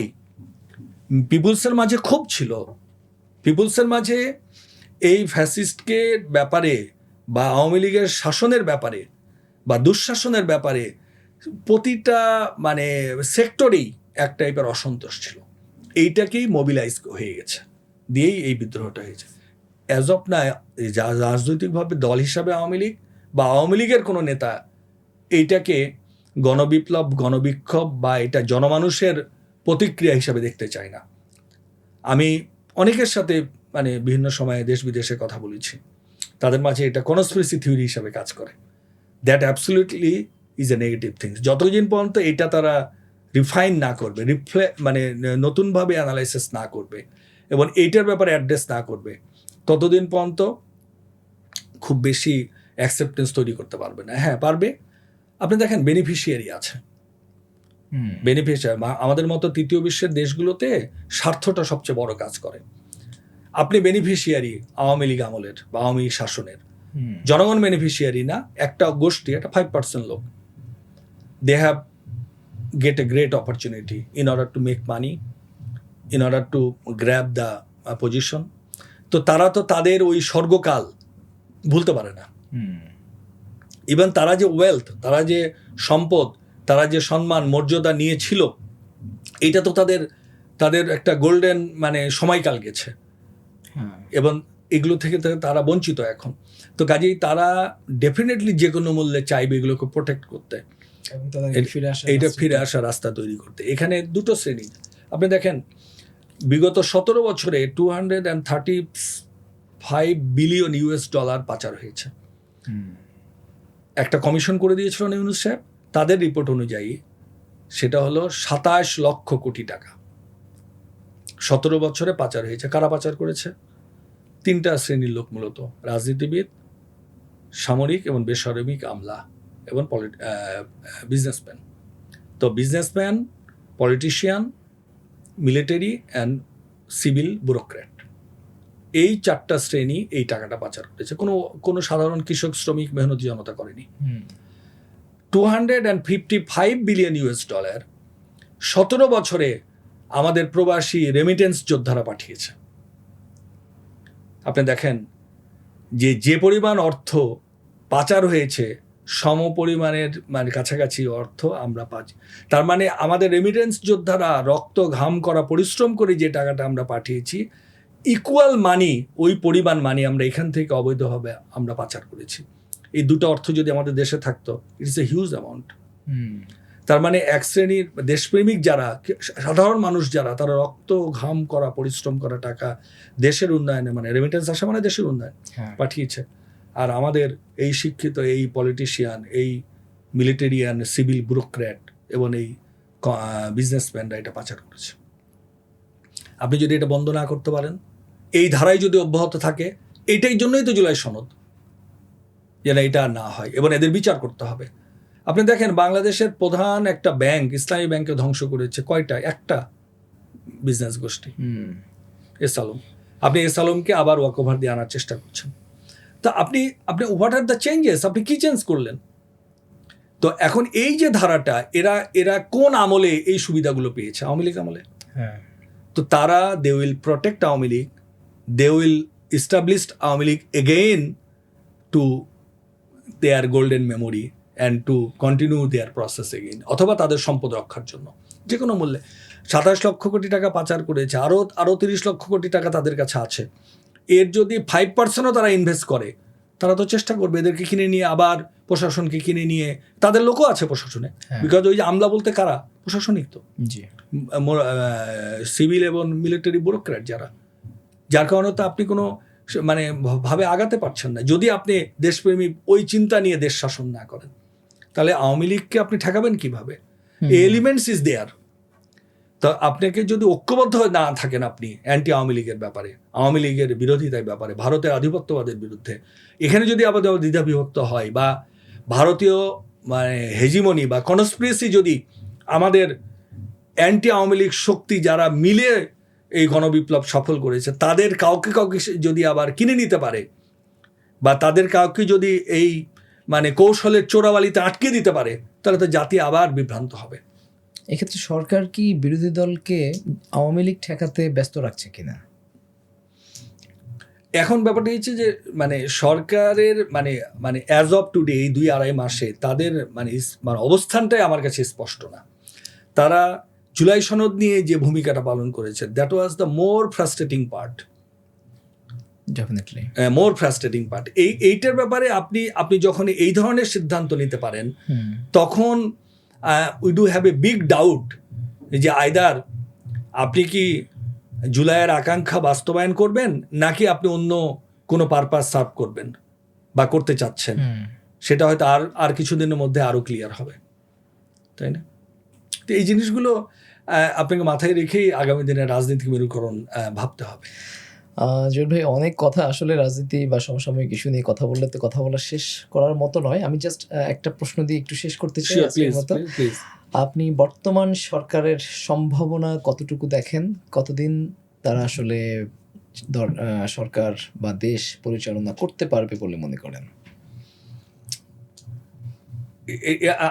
পিপুলসের মাঝে ক্ষোভ ছিল, পিপুলসের মাঝে এই ফ্যাসিস্টকে ব্যাপারে বা আওয়ামী লীগের শাসনের ব্যাপারে বা দুঃশাসনের ব্যাপারে প্রতিটা মানে সেক্টরেই এক টাইপের অসন্তোষ ছিল। এইটাকেই মোবিলাইজ হয়ে গেছে, দিয়েই এই বিদ্রোহটা হয়েছে। অ্যাজ অফ না রাজনৈতিকভাবে দল হিসাবে আওয়ামী লীগ বা আওয়ামী লীগের কোনো নেতা এইটাকে গণবিপ্লব, গণবিক্ষোভ বা এটা জনমানুষের প্রতিক্রিয়া হিসাবে দেখতে চায় না। আমি অনেকের সাথে মানে বিভিন্ন সময়ে দেশ বিদেশে কথা বলেছি, তাদের মাঝে এটা কনস্পিরেসি থিওরি হিসাবে কাজ করে। That absolutely is a negative things. যতদিন পর্যন্ত এটা তারা রিফাইন না করবে, মানে নতুনভাবে অ্যানালাইসিস না করবে এবং এইটার ব্যাপারে অ্যাড্রেস না করবে, ততদিন পর্যন্ত খুব বেশি অ্যাকসেপ্টেন্স তৈরি করতে পারবে না। হ্যাঁ পারবে, আপনি দেখেন বেনিফিশিয়ারি আছে, বেনিফিশিয়ারি আমাদের মতো তৃতীয় বিশ্বের দেশগুলোতে স্বার্থটা সবচেয়ে বড় কাজ করে। আপনি বেনিফিশিয়ারি আওয়ামী লীগ আমলের বা আওয়ামী শাসনের, জনগণ বেনিফিশিয়ারি না, একটা গোষ্ঠী, একটা 5% লোক, they have get a great opportunity in order to make money, in order to grab the position. তো তারা তো তাদের ওই স্বর্গকাল ভুলতে পারে না। ইভেন তারা যে ওয়েলথ, তারা যে সম্পদ, তারা যে সম্মান মর্যাদা নিয়েছিল, এটা তো তাদের একটা গোল্ডেন মানে সময়কাল গেছে এবং এগুলো থেকে তারা বঞ্চিত এখন। তো কাজেই তারা ডেফিনেটলি যে কোনো মূল্যে চাইবে এগুলোকে প্রোটেক্ট করতে, এইটা ফিরে আসার রাস্তা তৈরি করতে। এখানে দুটো শ্রেণী আপনি দেখেন, বিগত 17 বছরে $235 বিলিয়ন পাচার হয়েছে। একটা কমিশন করে দিয়েছিল ইউনূস সাহেব, তাদের রিপোর্ট অনুযায়ী সেটা হলো 27 লক্ষ কোটি টাকা 17 বছরে পাচার হয়েছে। কারা পাচার করেছে? 3টা শ্রেণীর লোক, মূলত রাজনীতিবিদ, সামরিক এবং বেসামরিক আমলা এবং বিজনেসম্যান। তো businessman, politician, military and civil bureaucrat, এই 4টা শ্রেণী এই টাকাটা পাচার করেছে। কোনো সাধারণ কৃষক, শ্রমিক, মেহনতি জনতা করেনি। $255 বিলিয়ন 17 বছরে আমাদের প্রবাসী রেমিটেন্স যোদ্ধারা পাঠিয়েছে। আপনি দেখেন যে পরিমাণ অর্থ পাচার হয়েছে, সম পরিমাণের মানে কাছাকাছি অর্থ আমরা পাচ্ছি। তার মানে আমাদের রেমিটেন্স যোদ্ধারা রক্ত ঘাম করা পরিশ্রম করে যে টাকাটা আমরা পাঠিয়েছি, ইকুয়াল মানি, ওই পরিমাণ মানি আমরা এখান থেকে অবৈধভাবে আমরা পাচার করেছি। এই দুটো অর্থ যদি আমাদের দেশে থাকতো, ইটস এ হিউজ অ্যামাউন্ট। তার মানে এক শ্রেণীর দেশপ্রেমিক যারা, সাধারণ মানুষ যারা, তারা রক্ত ঘাম করা পরিশ্রম করা টাকা দেশের উন্নয়নে, মানে রেমিটেন্স আসা মানে দেশের উন্নয়ন, পাঠিয়েছে। আর আমাদের এই শিক্ষিত, এই পলিটিশিয়ান, এই মিলিটারিয়ান, সিভিল ব্যুরোক্র্যাট এবং এই বিজনেসম্যানরা এটা পাচার করেছে। আপনি যদি এটা বন্ধ না করতে পারেন, এই ধারায় যদি অব্যাহত থাকে, এইটাই জন্যই তো জুলাই সনদ, যেন এটা না হয় এবং এদের বিচার করতে হবে। আপনি দেখেন বাংলাদেশের প্রধান একটা ব্যাংক, ইসলামী ব্যাংকে ধ্বংস করেছে কয়টা? একটা বিজনেস গোষ্ঠী, এসালম। আপনি এসালমকে আবার ওয়াকওভার দিয়ে আনার চেষ্টা করছেন। তা আপনি হোয়াট আর দ্য চেঞ্জেস, আপনি কি চেঞ্জ করলেন? তো এখন এই যে ধারাটা, এরা কোন আমলে এই সুবিধাগুলো পেয়েছে? আওয়ামী লীগ আমলে। তো তারা they will protect Awami League, they will establish Awami League again to their golden memory and to continue their process again, অথবা তাদের সম্পদ রক্ষার জন্য যে কোনো মূল্যে। 27 লক্ষ কোটি টাকা পাচার করেছে, আরও 30 লক্ষ কোটি টাকা তাদের কাছে আছে। এর যদি 5%ও তারা ইনভেস্ট করে, তারা তো চেষ্টা করবে এদেরকে কিনে নিয়ে, আবার প্রশাসনকে কিনে নিয়ে, তাদের লোকও আছে প্রশাসনে। বিকজ ওই যে আমলা বলতে কারা? প্রশাসনিক তো, সিভিল এবং মিলিটারি ব্যুরোক্র্যাট যার কারণে তো আপনি কোনো মানে ভাবে আগাতে পারছেন না। যদি আপনি দেশপ্রেমী ওই চিন্তা নিয়ে দেশ শাসন না করেন, তাহলে আওয়ামী লীগকে আপনি ঠেকাবেন কিভাবে? Elements is there. তো আপনাকে যদি ঐক্যবদ্ধ না থাকেন আপনি অ্যান্টি আওয়ামী লীগের ব্যাপারে, আওয়ামী লীগের বিরোধিতার ব্যাপারে, ভারতের আধিপত্যবাদের বিরুদ্ধে, এখানে যদি আবার দ্বিধা বিভক্ত হয়, বা ভারতীয় মানে হেজিমনি বা কনস্পিরেসি যদি আমাদের অ্যান্টি আওয়ামী লীগ শক্তি যারা মিলে এই গণবিপ্লব সফল করেছে, তাদের কাউকে যদি আবার কিনে নিতে পারে, বা তাদের কাউকে যদি এই মানে কৌশলের চোরাবালিতে আটকে দিতে পারে, তাহলে তো জাতি আবার বিভ্রান্ত হবে। এক্ষেত্রে সরকার কি বিরোধী দলকে আওয়ামী লীগ ঠেকাতে ব্যস্ত রাখছে কিনা? এখন ব্যাপারটা হচ্ছে যে মানে সরকারের মানে মানে অ্যাজ অফ টুডে এই 2-2.5 মাসে তাদের মানে মানে অবস্থানটাই আমার কাছে স্পষ্ট না। তারা জুলাই সনদ নিয়ে যে ভূমিকাটা পালন করেছে, that was the more frustrating part, definitely. More frustrating part. এইটার ব্যাপারে আপনি যখন এই ধরনের সিদ্ধান্ত নিতে পারেন, তখন we do have a big doubt যে আইদার আপনি কি জুলাইয়ের আকাঙ্ক্ষা বাস্তবায়ন করবেন, নাকি আপনি অন্য কোনো পারপাস সার্ভ করবেন বা করতে চাচ্ছেন। সেটা হয়তো আর কিছুদিনের মধ্যে আরও ক্লিয়ার হবে, তাই না? তো এই জিনিসগুলো আপনাকে মাথায় রেখেই আগামী দিনের রাজনীতিক মেরুকরণ ভাবতে হবে। জুয়েল ভাই, অনেক কথা আসলে রাজনীতি বা সমসাময়িক ইস্যু নিয়ে কথা বললে তো কথা বলা শেষ করার মতো নয়। আমি জাস্ট একটা প্রশ্ন দিয়ে একটু শেষ করতে চাই আজকের মতো। আপনি বর্তমান সরকারের সম্ভাবনা কতটুকু দেখেন? কতদিন তারা আসলে সরকার বা দেশ পরিচালনা করতে পারবে বলে মনে করেন?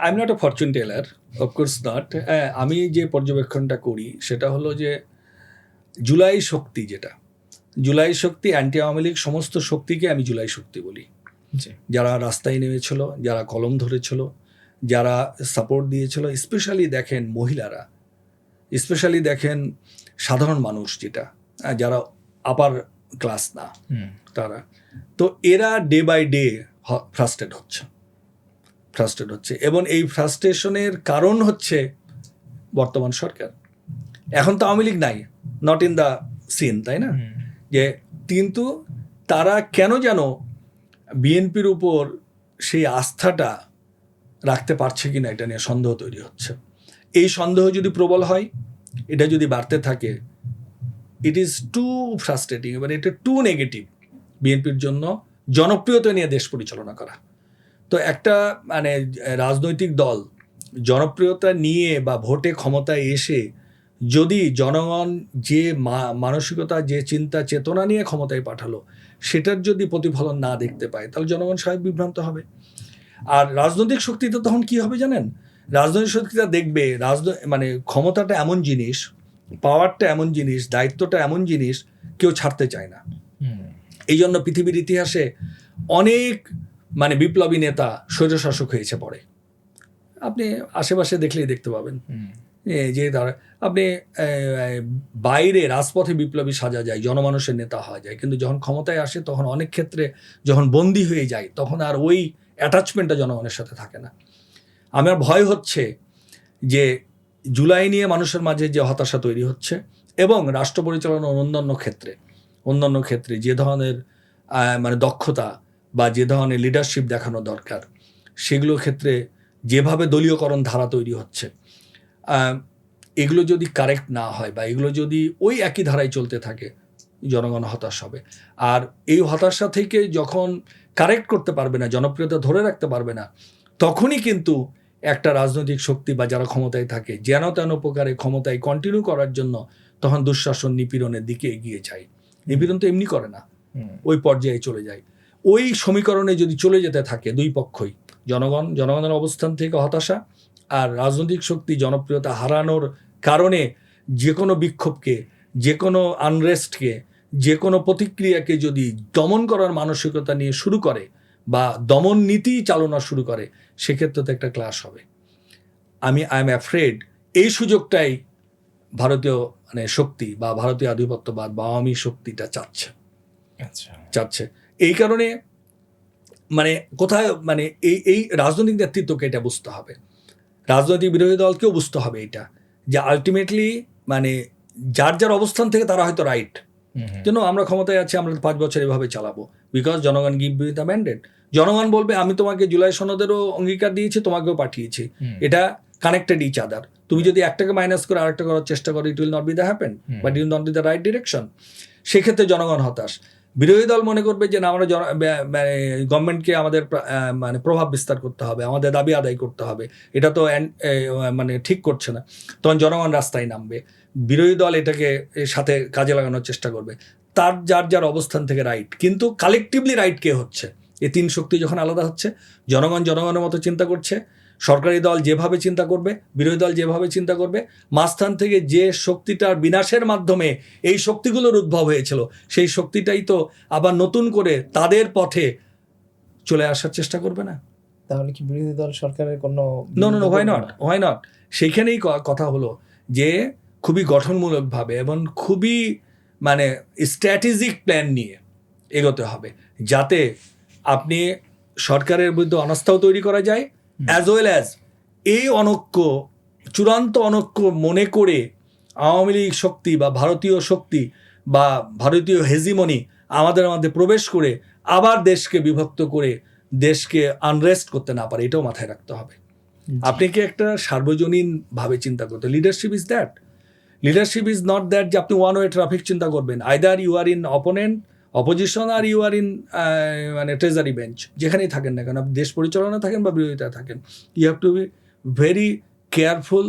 I am not a fortune teller, of course not. আমি যে পর্যবেক্ষণটা করি সেটা হলো যে জুলাই শক্তি, যেটা জুলাই শক্তি, অ্যান্টি আওয়ামী লীগ সমস্ত শক্তিকে আমি জুলাই শক্তি বলি। যারা রাস্তায় নেমেছিল, যারা কলম ধরেছিল, যারা সাপোর্ট দিয়েছিল, স্পেশালি দেখেন মহিলারা, স্পেশালি দেখেন সাধারণ মানুষ, যেটা যারা আপার ক্লাস না, তারা তো এরা ডে বাই ডে ফ্রাস্ট্রেট হচ্ছে এবং এই ফ্রাস্ট্রেশনের কারণ হচ্ছে বর্তমান সরকার। এখন তো আওয়ামী লীগ নাই, নট ইন দ্য সিন, তাই না? যে কিন্তু তারা কেন যেন বিএনপির উপর সেই আস্থাটা রাখতে পারছে কিনা, এটা নিয়ে সন্দেহ তৈরি হচ্ছে। এই সন্দেহ যদি প্রবল হয়, এটা যদি বাড়তে থাকে, ইট ইজ টু ফ্রাস্ট্রেটিং, এবার এটা টু নেগেটিভ বিএনপির জন্য জনপ্রিয়তা নিয়ে দেশ পরিচালনা করা। তো একটা মানে রাজনৈতিক দল জনপ্রিয়তা নিয়ে বা ভোটে ক্ষমতায় এসে যদি জনগণ যে মানসিকতা, যে চিন্তা চেতনা নিয়ে ক্ষমতায় পাঠালো, সেটার যদি প্রতিফলন না দেখতে পায়, তাহলে জনগণ স্বাভাবিক বিভ্রান্ত হবে। আর রাজনৈতিক শক্তিতে তখন কি হবে জানেন? রাজনৈতিক শক্তিটা দেখবে মানে ক্ষমতাটা এমন জিনিস, পাওয়ারটা এমন জিনিস, দায়িত্বটা এমন জিনিস, কেউ ছাড়তে চায় না। এই জন্য পৃথিবীর ইতিহাসে অনেক মানে বিপ্লবী নেতা স্বৈরশাসক হয়েছে পরে। আপনি আশেপাশে দেখলেই দেখতে পাবেন যে তারা, আপনি বাইরে রাজপথে বিপ্লবী সাজা যায়, জনমানুষের নেতা হওয়া যায়, কিন্তু যখন ক্ষমতায় আসে তখন অনেক ক্ষেত্রে যখন বন্দী হয়ে যায়, তখন আর ওই অ্যাটাচমেন্টটা জনগণের সাথে থাকে না। আমার ভয় হচ্ছে যে জুলাই নিয়ে মানুষের মাঝে যে হতাশা তৈরি হচ্ছে, এবং রাষ্ট্র পরিচালনার অন্যান্য ক্ষেত্রে যে ধরনের মানে দক্ষতা বা যে ধরনের লিডারশিপ দেখানো দরকার, সেগুলো ক্ষেত্রে যেভাবে দলীয়করণ ধারা তৈরি হচ্ছে, এগুলো যদি কারেক্ট না হয় বা এগুলো যদি ওই একই ধারায় চলতে থাকে, জনগণ হতাশ হবে। আর এই হতাশা থেকে যখন কারেক্ট করতে পারবে না, জনপ্রিয়তা ধরে রাখতে পারবে না, তখনই কিন্তু একটা রাজনৈতিক শক্তি বা যারা ক্ষমতায় থাকে যেন তেন প্রকারে ক্ষমতায় কন্টিনিউ করার জন্য তখন দুঃশাসন, নিপীড়নের দিকে এগিয়ে যায়। নিপীড়ন তো এমনি করে না, ওই পর্যায়ে চলে যায়। ওই সমীকরণে যদি চলে যেতে থাকে দুই পক্ষই, জনগণের অবস্থান থেকে হতাশা, আর রাজনৈতিক শক্তি জনপ্রিয়তা হারানোর কারণে যে কোনো বিক্ষোভকে, যে কোনো আনরেস্টকে, যে কোনো প্রতিক্রিয়াকে যদি দমন করার মানসিকতা নিয়ে শুরু করে বা দমন নীতি চালনা শুরু করে, সেক্ষেত্রে তো একটা ক্লাশ হবে। আই এম অ্যাফ্রেড এই সুযোগটাই ভারতীয় মানে শক্তি বা ভারতীয় আধিপত্যবাদ বা আওয়ামী শক্তিটা চাচ্ছে। এই কারণে মানে কোথায় মানে এই রাজনৈতিক নেতৃত্বকে এটা বুঝতে হবে, রাজনৈতিক বিরোধী দলকেও বুঝতে হবে এটা, যে আলটিমেটলি মানে যার অবস্থান থেকে তারা হয়তো রাইট, যেন আমরা ক্ষমতায় আছি, আমরা 5 বছর এভাবে চালাবো, বিকজ জনগণ গিভ ইউ দ্য ম্যান্ডেট। জনগণ বলবে আমি তোমাকে জুলাই সনদেরও অঙ্গীকার দিয়েছি, তোমাকেও পাঠিয়েছি, এটা কানেক্টেড ইচ আদার। তুমি যদি একটাকে মাইনাস করে আরেকটা করার চেষ্টা করো, it will not be the happen, but it will not be the right direction. সেক্ষেত্রে জনগণ হতাশ। বিরোধী দল মনে করবে যে না, আমরা গভর্নমেন্টকে আমাদের মানে প্রভাব বিস্তার করতে হবে, আমাদের দাবি আদায় করতে হবে, এটা তো মানে ঠিক করছে না, তখন জনগণ রাস্তায় নামবে, বিরোধী দল এটাকে সাথে কাজে লাগানোর চেষ্টা করবে। তার যার অবস্থান থেকে রাইট, কিন্তু কালেকটিভলি রাইট কে হচ্ছে, এই তিন শক্তি যখন আলাদা হচ্ছে, জনগণ জনগণের মতো চিন্তা করছে, সরকারি দল যেভাবে চিন্তা করবে, বিরোধী দল যেভাবে চিন্তা করবে, মাঝখান থেকে যে শক্তিটার বিনাশের মাধ্যমে এই শক্তিগুলোর উদ্ভব হয়েছিল, সেই শক্তিটাই তো আবার নতুন করে তাদের পথে চলে আসার চেষ্টা করবে না? তাহলে কি বিরোধী দল সরকারের কোনো নো হোয়াই নট সেইখানেই কথা হলো যে খুবই গঠনমূলকভাবে এবং খুবই মানে স্ট্র্যাটেজিক প্ল্যান নিয়ে এগোতে হবে, যাতে আপনি সরকারের বিরুদ্ধে অনাস্থাও তৈরি করা যায়, অ্যাজ ওয়েল অ্যাজ এই অনৈক্য, চূড়ান্ত অনৈক্য মনে করে আওয়ামী লীগ শক্তি বা ভারতীয় শক্তি বা ভারতীয় হেজিমনি আমাদের মধ্যে প্রবেশ করে আবার দেশকে বিভক্ত করে দেশকে আনরেস্ট করতে না পারে, এটাও মাথায় রাখতে হবে। আপনি কি একটা সার্বজনীনভাবে চিন্তা করতে, leadership is that, leadership is not that যে আপনি ওয়ান ওয়ে ট্রাফিক চিন্তা করবেন, either you are in opposition or you are in মানে ট্রেজারি বেঞ্চ, যেখানেই থাকেন না কেন, আপনি দেশ পরিচালনা থাকেন বা বিরোধিতায় থাকেন, you have to be very careful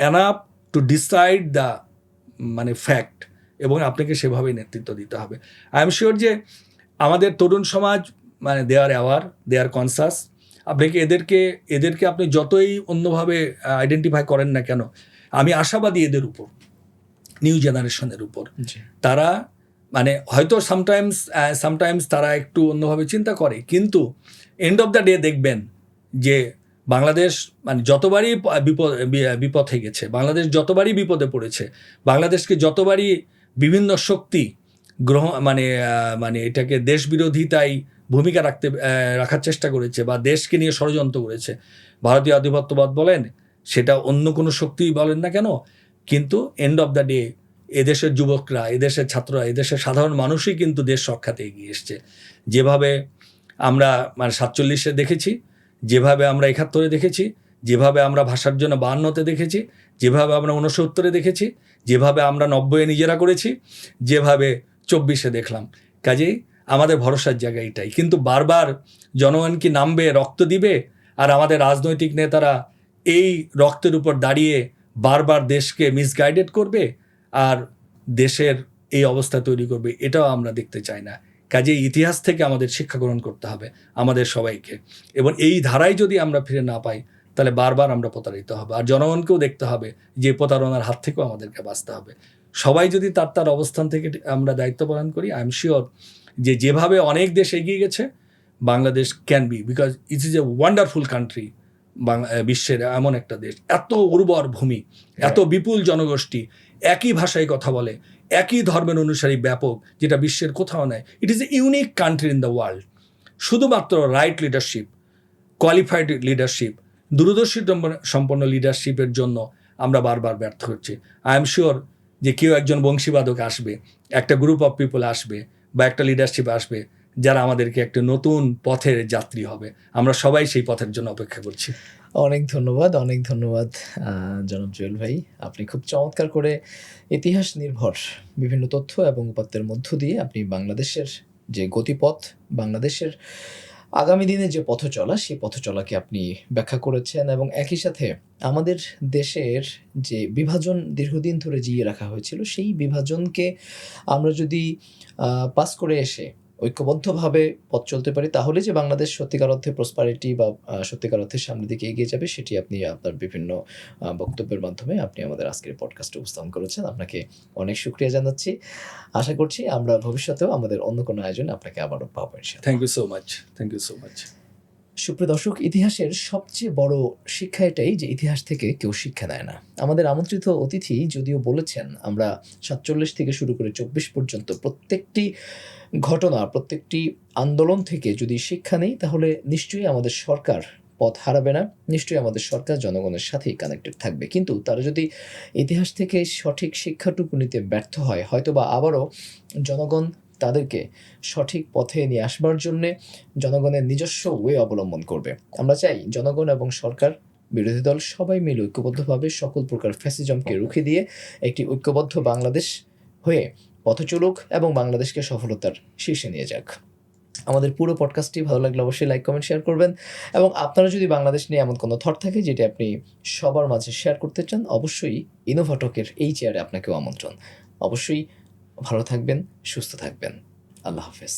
enough to decide the মানে ফ্যাক্ট, এবং আপনাকে সেভাবেই নেতৃত্ব দিতে হবে। আই এম শিওর যে আমাদের তরুণ সমাজ মানে they R aware, they R conscious. আপনাকে এদেরকে আপনি যতই অন্যভাবে আইডেন্টিফাই করেন না কেন, আমি আশাবাদী এদের উপর, নিউ জেনারেশনের উপর। তারা মানে হয়তো সামটাইমস তারা একটু অন্যভাবে চিন্তা করে, কিন্তু এন্ড অফ দ্য ডে দেখবেন যে বাংলাদেশ মানে যতবারই বিপথে গেছে, বাংলাদেশ যতবারই বিপদে পড়েছে, বাংলাদেশকে যতবারই বিভিন্ন শক্তি মানে এটাকে দেশ বিরোধিতায় ভূমিকা রাখার চেষ্টা করেছে বা দেশকে নিয়ে ষড়যন্ত্র করেছে, ভারতীয় আধিপত্যবাদ বলেন, সেটা অন্য কোনো শক্তি বলেন না কেন, কিন্তু এন্ড অফ দ্য ডে এদেশের যুবকরা, এদেশের ছাত্ররা, এদেশের সাধারণ মানুষই কিন্তু দেশ রক্ষাতে এগিয়ে এসছে। যেভাবে আমরা মানে 47-এ দেখেছি, যেভাবে আমরা 71-এ দেখেছি, যেভাবে আমরা ভাষার জন্য 52-তে দেখেছি, যেভাবে আমরা 69-এ দেখেছি, যেভাবে আমরা 90-এ নিজেরা করেছি, যেভাবে 24-এ দেখলাম। কাজেই আমাদের ভরসার জায়গা এটাই। কিন্তু বারবার জনগণ কি নামবে, রক্ত দিবে, আর আমাদের রাজনৈতিক নেতারা এই রক্তের উপর দাঁড়িয়ে বারবার দেশকে মিসগাইডেড করবে আর দেশের এই অবস্থা তৈরি করবে, এটাও আমরা দেখতে চাই না। কাজেই ইতিহাস থেকে আমাদের শিক্ষা গ্রহণ করতে হবে আমাদের সবাইকে, এবং এই ধারায় যদি আমরা ফিরে না পাই তাহলে বারবার আমরা প্রতারিত হবে। আর জনগণকেও দেখতে হবে যে প্রতারণার হাত থেকেও আমাদেরকে বাঁচতে হবে। সবাই যদি তার অবস্থান থেকে আমরা দায়িত্ব পালন করি, আই এম শিওর যে যেভাবে অনেক দেশ এগিয়ে গেছে, Bangladesh can be, because it is a wonderful country. বিশ্বের এমন একটা দেশ, এত উর্বর ভূমি, এত বিপুল জনগোষ্ঠী, একই ভাষায় কথা বলে, একই ধর্মের অনুসারী ব্যাপক, যেটা বিশ্বের কোথাও নাই। It is a unique country in the world. শুধুমাত্র রাইট লিডারশিপ, কোয়ালিফাইড লিডারশিপ, দূরদর্শী সম্পন্ন লিডারশিপের জন্য আমরা বারবার ব্যর্থ হচ্ছি। আই এম শিওর যে কেউ একজন বংশীবাদক আসবে, একটা গ্রুপ অফ পিপল আসবে বা একটা লিডারশিপ আসবে, যারা আমাদেরকে একটা নতুন পথের যাত্রী হবে। আমরা সবাই সেই পথের জন্য অপেক্ষা করছি। অনেক ধন্যবাদ জনাব জুয়েল ভাই। আপনি খুব চমৎকার করে ইতিহাস নির্ভর বিভিন্ন তথ্য এবং উপাত্তের মধ্য দিয়ে আপনি বাংলাদেশের যে গতিপথ, বাংলাদেশের আগামী দিনে যে পথ চলা, সেই পথ চলাকে আপনি ব্যাখ্যা করেছেন, এবং একই সাথে আমাদের দেশের যে বিভাজন দীর্ঘদিন ধরে জিইয়ে রাখা হয়েছিল, সেই বিভাজনকে আমরা যদি পাস করে এসে ঐক্যবদ্ধভাবে পথ চলতে পারি, তাহলে যে বাংলাদেশ সত্যিকার অর্থে প্রসপারিটি বা সত্যিকার অর্থে সামনের দিকে এগিয়ে যাবে, সেটি আপনি আপনার বিভিন্ন বক্তব্যের মাধ্যমে আপনি আমাদের আজকের পডকাস্টে উপস্থাপন করেছেন। আপনাকে অনেক শুকরিয়া জানাচ্ছি। আশা করছি আমরা ভবিষ্যতেও আমাদের অন্য কোনো আয়োজনে আপনাকে আবারও পাবো ইনশাআল্লাহ। Thank you so much. সুপ্রিয় দর্শক, ইতিহাসের সবচেয়ে বড় শিক্ষা এটাই যে ইতিহাস থেকে কেউ শিক্ষা নেয় না। আমাদের আমন্ত্রিত অতিথি যদিও বলেছেন আমরা 47 থেকে শুরু করে 24 পর্যন্ত প্রত্যেকটি ঘটনা, প্রত্যেকটি আন্দোলন থেকে যদি শিক্ষা নেই, তাহলে নিশ্চয়ই আমাদের সরকার পথ হারাবে না, নিশ্চয়ই আমাদের সরকার জনগণের সাথেই কানেক্টেড থাকবে। কিন্তু তারা যদি ইতিহাস থেকে সঠিক শিক্ষাটুকু নিতে ব্যর্থ হয়, হয়তোবা আবারও জনগণ তাদেরকে সঠিক পথে নিয়ে আসবার জন্যে জনগণের নিজস্ব ওয়ে অবলম্বন করবে। আমরা চাই জনগণ এবং সরকার, বিরোধী দল সবাই মিলে ঐক্যবদ্ধভাবে সকল প্রকার ফ্যাসিজমকে রুখে দিয়ে একটি ঐক্যবদ্ধ বাংলাদেশ হয়ে পথে চলুক এবং বাংলাদেশকে সফলতার শীর্ষে নিয়ে যাক। আমাদের পুরো পডকাস্টটি ভালো লাগলে অবশ্যই লাইক, কমেন্ট, শেয়ার করবেন, এবং আপনারা যদি বাংলাদেশ নিয়ে এমন কোনো থট থাকে যেটি আপনি সবার মাঝে শেয়ার করতে চান, অবশ্যই ইনোভাটকের এই চেয়ারে আপনাকেও আমন্ত্রণ। অবশ্যই ভালো থাকবেন, সুস্থ থাকবেন। আল্লাহ হাফেজ।